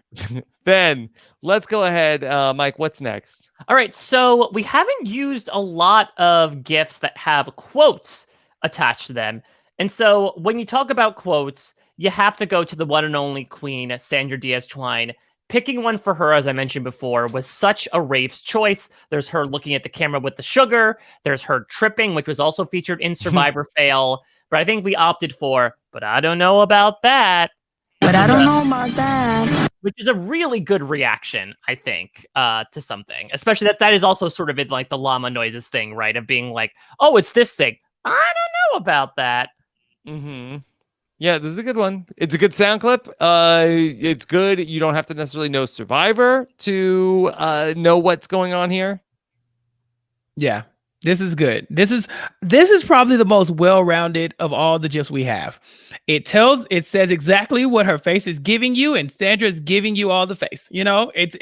then let's go ahead, Mike. What's next? All right, so we haven't used a lot of GIFs that have quotes attached to them, and so when you talk about quotes, you have to go to the one and only Queen, Sandra Diaz-Twine. Picking one for her, as I mentioned before, was such a Rafe's choice. There's her looking at the camera with the sugar. There's her tripping, which was also featured in Survivor Fail. But I think we opted for, but I don't know about that. But I don't know about that. Which is a really good reaction, I think, to something. Especially that is also sort of in like the llama noises thing, right? Of being like, oh, it's this thing. I don't know about that. Mm-hmm. Yeah, this is a good one. It's a good sound clip. It's good. You don't have to necessarily know Survivor to know what's going on here. Yeah. This is good. This is probably the most well-rounded of all the GIFs we have. It says exactly what her face is giving you, and Sandra is giving you all the face. You know, it's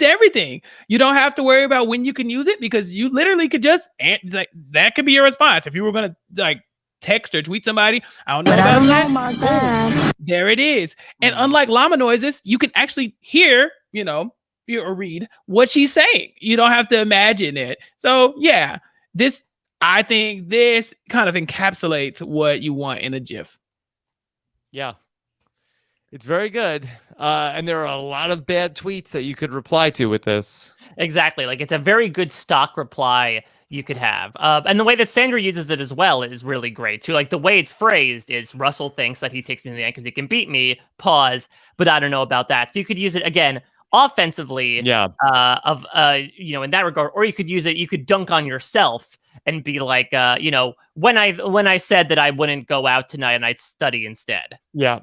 everything. You don't have to worry about when you can use it because you literally could just like that could be your response if you were gonna like text or tweet somebody. I don't know about that. There it is. And unlike llama noises, you can actually hear, or read what she's saying. You don't have to imagine it. So yeah. I think this kind of encapsulates what you want in a GIF. Yeah. It's very good. And there are a lot of bad tweets that you could reply to with this. Exactly. Like it's a very good stock reply you could have. And the way that Sandra uses it as well is really great too. Like the way it's phrased is Russell thinks that he takes me to the end because he can beat me, pause, but I don't know about that. So you could use it again offensively, in that regard, or you could dunk on yourself and be like, when I said that I wouldn't go out tonight and I'd study instead. Yeah.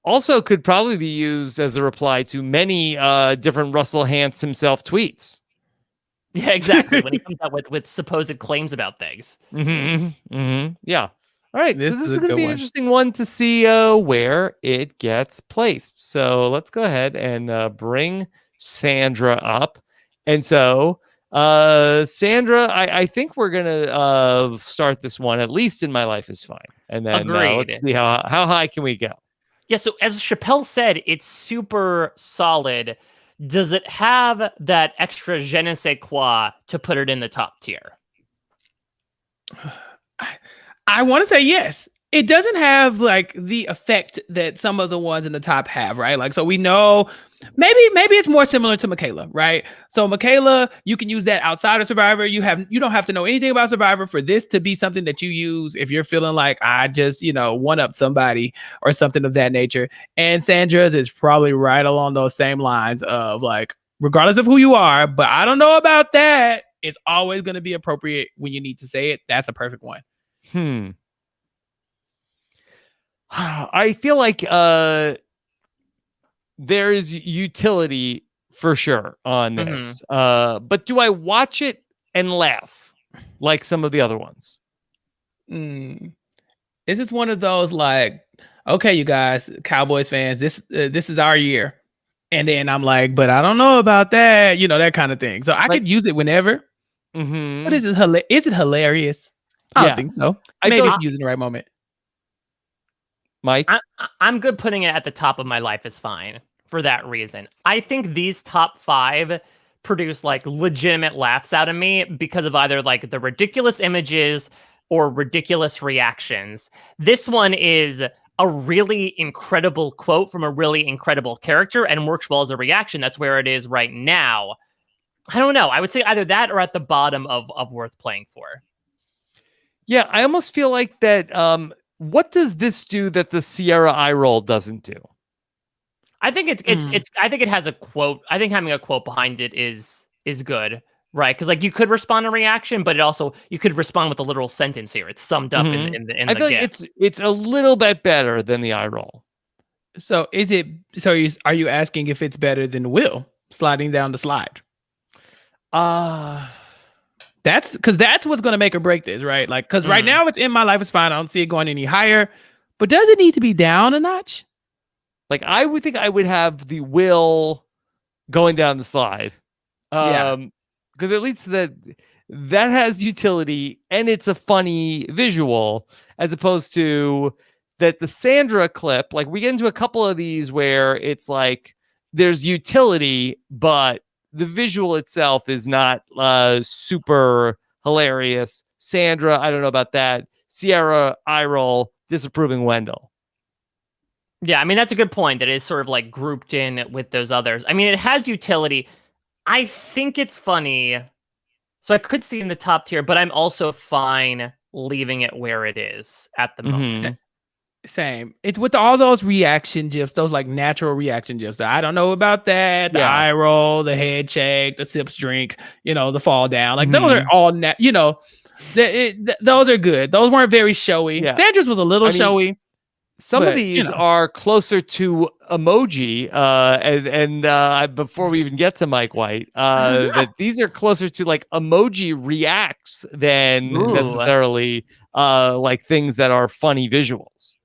Also could probably be used as a reply to many different Russell Hantz himself tweets. Yeah, exactly. When he comes out with supposed claims about things. Yeah. All right, so this is going to be an interesting one to see where it gets placed. So let's go ahead and bring Sandra up. And so, Sandra, I think we're going to start this one, at least in My Life is Fine. And then let's see how high can we go. Yeah, so as Chappell said, it's super solid. Does it have that extra je ne sais quoi to put it in the top tier? I want to say yes. It doesn't have like the effect that some of the ones in the top have, right? Like, so we know maybe it's more similar to Michaela, right? So Michaela, you can use that outside of Survivor. You don't have to know anything about Survivor for this to be something that you use if you're feeling like I just, one up somebody or something of that nature. And Sandra's is probably right along those same lines of like, regardless of who you are, but I don't know about that. It's always going to be appropriate when you need to say it. That's a perfect one. I feel like there's utility for sure on this. But do I watch it and laugh like some of the other ones? Is this one of those like, okay, you guys, Cowboys fans, this is our year. And then I'm like, but I don't know about that, that kind of thing. So I could use it whenever. But is it hilarious? I don't think so. Maybe if you use it in the right moment. Mike? I'm good putting it at the top of My Life is Fine for that reason. I think these top 5 produce like legitimate laughs out of me because of either like the ridiculous images or ridiculous reactions. This one is a really incredible quote from a really incredible character and works well as a reaction. That's where it is right now. I don't know. I would say either that or at the bottom of worth playing for. Yeah, I almost feel like that. What does this do that the Sierra eye roll doesn't do? I think I think it has a quote. I think having a quote behind it is good, right? Because like you could respond to reaction, but you could respond with a literal sentence here. It's summed up in the. I feel like it's a little bit better than the eye roll. So is it? So are you asking if it's better than Will sliding down the slide? That's what's going to make or break this, right? Like, because right now it's in My Life is Fine. I don't see it going any higher, but does it need to be down a notch? Like, I would think I would have the Will going down the slide. Because at least that has utility and it's a funny visual, as opposed to that the Sandra clip. Like, we get into a couple of these where it's like there's utility, but the visual itself is not super hilarious. Sandra, I don't know about that. Sierra, eye roll, disapproving Wendell. Yeah, I mean, that's a good point. That is sort of like grouped in with those others. I mean, it has utility. I think it's funny. So I could see in the top tier, but I'm also fine leaving it where it is at the moment. Same. It's with all those reaction GIFs, those like natural reaction GIFs. I don't know about that. The eye roll, the head shake, the sips drink, the fall down. Like those are all, those are good. Those weren't very showy. Yeah. Sandra's was a little showy. Some of But, these are closer to emoji, and before we even get to Mike White, that these are closer to like emoji reacts than necessarily like things that are funny visuals.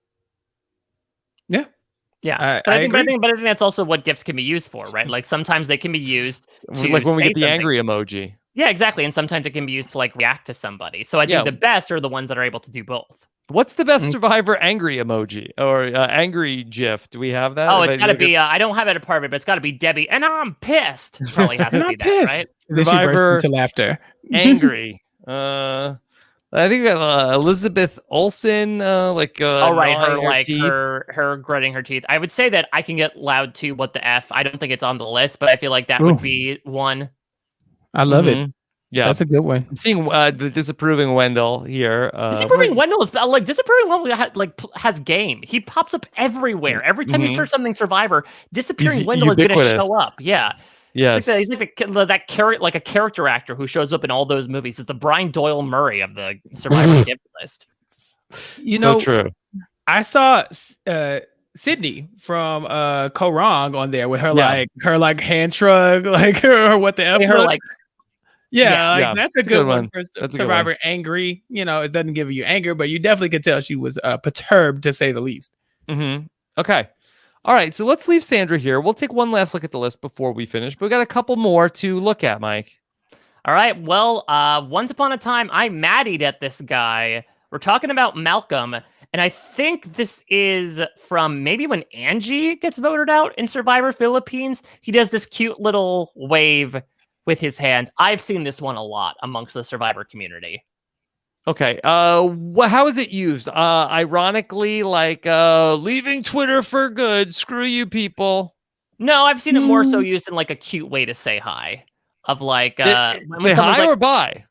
Yeah, but I think that's also what GIFs can be used for, right? Like sometimes they can be used to like when we get the something. angry emoji. Yeah, exactly. And sometimes it can be used to like react to somebody. So I think the best are the ones that are able to do both. What's the best Survivor angry emoji or angry GIF? Do we have that? Oh, it's got to be. I don't have it a part of it, but it's got to be Debbie, and I'm pissed. Probably has to be that, right? Then she bursts into laughter. Angry. I think Elizabeth Olsen, like her gritting her teeth. I would say that I can get loud too. What the F? I don't think it's on the list, but I feel like that would be one. I love it. Yeah, that's a good one. I'm seeing the disapproving Wendell here. Disapproving Wendell is like disapproving Wendell has game. He pops up everywhere. Every time you search something Survivor, disappearing Wendell is going to show up. Yeah. Yes. He's like a character actor who shows up in all those movies. It's the Brian Doyle Murray of the Survivor gift list. You know, true. I saw Sydney from Korong on there with her like hand shrug, like her what the F her look. like that's a good one for Survivor angry. You know, it doesn't give you anger, but you definitely could tell she was perturbed to say the least. Okay. All right, so let's leave Sandra here. We'll take one last look at the list before we finish, but we got a couple more to look at, Mike. All right, well, once upon a time, I maddied at this guy. We're talking about Malcolm, and I think this is from maybe when Angie gets voted out in Survivor Philippines. He does this cute little wave with his hand. I've seen this one a lot amongst the Survivor community. Okay. How is it used? Ironically, like leaving Twitter for good. Screw you, people. No, I've seen it more so used in like a cute way to say hi. Of like say hi or bye.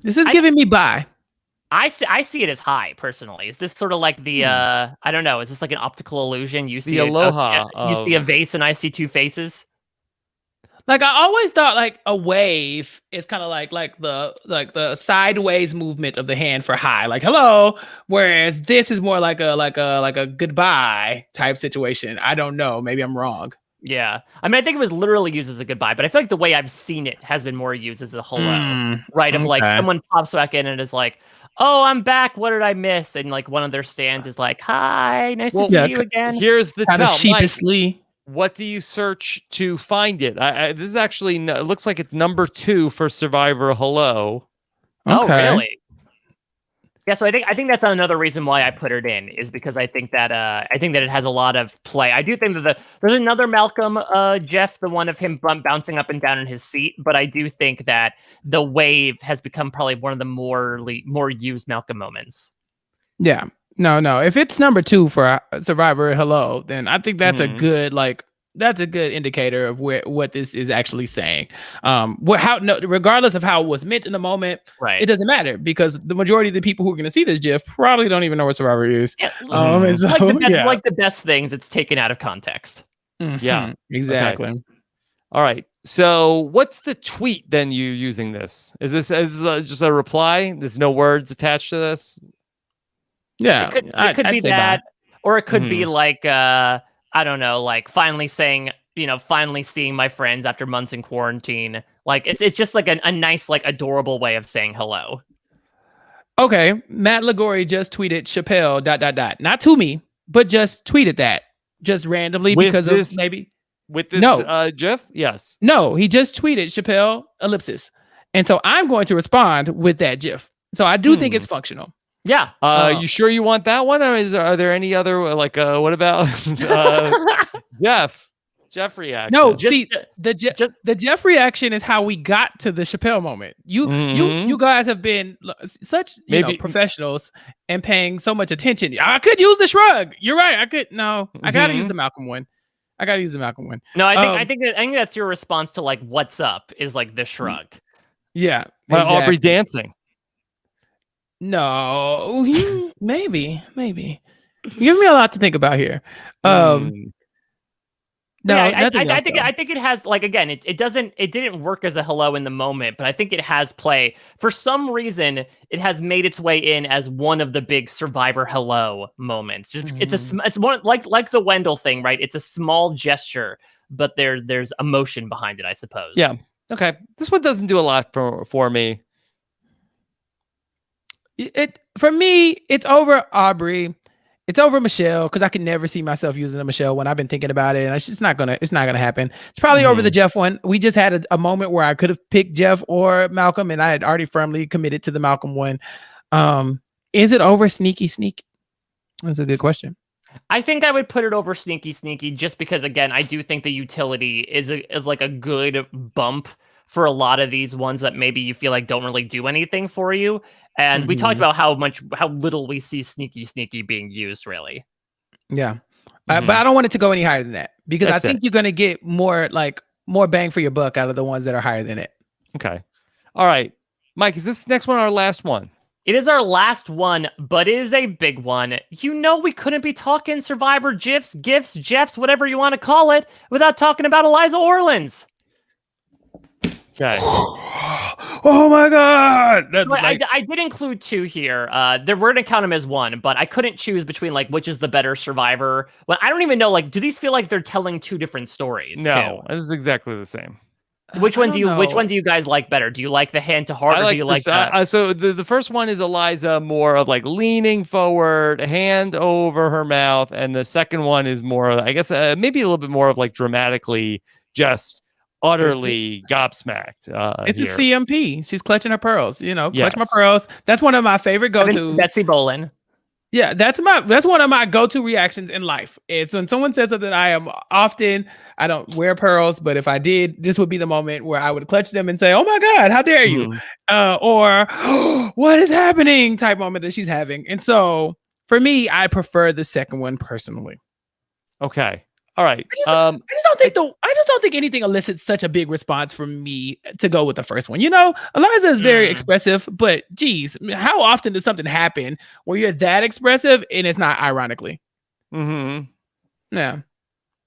This is giving me bye. I see it as hi personally. Is this sort of like the I don't know? Is this like an optical illusion? You see the aloha. You see a vase and I see two faces. Like I always thought, like a wave is kind of like the sideways movement of the hand for hi, like hello. Whereas this is more like a goodbye type situation. I don't know. Maybe I'm wrong. Yeah, I mean, I think it was literally used as a goodbye, but I feel like the way I've seen it has been more used as a hello, right? Of like someone pops back in and is like, "Oh, I'm back. What did I miss?" And like one of their stands is like, "Hi, nice to see you again." Here's the kind of sheepishly. What do you search to find it? This is actually it looks like it's number 2 for Survivor Hello. Okay. Oh, really? Yeah, so I think that's another reason why I put it in is because I think that it has a lot of play. I do think that there's another Malcolm Jeff, the one of him bouncing up and down in his seat, but I do think that the wave has become probably one of the more used Malcolm moments. Yeah. No. If it's number 2 for Survivor Hello, then I think that's a good indicator of what this is actually saying. Regardless of how it was meant in the moment, right? It doesn't matter because the majority of the people who are going to see this GIF probably don't even know what Survivor is. Yeah, like the best things, it's taken out of context. Yeah, exactly. Okay. All right. So what's the tweet then you're using this? Is this just a reply? There's no words attached to this? Yeah. It could be that, or it could be like, I don't know, like finally seeing my friends after months in quarantine. Like it's just like a nice, like adorable way of saying hello. Okay. Matt Ligori just tweeted Chappell ... Not to me, but just tweeted that just randomly because of maybe. With this GIF? Yes. No, he just tweeted Chappell ... And so I'm going to respond with that GIF. So I do think it's functional. Yeah. You sure you want that one? Or are there any other, like, what about Jeff reaction? No, see, the Jeff reaction is how we got to the Chappell moment. You guys have been such professionals and paying so much attention. I could use the shrug. You're right. I could. No, I got to use the Malcolm one. No, I think that's your response to like what's up is like the shrug. Yeah. Exactly. Aubry dancing. No, maybe. You give me a lot to think about here. No, yeah, nothing else, I think it has, like, again, it didn't work as a hello in the moment, but I think it has play. For some reason, it has made its way in as one of the big Survivor hello moments. Just, it's more like the Wendell thing, right? It's a small gesture, but there's emotion behind it, I suppose. Yeah. Okay. This one doesn't do a lot for me. For me, it's over Aubry. It's over Michelle, because I can never see myself using the Michelle when I've been thinking about it, and it's not gonna happen. It's probably over the Jeff one. We just had a moment where I could have picked Jeff or Malcolm, and I had already firmly committed to the Malcolm one. Is it over Sneaky Sneak? That's a good question. I think I would put it over Sneaky Sneaky, just because, again, I do think the utility is like a good bump for a lot of these ones that maybe you feel like don't really do anything for you. And we talked about how little we see Sneaky Sneaky being used, really. Yeah. But I don't want it to go any higher than that, because I think you're going to get more bang for your buck out of the ones that are higher than it. Okay. All right. Mike, is this next one our last one? It is our last one, but it is a big one. You know, we couldn't be talking Survivor GIFs, GIFs, Jeffs, whatever you want to call it, without talking about Eliza Orleans. Okay. Oh my God! That's I did include two here. We're going to count them as one, but I couldn't choose between, like, which is the better Survivor. Well, I don't even know, like, do these feel like they're telling two different stories? No, this is exactly the same. Which one do you guys like better? Do you like the hand to heart, or do you like that? So the first one is Eliza, more of like leaning forward, hand over her mouth, and the second one is more, I guess, maybe a little bit more of like dramatically just utterly gobsmacked. It's here. a CMP. She's clutching her pearls. Clutch my pearls. That's one of my favorite go-to. Betsy Bolin. Yeah, that's one of my go-to reactions in life. It's when someone says something. I don't wear pearls, but if I did, this would be the moment where I would clutch them and say, "Oh my God, how dare you?" Or "What is happening?" type moment that she's having. And so for me, I prefer the second one personally. Okay. All right. I just don't think anything elicits such a big response from me to go with the first one. Eliza is very expressive, but geez, how often does something happen where you're that expressive and it's not ironically? Yeah.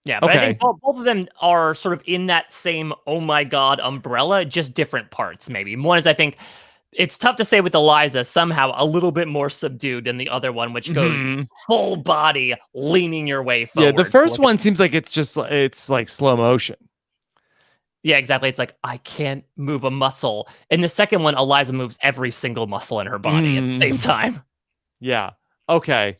Yeah, but I think both of them are sort of in that same "oh my God" umbrella, just different parts. Maybe one is, I think, it's tough to say with Eliza, somehow a little bit more subdued than the other one, which goes full body, leaning your way forward. Yeah, the first one seems like it's like slow motion. Yeah, exactly. It's like, I can't move a muscle. In the second one, Eliza moves every single muscle in her body at the same time. Yeah. Okay.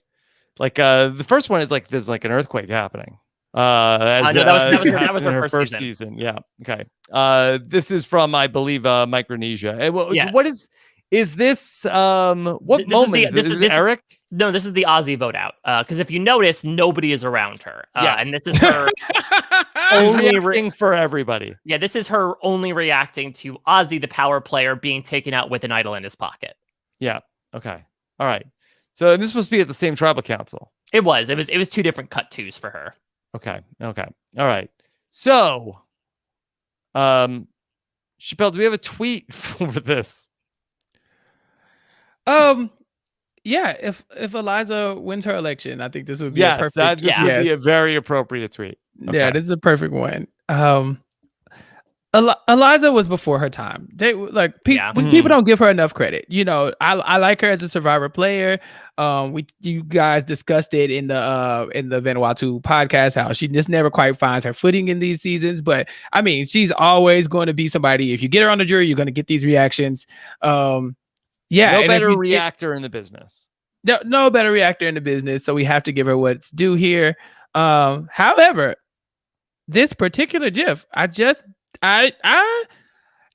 Like the first one is like there's like an earthquake happening. That was her first season. Yeah. Okay. This is from, I believe, Micronesia. What is this? What moment? Is this Eric? No, this is the Ozzy vote out. Because if you notice, nobody is around her. And this is her only reacting for everybody. Yeah, this is her only reacting to Ozzy, the power player, being taken out with an idol in his pocket. Yeah. Okay. All right. So this must be at the same tribal council. It was two different cut twos for her. Okay. All right. So, Chappell, do we have a tweet for this? Yeah. If Eliza wins her election, I think this would be a perfect. This would be a very appropriate tweet. Okay. Yeah, this is a perfect one. Eliza was before her time. People don't give her enough credit. I like her as a Survivor player. You guys discussed it in the Vanuatu podcast, how she just never quite finds her footing in these seasons. But I mean, she's always going to be somebody. If you get her on the jury, you're going to get these reactions. No better reactor in the business. No better reactor in the business. So we have to give her what's due here. However, this particular GIF, I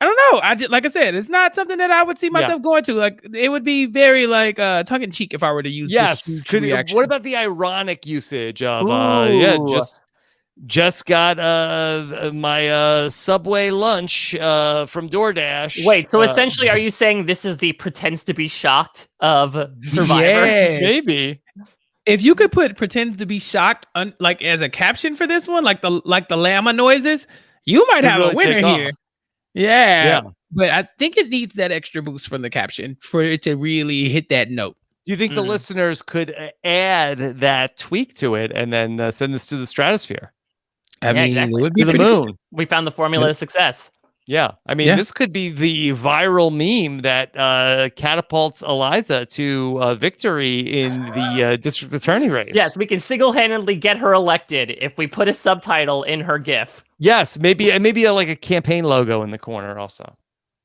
don't know. Like I said, it's not something that I would see myself going to. Like, it would be very like tongue in cheek if I were to use this reaction. What about the ironic usage of just got my Subway lunch from DoorDash. Wait, so essentially, are you saying this is the pretends to be shocked of Survivor? Yes. Maybe. If you could put pretends to be shocked like as a caption for this one, like the llama noises, you might have a winner here. Yeah. But I think it needs that extra boost from the caption for it to really hit that note. Do you think the listeners could add that tweak to it and then send this to the stratosphere? I mean, exactly. it would be To the pretty cool. moon. We found the formula to success. Yeah. I mean, this could be the viral meme that catapults Eliza to victory in the district attorney race. Yes, we can single-handedly get her elected if we put a subtitle in her GIF. Yes, maybe like a campaign logo in the corner also.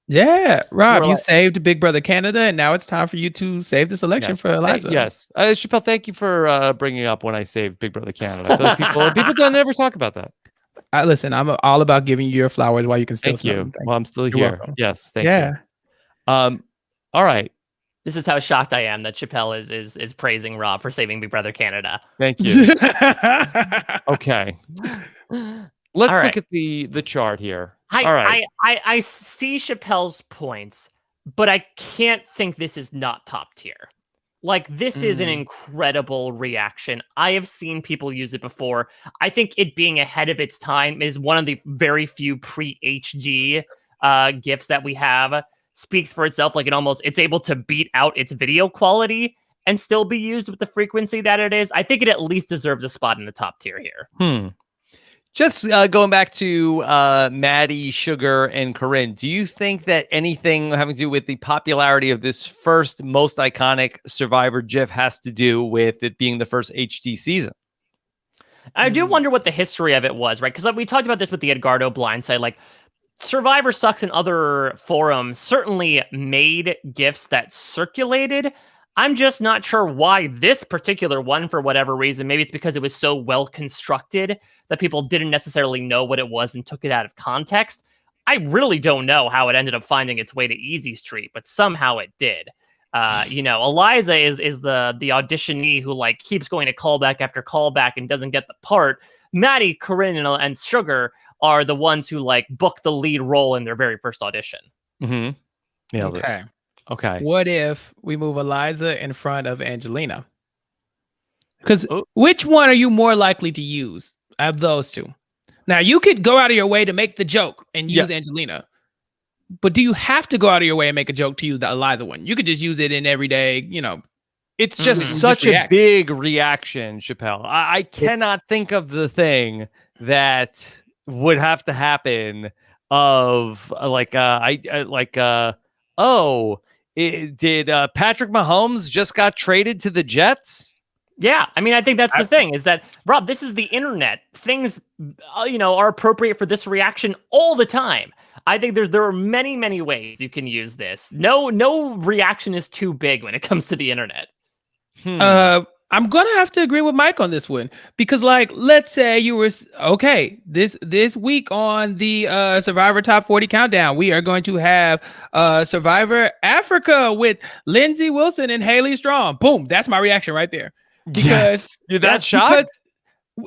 Yeah, Rob, We're you like- saved Big Brother Canada, and now it's time for you to save this election for Eliza. Yes. Chappell, thank you for bringing up when I saved Big Brother Canada. I feel like people don't ever talk about that. Listen, I'm all about giving you your flowers while you can still Thank smell you. them. Well, I'm still You're here. welcome. Yes, thank you. All right. This is how shocked I am that Chappell is praising Rob for saving Big Brother Canada. Thank you. Okay. Let's All right. look at the chart here. All right. I see Chappell's points, but I can't think this is not top tier. Like, this is an incredible reaction. I have seen people use it before. I think it being ahead of its time is one of the very few pre-HG GIFs that we have. Speaks for itself. Like, it's able to beat out its video quality and still be used with the frequency that it is. I think it at least deserves a spot in the top tier here. Just going back to Maddie, Sugar, and Corinne, do you think that anything having to do with the popularity of this first most iconic Survivor GIF has to do with it being the first HD season? I do wonder what the history of it was, right? Because we talked about this with the Edgardo blindside. Like, Survivor Sucks and other forums certainly made GIFs that circulated. I'm just not sure why this particular one, for whatever reason. Maybe it's because it was so well constructed that people didn't necessarily know what it was and took it out of context. I really don't know how it ended up finding its way to Easy Street, but somehow it did. Eliza is the auditionee who like keeps going to callback after callback and doesn't get the part. Maddie, Corinne, and Sugar are the ones who like book the lead role in their very first audition. Yeah. Okay. What if we move Eliza in front of Angelina? Because which one are you more likely to use of those two? Now, you could go out of your way to make the joke and use Angelina. But do you have to go out of your way and make a joke to use the Eliza one? You could just use it in everyday, It's just such a big reaction, Chappell. I cannot think of the thing that would have to happen of did Patrick Mahomes just got traded to the Jets? Yeah, I mean, I think that's the thing is that, Rob, this is the internet. Things, are appropriate for this reaction all the time. I think there are many, many ways you can use this. No reaction is too big when it comes to the internet. I'm gonna have to agree with Mike on this one because, like, let's say you were this week on the Survivor Top 40 Countdown, we are going to have Survivor Africa with Lindsay Wilson and Haley Strong. Boom, that's my reaction right there. Because you're that shocked.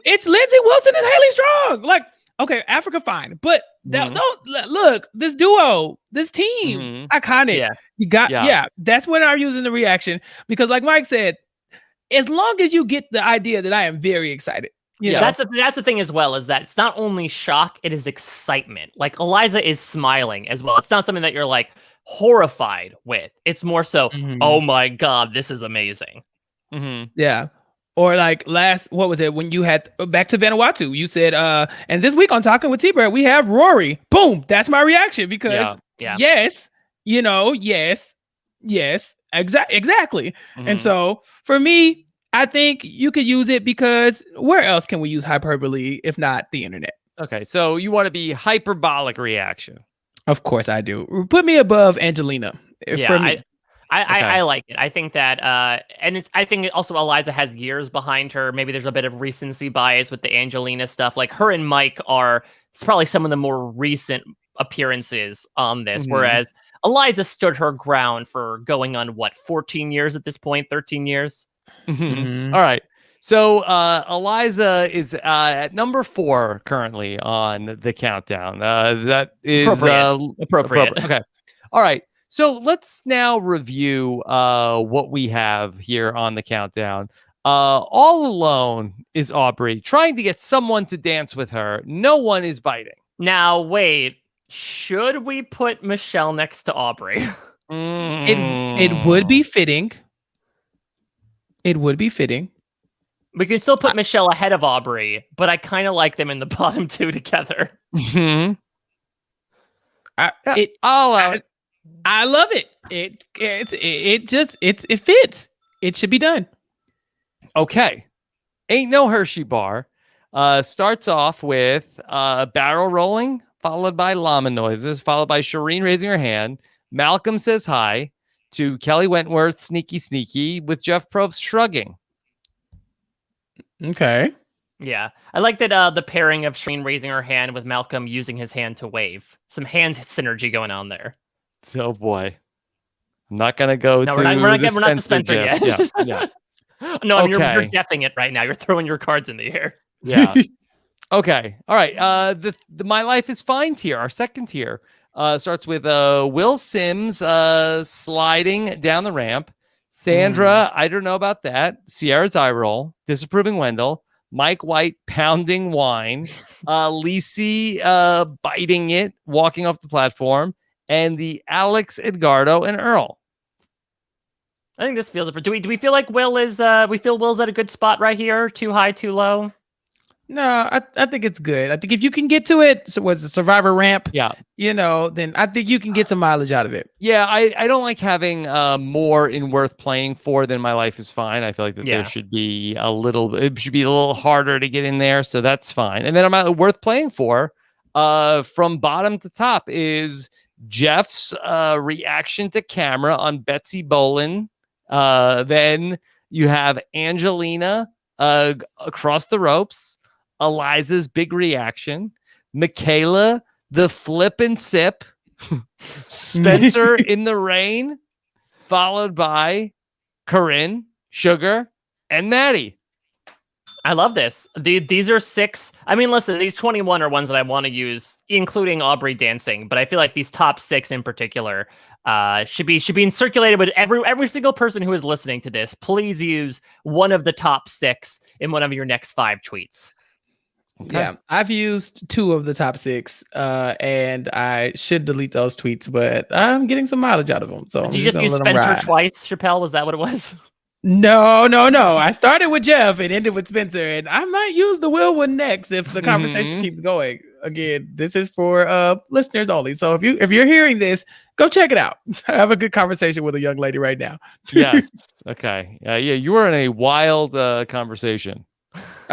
It's Lindsay Wilson and Haley Strong. Like, okay, Africa, fine, but don't look this duo, this team, iconic. Yeah. You got that's when I'm using the reaction because, like Mike said. As long as you get the idea that I am very excited. You know? That's the thing as well, is that it's not only shock, it is excitement. Like, Eliza is smiling as well. It's not something that you're like horrified with. It's more so, oh my God, this is amazing. Yeah. Or like what was it? When you had back to Vanuatu, you said, and this week on Talking with T-Bird, we have Rory. Boom. That's my reaction because yes, exactly. And so for me, I think you could use it because where else can we use hyperbole if not the internet? Okay, so you want to be hyperbolic reaction. Of course I do. Put me above Angelina. For me. I like it. I think that, I think also Eliza has years behind her. Maybe there's a bit of recency bias with the Angelina stuff. Like, her and Mike it's probably some of the more recent appearances on this, whereas Eliza stood her ground for going on 14 years at this point, 13 years. All right. So Eliza is at number 4 currently on the countdown. That is appropriate. Okay. All right. So let's now review what we have here on the countdown. All alone is Aubry, trying to get someone to dance with her. No one is biting. Now, wait. Should we put Michelle next to Aubry? It would be fitting. It would be fitting. We can still put Michelle ahead of Aubry, but I kind of like them in the bottom two together. Mm-hmm. I love it. It fits. It should be done. Okay. Ain't No Hershey Bar starts off with barrel rolling, followed by llama noises, followed by Shireen raising her hand. Malcolm says hi to Kelly Wentworth, sneaky, with Jeff Probst shrugging. Okay. Yeah. I like that the pairing of Shireen raising her hand with Malcolm using his hand to wave. Some hand synergy going on there. Oh, boy. I'm not going to go to we're not the Spencer yet. Yeah. No, I mean, Okay. you're deffing it right now. You're throwing your cards in the air. Yeah. Okay. All right. The My Life is Fine tier, our second tier, starts with Will Sims sliding down the ramp. Sandra, I don't know about that. Sierra's eye roll. Disapproving Wendell. Mike White pounding wine. Lisi biting it, walking off the platform. And the Alex, Edgardo, and Earl. I think this feels it. Do we feel like Will is we feel Will's at a good spot right here? Too high, too low? No, I think it's good. I think if you can get to it, so was the Survivor ramp, yeah, then I think you can get some mileage out of it. Yeah, I don't like having more in worth playing for than My Life is Fine. I feel like that there should be it should be a little harder to get in there, so that's fine. And then worth playing for from bottom to top is Jeff's reaction to camera on Betsy Bolin. Then you have Angelina across the ropes. Eliza's big reaction, Michaela, the flip and sip, Spencer in the rain, followed by Corinne, Sugar, and Maddie. I love this. These are 6. I mean, listen, these 21 are ones that I want to use, including Aubry dancing. But I feel like these top 6 in particular should be circulated with every single person who is listening to this. Please use one of the top 6 in one of your next 5 tweets. Okay. Yeah, I've used 2 of the top 6, and I should delete those tweets, but I'm getting some mileage out of them. So did you just use Spencer twice, Chappell? Was that what it was? No. I started with Jeff and ended with Spencer, and I might use the Will one next if the conversation keeps going. Again, this is for listeners only. So if you're hearing this, go check it out. I have a good conversation with a young lady right now. Yes. Okay. Yeah. You were in a wild conversation.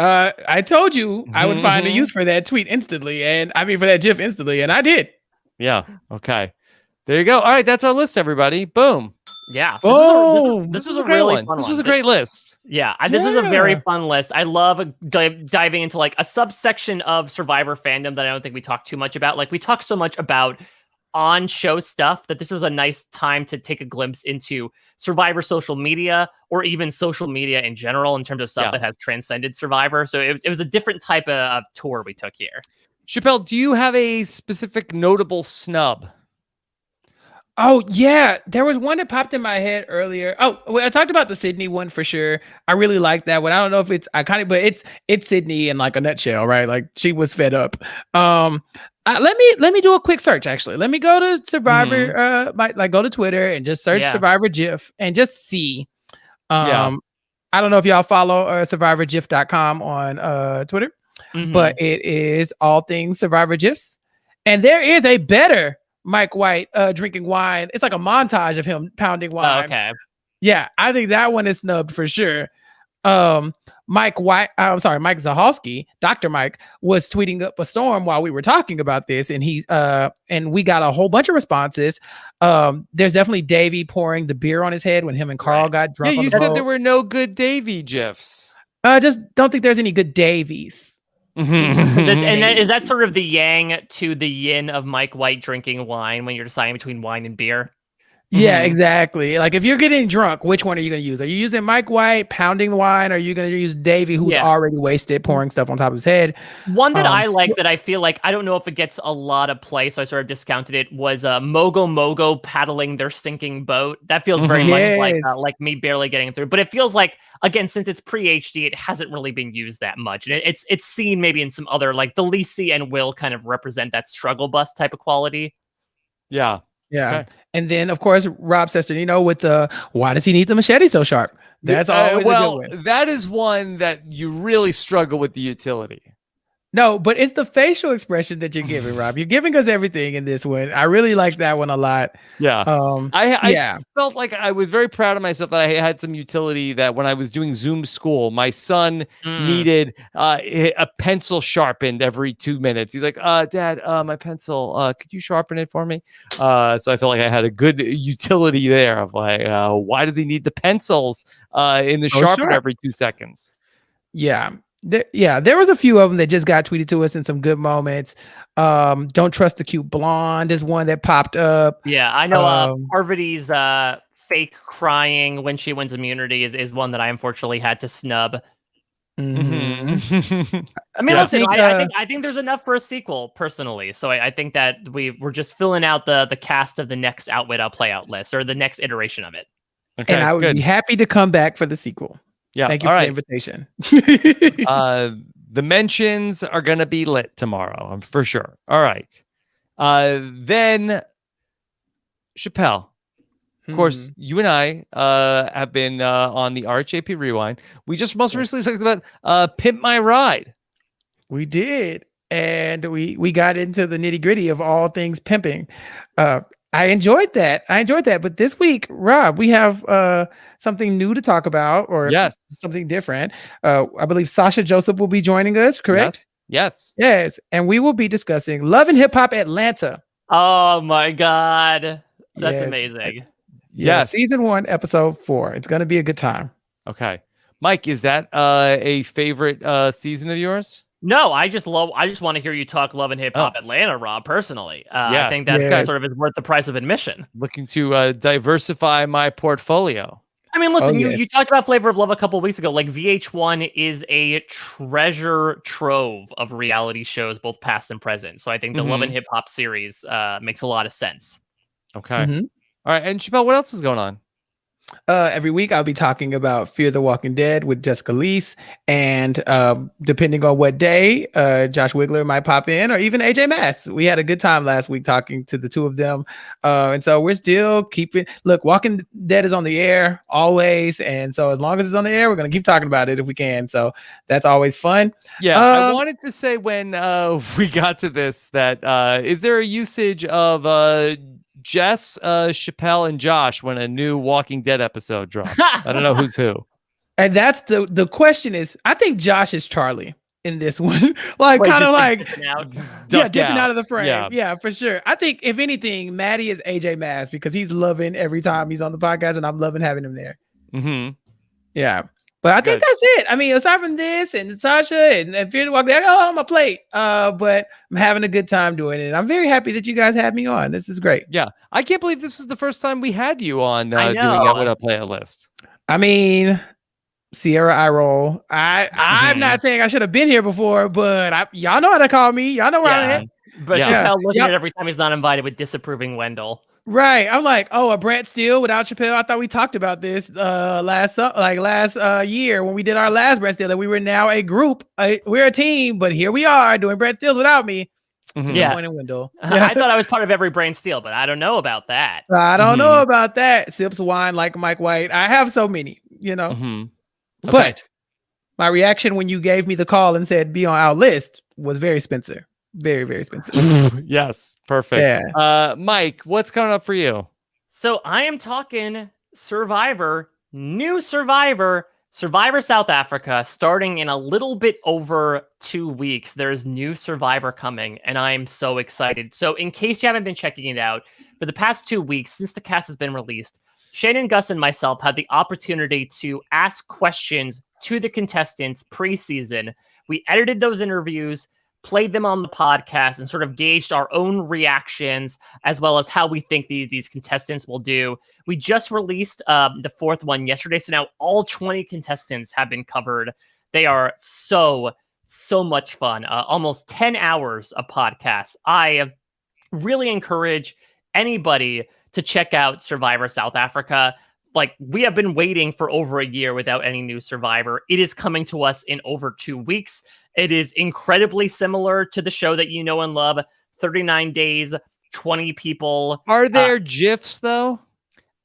I told you I would find a use for that tweet instantly, for that GIF instantly, and I did. Yeah. Okay. There you go. All right, that's our list, everybody. Boom. Yeah. This was a great one. This was a great list. Yeah. This was a very fun list. I love diving into like a subsection of Survivor fandom that I don't think we talk too much about. Like we talk so much about on-show stuff that this was a nice time to take a glimpse into Survivor social media, or even social media in general, in terms of stuff that has transcended Survivor. So it was a different type of tour we took here. Chappell, do you have a specific notable snub? Oh, yeah. There was one that popped in my head earlier. Oh, well, I talked about the Sydney one for sure. I really like that one. I don't know if it's iconic, but it's Sydney in like a nutshell, right? Like she was fed up. Let me do a quick search, actually. Let me go to Survivor, go to Twitter and just search Survivor GIF and just see. I don't know if y'all follow SurvivorGIF.com on Twitter, but it is all things Survivor GIFs. And there is a better Mike White drinking wine. It's like a montage of him pounding wine. Oh, okay. Yeah, I think that one is snubbed for sure. Mike Zahalski, Dr. Mike, was tweeting up a storm while we were talking about this, and and we got a whole bunch of responses. There's definitely Davey pouring the beer on his head when him and Carl got drunk. Yeah, you said there were no good Davey GIFs. I just don't think there's any good Davies. And is that sort of the yang to the yin of Mike White drinking wine when you're deciding between wine and beer? Yeah, exactly. Like if you're getting drunk, which one are you going to use? Are you using Mike White pounding the wine? Or are you going to use Davey, who's already wasted, pouring stuff on top of his head? One that I like that I feel like, I don't know if it gets a lot of play, so I sort of discounted it, was Mogo paddling their sinking boat. That feels very much like me barely getting through. But it feels like, again, since it's pre-HD, it hasn't really been used that much. And it's seen maybe in some other, like the Lisi and Will kind of represent that struggle bus type of quality. Yeah. Okay. And then, of course, Rob Cesternino with the why does he need the machete so sharp? That's always a good one. That is one that you really struggle with the utility. No, but it's the facial expression that you're giving, Rob. You're giving us everything in this one. I really like that one a lot. Yeah. I felt like I was very proud of myself that I had some utility that when I was doing Zoom school, my son needed a pencil sharpened every 2 minutes. He's like, Dad, my pencil, could you sharpen it for me? So I felt like I had a good utility there of like, why does he need the pencils in the sharpener every 2 seconds? Yeah. There was a few of them that just got tweeted to us in some good moments. Don't trust the cute blonde is one that popped up. Yeah, I know Parvati's fake crying when she wins immunity is one that I unfortunately had to snub. Mm-hmm. I mean, listen, I think there's enough for a sequel, personally. So I think that we're just filling out the cast of the next Outwit Outplay OutLIST or the next iteration of it. Okay, and I would be happy to come back for the sequel. Yeah. Thank you for the invitation. The mentions are going to be lit tomorrow, for sure. All right. Then Chappell. Of course, you and I have been on the RHAP Rewind. We just most recently talked about Pimp My Ride. We did. And we got into the nitty gritty of all things pimping. I enjoyed that. But this week, Rob, we have something new to talk about, or something different. I believe Sasha Joseph will be joining us, correct? Yes. And we will be discussing Love and Hip Hop Atlanta. Oh my God. That's amazing. Yes. Season 1, episode 4. It's going to be a good time. Okay. Mike, is that a favorite season of yours? No, I just want to hear you talk Love and Hip Hop Atlanta, Rob, personally. I think that sort of is worth the price of admission. Looking to diversify my portfolio. I mean, listen, you talked about Flavor of Love a couple of weeks ago. Like, VH1 is a treasure trove of reality shows, both past and present. So I think the Love and Hip Hop series makes a lot of sense. Okay. All right. And Chappell, what else is going on? Every week I'll be talking about Fear the Walking Dead with Jessica Lisi, and depending on what day, Josh Wigler might pop in, or even AJ Mass. We had a good time last week talking to the two of them, and so we're still keeping. Look, Walking Dead is on the air always, and so as long as it's on the air, we're gonna keep talking about it if we can. So that's always fun. Yeah, I wanted to say when we got to this that is there a usage of Jess, Chappell, and Josh when a new Walking Dead episode drops? I don't know who's who. And that's the question is, I think Josh is Charlie in this one. Like, kind of like, dipping out of the frame. Yeah, for sure. I think, if anything, Maddie is AJ Mass because he's loving every time he's on the podcast, and I'm loving having him there. Yeah. But I think that's it. I mean, aside from this and Sasha and Fear the Walking Dead, on my plate. But I'm having a good time doing it. I'm very happy that you guys had me on. This is great. Yeah. I can't believe this is the first time we had you on doing Outwit Outplay OutLIST. I mean, Sierra eye roll. I'm not saying I should have been here before, but y'all know how to call me. Y'all know where I'm at. But Chappell looking at every time he's not invited with disapproving a Brent Steele without Chappell. I thought we talked about this last year when we did our last Brent Steele, that we were now a group. We're a team, but here we are doing Brent Steels without me. Disappointing Wendell. I thought I was part of every Brain Steal, but I don't know about that. I don't know about that. Sips wine like Mike White. I have so many, But my reaction when you gave me the call and said be on OutLIST was very Spencer. Very, very Spencer. Yes, perfect. Yeah. Mike, what's coming up for you? So I am talking Survivor, new Survivor South Africa, starting in a little bit over 2 weeks. There's new Survivor coming, and I'm so excited. So in case you haven't been checking it out, for the past 2 weeks, since the cast has been released, Shannon, Gus, and myself had the opportunity to ask questions to the contestants pre-season. We edited those interviews, played them on the podcast, and sort of gauged our own reactions as well as how we think these contestants will do. We just released the 4th one yesterday, so now all 20 contestants have been covered. They are so much fun. Almost 10 hours of podcasts. I really encourage anybody to check out Survivor South Africa. Like, we have been waiting for over a year without any new Survivor. It is coming to us in over 2 weeks. It is incredibly similar to the show that you know and love, 39 days, 20 people. Are there GIFs, though?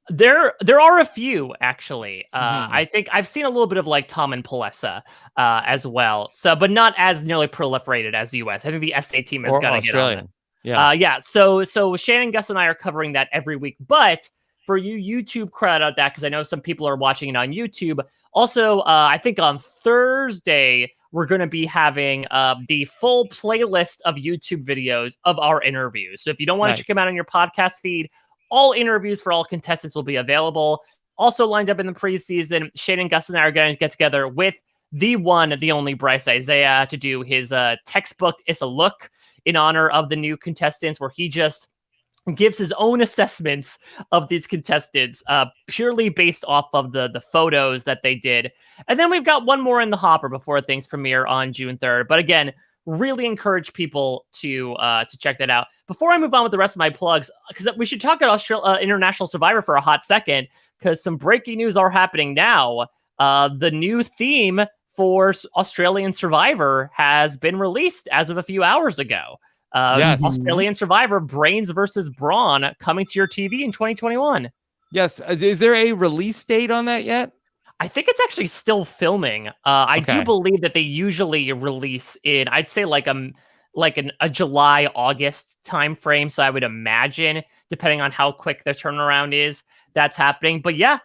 There are a few actually. I think I've seen a little bit of like Tom and Palessa as well. So, but not as nearly proliferated as the US. I think the SA team has got to get on it. Yeah. So Shannon, Gus, and I are covering that every week. But for you YouTube crowd out that, because I know some people are watching it on YouTube. Also, I think on Thursday we're going to be having the full playlist of YouTube videos of our interviews. So if you don't want to check them out on your podcast feed, all interviews for all contestants will be available. Also lined up in the preseason, Shannon, Gus, and I are going to get together with the one, the only Bryce Isaiah to do his textbook It's a Look in honor of the new contestants, where he just gives his own assessments of these contestants purely based off of the photos that they did. And then we've got one more in the hopper before things premiere on June 3rd. But again, really encourage people to check that out. Before I move on with the rest of my plugs, because we should talk about International Survivor for a hot second, because some breaking news are happening now. The new theme for Australian Survivor has been released as of a few hours ago. Australian Survivor, Brains versus Brawn, coming to your TV in 2021. Yes. Is there a release date on that yet? I think it's actually still filming. I do believe that they usually release in, I'd say like a July, August time frame. So I would imagine, depending on how quick the turnaround is, that's happening. But yeah,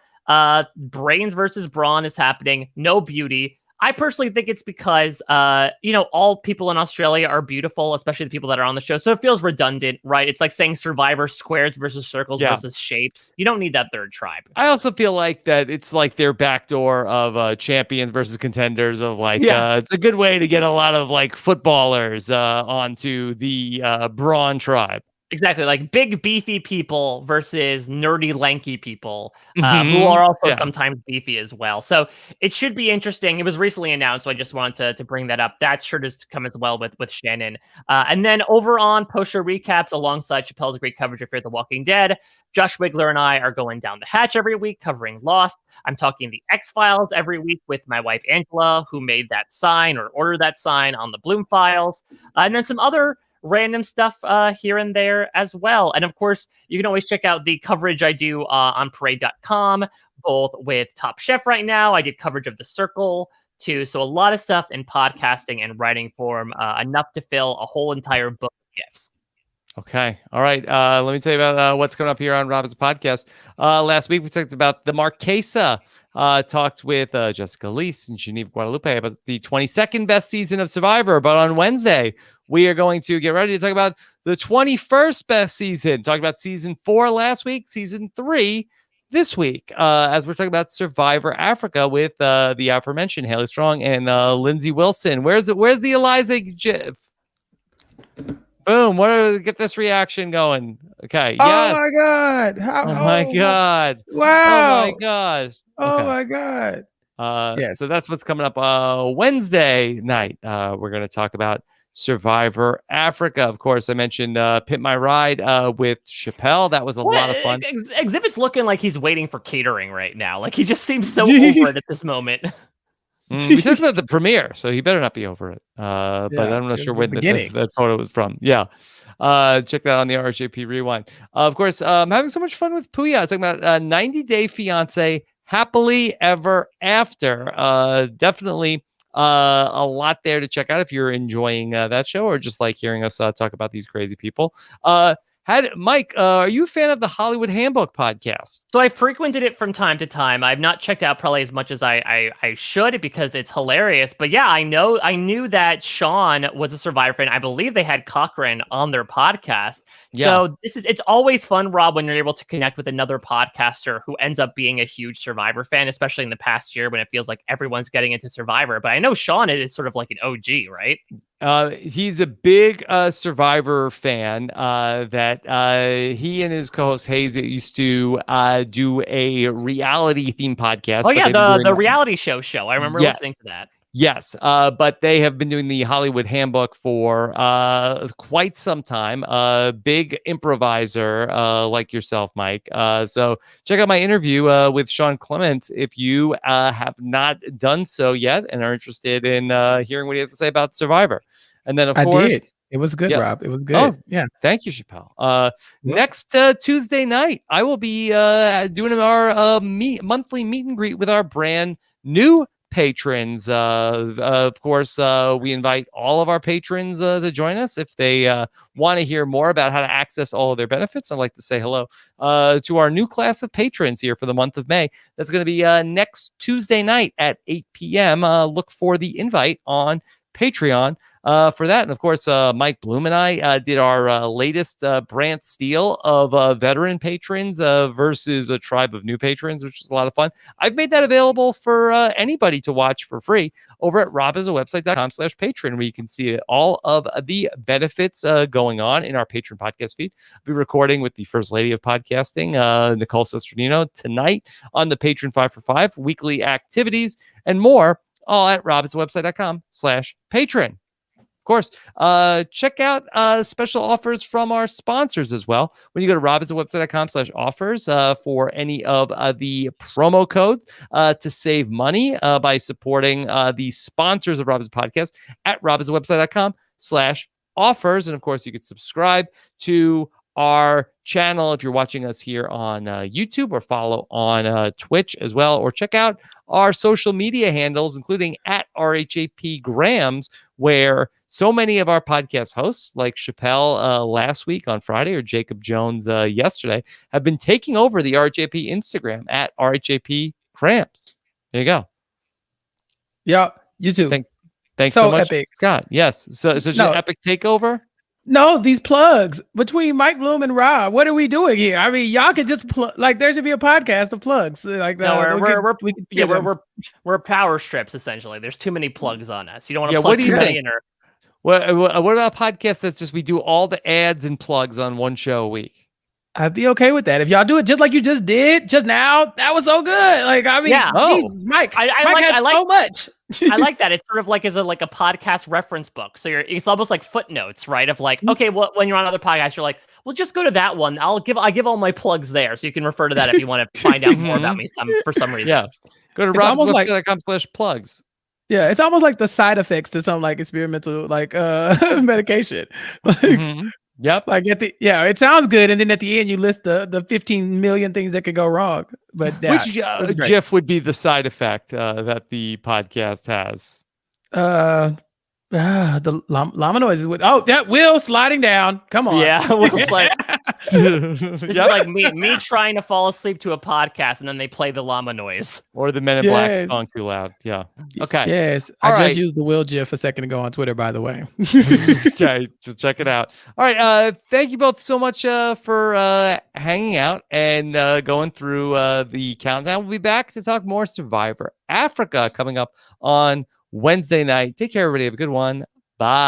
Brains versus Brawn is happening. No beauty. I personally think it's because, all people in Australia are beautiful, especially the people that are on the show. So it feels redundant, right? It's like saying Survivor squares versus circles versus shapes. You don't need that third tribe. I also feel like that it's like their backdoor of champions versus contenders of it's a good way to get a lot of like footballers onto the Brawn tribe. Exactly, like big beefy people versus nerdy lanky people who are also sometimes beefy as well. So it should be interesting. It was recently announced, so I just wanted to bring that up. That sure does come as well with Shannon. And then over on post-show recaps alongside Chappell's great coverage of Fear the Walking Dead, Josh Wigler and I are going down the hatch every week covering Lost. I'm talking the X-Files every week with my wife Angela, who made that sign or ordered that sign on the Bloom Files. And then some other random stuff here and there as well. And of course, you can always check out the coverage I do on parade.com, both with Top Chef right now. I did coverage of The Circle too. So a lot of stuff in podcasting and writing form, enough to fill a whole entire book of GIFs. Okay. All right. Let me tell you about what's coming up here on Robin's podcast. Last week, we talked about the Marquesa. Talked with Jessica Leese and Geneva Guadalupe about the 22nd best season of Survivor. But on Wednesday, we are going to get ready to talk about the 21st best season. Talked about season 4 last week, season 3 this week, as we're talking about Survivor Africa with the aforementioned Haley Strong and Lindsay Wilson. Where's the Eliza GIF? Boom. Get this reaction going. Okay. Oh my God. My God. Wow. Oh my God. Oh my God. So that's what's coming up Wednesday night. We're going to talk about Survivor Africa. Of course, I mentioned Pit My Ride with Chappell. That was a lot of fun. Exhibit's looking like he's waiting for catering right now. Like he just seems so over it at this moment. We talked about the premiere, so he better not be over it. But I'm not sure when that photo was from. Yeah. Check that out on the RSJP Rewind. Of course, I'm having so much fun with Puya. Talking about 90 Day Fiance, Happily Ever After. Definitely a lot there to check out if you're enjoying that show or just like hearing us talk about these crazy people. Mike, are you a fan of the Hollywood Handbook podcast? So I frequented it from time to time. I've not checked out probably as much as I should because it's hilarious. But yeah, I knew that Sean was a Survivor fan. I believe they had Cochran on their podcast. Yeah. So it's always fun, Rob, when you're able to connect with another podcaster who ends up being a huge Survivor fan, especially in the past year when it feels like everyone's getting into Survivor. But I know Sean is sort of like an OG, right? He's a big Survivor fan that he and his co-host Hayes used to do a reality theme podcast. Oh yeah, the reality show. I remember listening to that. Yes, but they have been doing the Hollywood Handbook for quite some time. Big improviser like yourself, Mike. So check out my interview with Sean Clement if you have not done so yet and are interested in hearing what he has to say about Survivor. And then, of course, It was good, Yep. Rob. It was good. Oh, yeah. Thank you, Chappell. Next Tuesday night, I will be doing our monthly meet and greet with our brand new patrons. Of course, we invite all of our patrons to join us if they want to hear more about how to access all of their benefits. I'd like to say hello to our new class of patrons here for the month of May. That's going to be next Tuesday night at 8 p.m. Look for the invite on Patreon for that. And of course, Mike Bloom and I did our latest Brant Steele of veteran patrons versus a tribe of new patrons, which is a lot of fun. I've made that available for anybody to watch for free over at robisawebsite.com/patron, where you can see all of the benefits going on in our patron podcast feed. I'll be recording with the First Lady of Podcasting, Nicole Cesternino, tonight on the Patron 5 for 5, weekly activities and more, all at robisawebsite.com/patron. Of course, check out special offers from our sponsors as well. When you go to robisawebsite.com/offers for any of the promo codes to save money by supporting the sponsors of Robin's podcast at robisawebsite.com/offers. And of course, you could subscribe to our channel if you're watching us here on YouTube, or follow on Twitch as well, or check out our social media handles, including at RHAP Grams, where so many of our podcast hosts, like Chappell last week on Friday, or Jacob Jones yesterday, have been taking over the RHAP Instagram at RHAP Grams. There you go. Yeah, you too. Thanks so much, epic. Scott. Yes. So it's an epic takeover. No, these plugs between Mike Bloom and Rob. What are we doing here? I mean, y'all could just there should be a podcast of plugs. Like we're power strips essentially. There's too many plugs on us. You don't want to what plug do you too many think? in her. What about a podcast that's just we do all the ads and plugs on one show a week? I'd be okay with that if y'all do it just like you just did just now. That was so good. Like, I mean, Jesus, Mike. Mike had so much. I like that. It's sort of like as a podcast reference book. So it's almost like footnotes, right? Of like, okay, well, when you're on other podcasts, you're like, well, just go to that one. I give all my plugs there, so you can refer to that if you want to find out more about me for some reason. Yeah, go to robswebsite.com/plugs. Yeah, it's almost like the side effects to some like experimental medication. Yep. Like it sounds good, and then at the end you list the 15 million things that could go wrong. But which GIF would be the side effect that the podcast has? The llama noises with that wheel sliding down. Come on. Yeah, this is like me trying to fall asleep to a podcast, and then they play the llama noise or the Men in Black song too loud. Yeah. Okay. Yes. I just used the wheel GIF a second ago on Twitter, by the way. Okay, check it out. All right. Thank you both so much for hanging out and going through the countdown. We'll be back to talk more Survivor Africa coming up on Wednesday night. Take care, everybody. Have a good one. Bye.